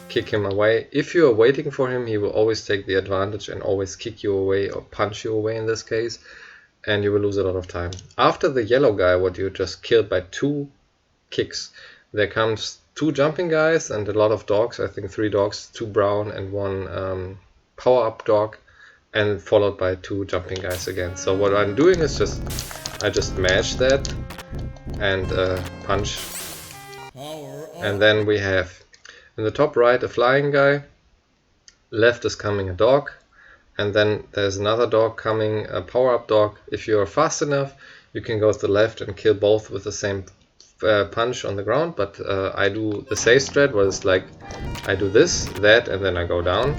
Speaker 1: kick him away. If you are waiting for him, he will always take the advantage and always kick you away or punch you away in this case, and you will lose a lot of time. After the yellow guy, what you just killed by 2 kicks, there comes 2 jumping guys and a lot of dogs, I think 3 dogs, 2 brown and 1 power up dog, and followed by 2 jumping guys again. So what I'm doing is I just mash that and punch.
Speaker 2: Power up.
Speaker 1: And then we have in the top right a flying guy, left is coming a dog, and then there's another dog coming, a power up dog. If you are fast enough, you can go to the left and kill both with the same punch on the ground, but I do the safe strat, where it's like I do this, that, and then I go down,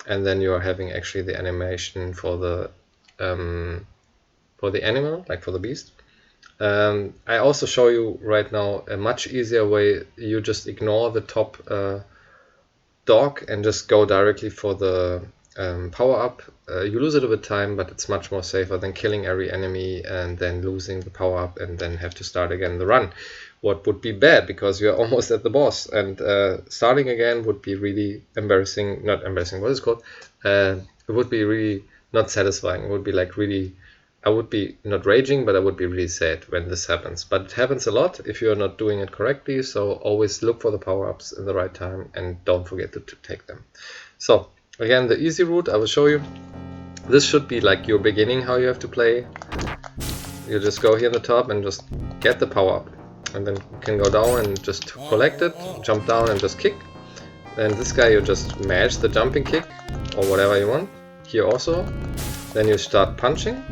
Speaker 1: and then you are having actually the animation for the animal, like for the beast. I also show you right now a much easier way. You just ignore the top dog and just go directly for the power up. You lose a little bit of time, but it's much more safer than killing every enemy and then losing the power up and then have to start again the run. What would be bad, because you're almost at the boss, and starting again would be really embarrassing. Not embarrassing, what is it called? It would be really not satisfying. It would be like really, I would be not raging, but I would be really sad when this happens. But it happens a lot if you're not doing it correctly, so always look for the power-ups in the right time and don't forget to take them. So again, the easy route I will show you. This should be like your beginning, how you have to play. You just go here on the top and just get the power-up, and then you can go down and just collect it, jump down and just kick. Then this guy, you just mash the jumping kick or whatever you want. Here also. Then you start punching.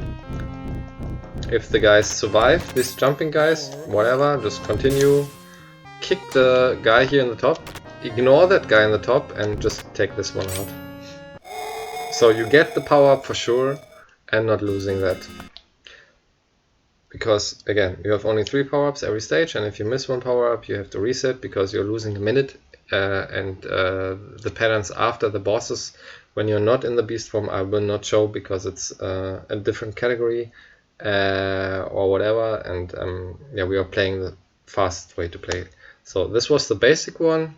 Speaker 1: If the guys survive, these jumping guys, whatever, just continue. Kick the guy here in the top. Ignore that guy in the top and just take this one out. So you get the power up for sure and not losing that. Because again, you have only 3 power-ups every stage, and if you miss 1 power-up, you have to reset because you're losing a minute. And the patterns after the bosses, when you're not in the beast form, I will not show because it's a different category or whatever. And yeah, we are playing the fast way to play it. So this was the basic one,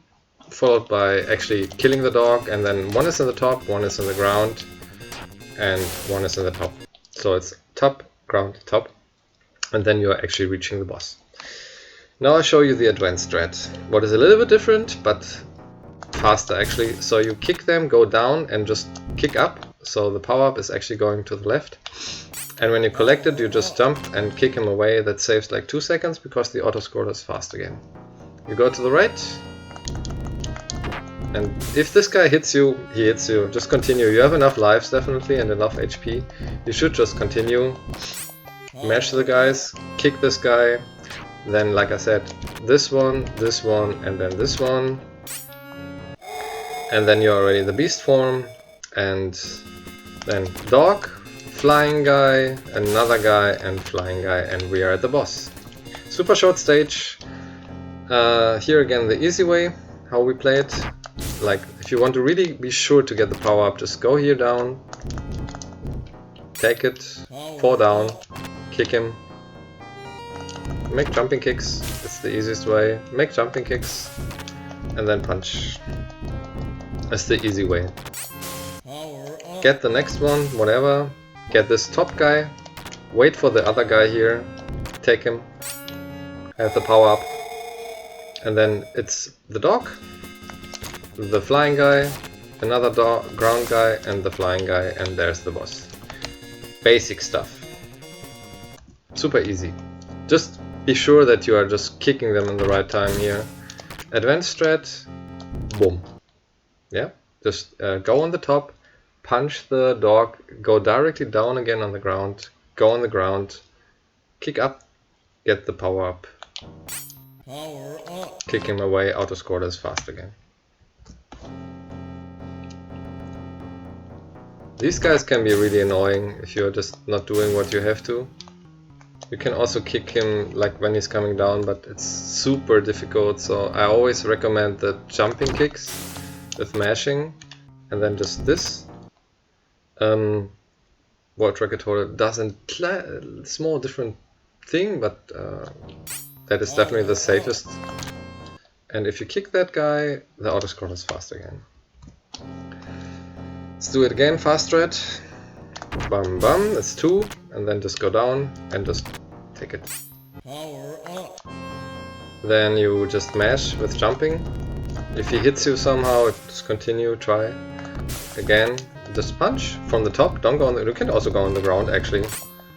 Speaker 1: followed by actually killing the dog, and then 1 is in the top, 1 is in the ground, and 1 is in the top. So it's top, ground, top, and then you're actually reaching the boss. Now I show you the advanced strat, what is a little bit different, but faster actually. So you kick them, go down, and just kick up. So the power up is actually going to the left. And when you collect it, you just jump and kick him away. That saves like 2 seconds because the auto scroller is fast again. You go to the right. And if this guy hits you, he hits you. Just continue. You have enough lives definitely and enough HP. You should just continue. Mash the guys, kick this guy. Then, like I said, this one, and then this one. And then you're already the beast form. And then dog, flying guy, another guy, and flying guy. And we are at the boss. Super short stage. Here again, the easy way, how we play it. Like, if you want to really be sure to get the power up, just go here down, take it, fall down, kick him, make jumping kicks, it's the easiest way, make jumping kicks, and then punch. That's the easy way.
Speaker 2: Power up.
Speaker 1: Get the next one, whatever. Get this top guy. Wait for the other guy here. Take him. Have the power up. And then it's the dog, the flying guy, another ground guy, and the flying guy, and there's the boss. Basic stuff. Super easy. Just be sure that you are just kicking them in the right time here. Advanced strat, boom. Yeah, just go on the top, punch the dog, go directly down again on the ground, go on the ground, kick up, get the power up,
Speaker 2: Power up.
Speaker 1: kick him away, auto score this fast again. These guys can be really annoying if you're just not doing what you have to. You can also kick him like when he's coming down, but it's super difficult, so I always recommend the jumping kicks with mashing, and then just this. World record holder doesn't small different thing, but that is definitely the safest. And if you kick that guy, the auto scroll is fast again. Let's do it again, fast strat. Bam bam, that's 2, and then just go down and just take it.
Speaker 2: Power up.
Speaker 1: Then you just mash with jumping. If he hits you somehow, just continue, try. Again, just punch from the top, don't go on the... You can also go on the ground actually,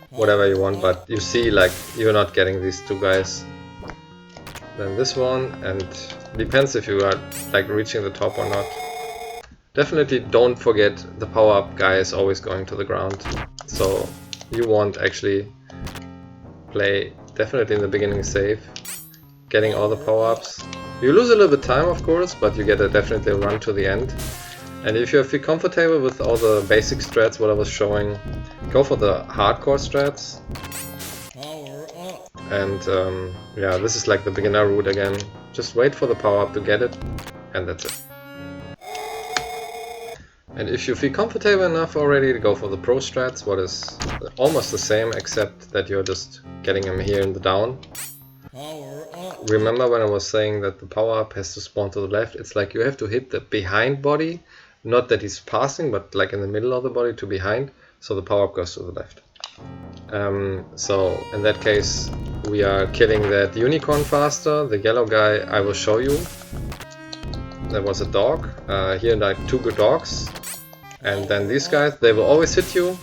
Speaker 1: whatever you want, but you see like you're not getting these two guys. Then this one, and depends if you are like reaching the top or not. Definitely don't forget the power up guy is always going to the ground, so you want actually play definitely in the beginning safe, getting all the power ups. You lose a little bit time of course, but you get a definitely run to the end. And if you feel comfortable with all the basic strats what I was showing, go for the hardcore strats.
Speaker 2: Power up.
Speaker 1: And yeah, this is like the beginner route again. Just wait for the power up to get it, and that's it. And if you feel comfortable enough already to go for the pro strats, what is almost the same except that you're just getting him here in the down.
Speaker 2: Power up.
Speaker 1: Remember when I was saying that the power up has to spawn to the left? It's like you have to hit the behind body, not that he's passing, but like in the middle of the body to behind, so the power up goes to the left. So in that case we are killing that unicorn faster. The yellow guy I will show you. There was a dog, here like 2 good dogs, and then these guys, they will always hit you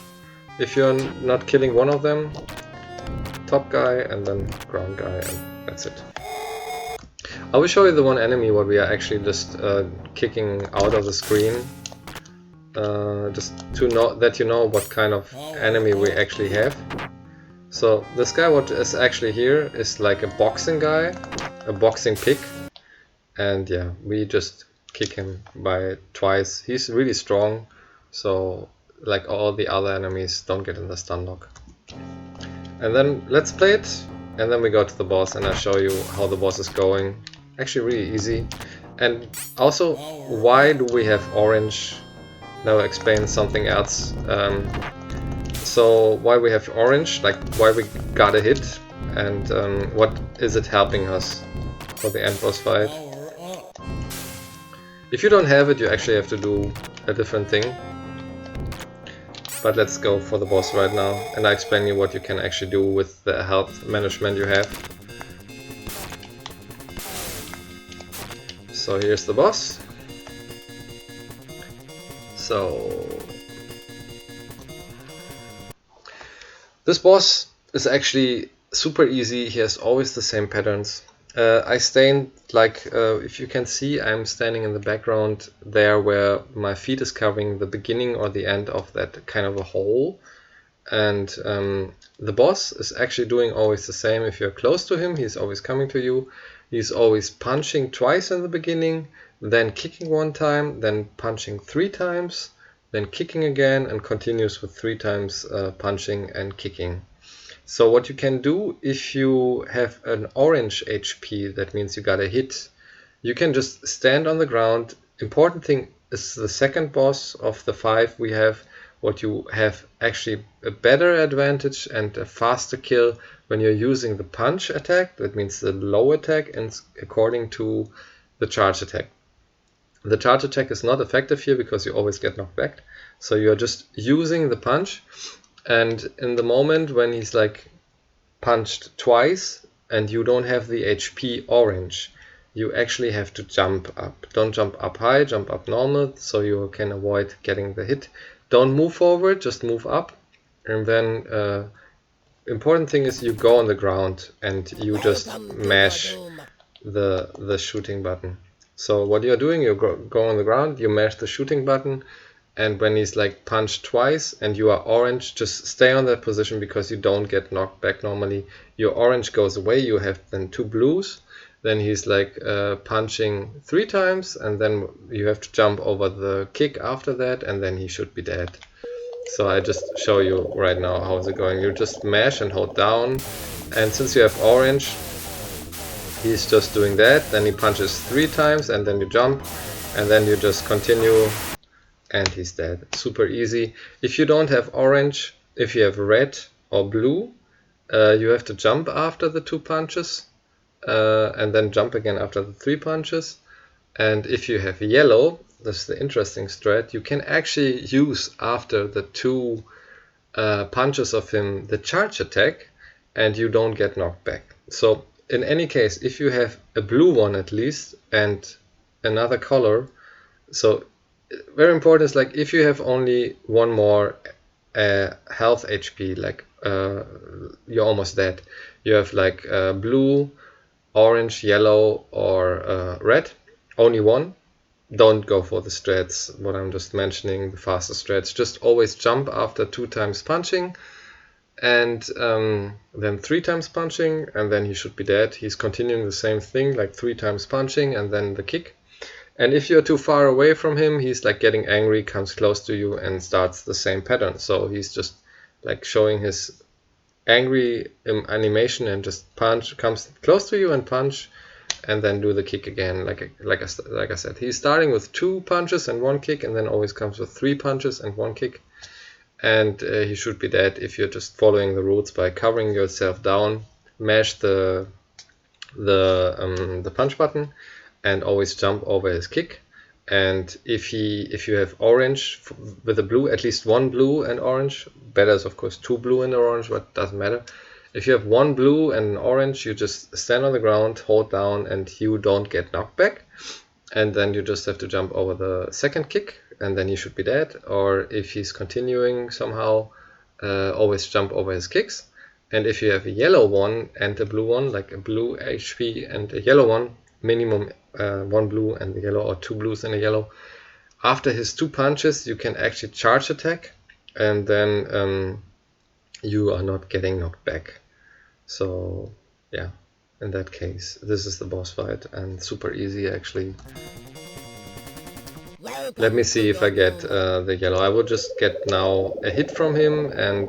Speaker 1: if you're not killing one of them. Top guy and then ground guy, and that's it. I will show you the one enemy what we are actually just kicking out of the screen, just to know that you know what kind of enemy we actually have. So this guy what is actually here is like a boxing guy, a boxing pig. And yeah, we just kick him by twice. He's really strong, so like all the other enemies don't get in the stun lock. And then let's play it, and then we go to the boss and I'll show you how the boss is going. Actually really easy. And also, why do we have orange? Now I'll explain something else. So why we have orange, like why we got a hit, and what is it helping us for the end boss fight. If you don't have it, you actually have to do a different thing. But let's go for the boss right now, and I'll explain you what you can actually do with the health management you have. So here's the boss. So this boss is actually super easy. He has always the same patterns. I stand like, if you can see, I'm standing in the background there where my feet is covering the beginning or the end of that kind of a hole. And the boss is actually doing always the same. If you're close to him, he's always coming to you. He's always punching twice in the beginning, then kicking 1 time, then punching 3 times, then kicking again, and continues with 3 times punching and kicking. So what you can do if you have an orange HP, that means you got a hit, you can just stand on the ground. Important thing is the second boss of the 5 we have, what you have actually a better advantage and a faster kill when you're using the punch attack, that means the low attack, and according to the charge attack. The charge attack is not effective here because you always get knocked back. So you're just using the punch, and in the moment when he's like punched twice and you don't have the HP orange, you actually have to jump up. Don't jump up high, jump up normal, so you can avoid getting the hit. Don't move forward, just move up. And then important thing is you go on the ground and you just mash the shooting button. So what you're doing, you go on the ground, you mash the shooting button, and when he's like punched twice and you are orange, just stay on that position because you don't get knocked back normally. Your orange goes away, you have then 2 blues, then he's like punching 3 times, and then you have to jump over the kick after that, and then he should be dead. So I just show you right now how's it going. You just mash and hold down, and since you have orange, he's just doing that, then he punches 3 times, and then you jump, and then you just continue, and he's dead. Super easy. If you don't have orange, if you have red or blue, you have to jump after the 2 punches, and then jump again after the 3 punches. And if you have yellow, this is the interesting strat, you can actually use after the 2 punches of him the charge attack, and you don't get knocked back. So in any case, if you have a blue one at least and another color, so very important is like if you have only 1 more health HP, like you're almost dead, you have like blue, orange, yellow, or red, only 1, don't go for the strats, what I'm just mentioning, the faster strats. Just always jump after 2 times punching, and then 3 times punching, and then he should be dead. He's continuing the same thing, like 3 times punching and then the kick. And if you're too far away from him, he's like getting angry, comes close to you and starts the same pattern. So he's just like showing his angry animation and just punch, comes close to you and punch, and then do the kick again. Like I said, he's starting with 2 punches and 1 kick, and then always comes with 3 punches and 1 kick. And he should be dead if you're just following the rules by covering yourself down, mash the punch button, and always jump over his kick. And if you have orange with a blue, at least 1 blue and orange, better is of course 2 blue and orange, but doesn't matter. If you have 1 blue and an orange, you just stand on the ground, hold down, and you don't get knocked back. And then you just have to jump over the second kick, and then he should be dead. Or if he's continuing somehow, always jump over his kicks. And if you have a yellow one and a blue one, like a blue HP and a yellow one, minimum 1 blue and a yellow, or 2 blues and a yellow, after his 2 punches you can actually charge attack, and then you are not getting knocked back. So yeah, in that case, this is the boss fight, and super easy actually. Let me see if I get the yellow. I will just get now a hit from him, and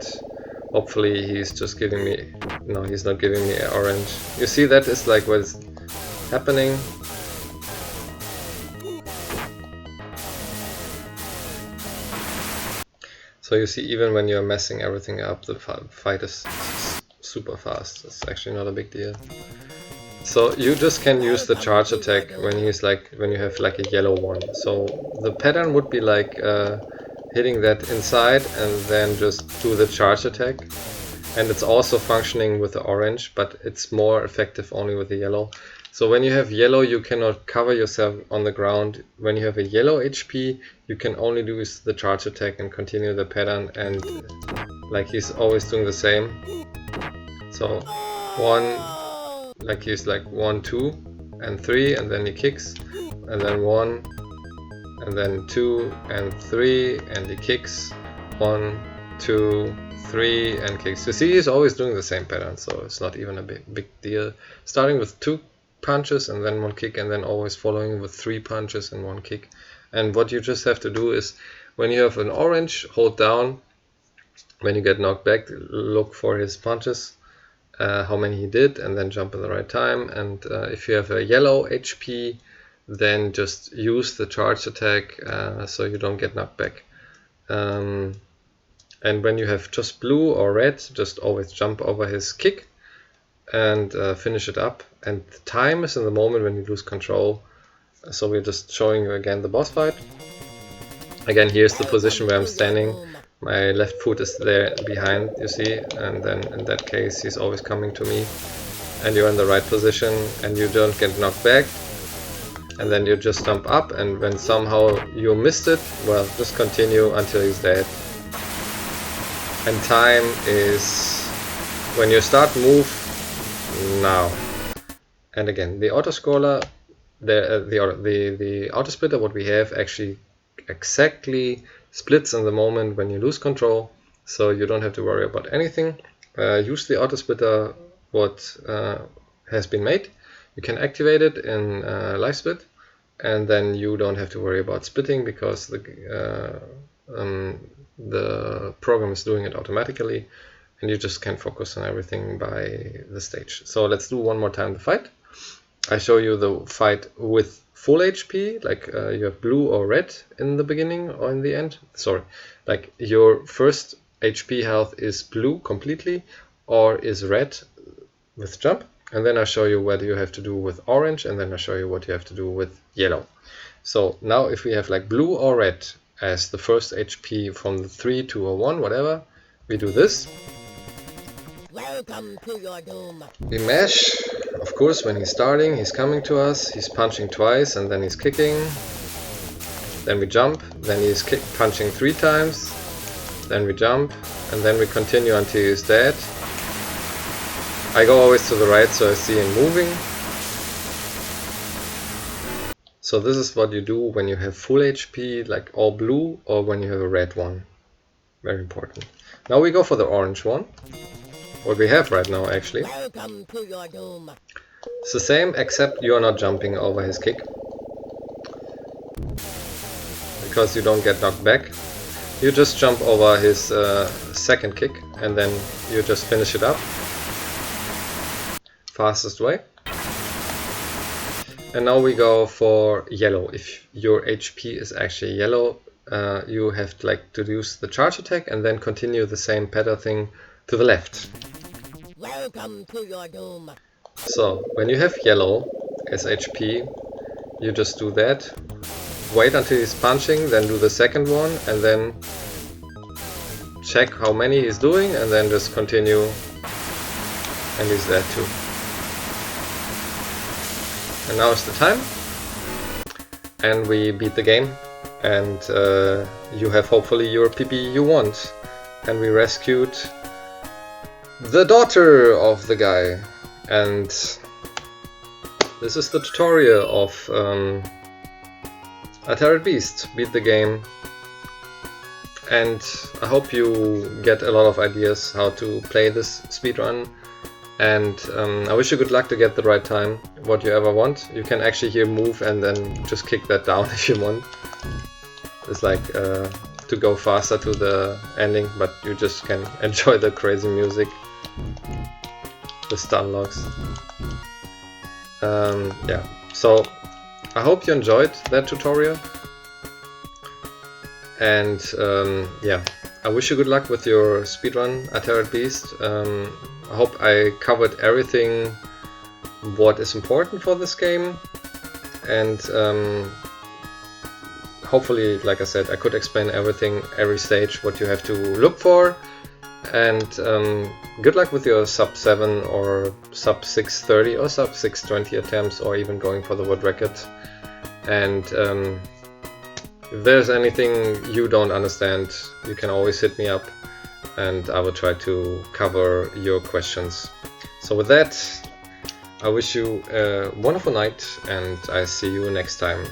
Speaker 1: hopefully he's just giving me... No, he's not giving me orange. You see, that is like what's happening. So you see, even when you're messing everything up, the fight is super fast. It's actually not a big deal. So you just can use the charge attack when he's like, when you have like a yellow one. So the pattern would be like hitting that inside and then just do the charge attack. And it's also functioning with the orange, but it's more effective only with the yellow. So when you have yellow, you cannot cover yourself on the ground. When you have a yellow HP, you can only use the charge attack and continue the pattern, and like he's always doing the same. So 1, like he's like 1, 2 and 3, and then he kicks, and then 1 and then 2 and 3, and he kicks, 1, 2, 3 and kicks. You see, he's always doing the same pattern, so it's not even a big deal. Starting with 2 punches and then 1 kick, and then always following with 3 punches and 1 kick. And what you just have to do is, when you have an orange, hold down. When you get knocked back, look for his punches, how many he did, and then jump at the right time. And if you have a yellow HP, then just use the charge attack so you don't get knocked back. And when you have just blue or red, just always jump over his kick and finish it up. And the time is in the moment when you lose control. So we're just showing you again the boss fight. Again, here's the position where I'm standing. My left foot is there behind, you see, and then in that case he's always coming to me. And you're in the right position and you don't get knocked back. And then you just jump up, and when somehow you missed it, well, just continue until he's dead. And time is when you start move now. And again, the auto scroller, the auto splitter, what we have actually exactly splits in the moment when you lose control, so you don't have to worry about anything. Use the auto splitter what has been made. You can activate it in live split, and then you don't have to worry about splitting because the program is doing it automatically, and you just can focus on everything by the stage. So let's do one more time the fight. I show you the fight with full HP, like you have blue or red in the beginning or in the end. Sorry, like your first HP health is blue completely or is red with jump. And then I show you what you have to do with orange, and then I show you what you have to do with yellow. So now if we have like blue or red as the first HP from the 3 to a 1, whatever, we do this.
Speaker 3: Welcome to your doom.
Speaker 1: We mash. Of course, when he's starting, he's coming to us, he's punching twice and then he's kicking. Then we jump, then he's punching 3 times, then we jump, and then we continue until he's dead. I go always to the right so I see him moving. So this is what you do when you have full HP, like all blue, or when you have a red one. Very important. Now we go for the orange one. What we have right now actually.
Speaker 3: Welcome to your doom.
Speaker 1: It's the same, except you are not jumping over his kick, because you don't get knocked back. You just jump over his second kick and then you just finish it up. Fastest way. And now we go for yellow. If your HP is actually yellow, you have to use the charge attack and then continue the same pattern thing to the left.
Speaker 3: Welcome to your doom.
Speaker 1: So when you have yellow as HP, you just do that. Wait until he's punching, then do the second one, and then check how many he's doing, and then just continue, and he's there too. And now is the time, and we beat the game, and you have hopefully your PP you want. And we rescued the daughter of the guy, and this is the tutorial of Altered Beast. Beat the game, and I hope you get a lot of ideas how to play this speedrun. And I wish you good luck to get the right time, what you ever want. You can actually here move and then just kick that down if you want. It's like to go faster to the ending, but you just can enjoy the crazy music, the stun locks. Yeah, so I hope you enjoyed that tutorial. And yeah, I wish you good luck with your speedrun Altered Beast. I hope I covered everything what is important for this game, and hopefully, like I said, I could explain everything, every stage, what you have to look for. And good luck with your sub 7 or sub 630 or sub 620 attempts, or even going for the world record. And if there's anything you don't understand, you can always hit me up and I will try to cover your questions. So with that, I wish you a wonderful night and I see you next time.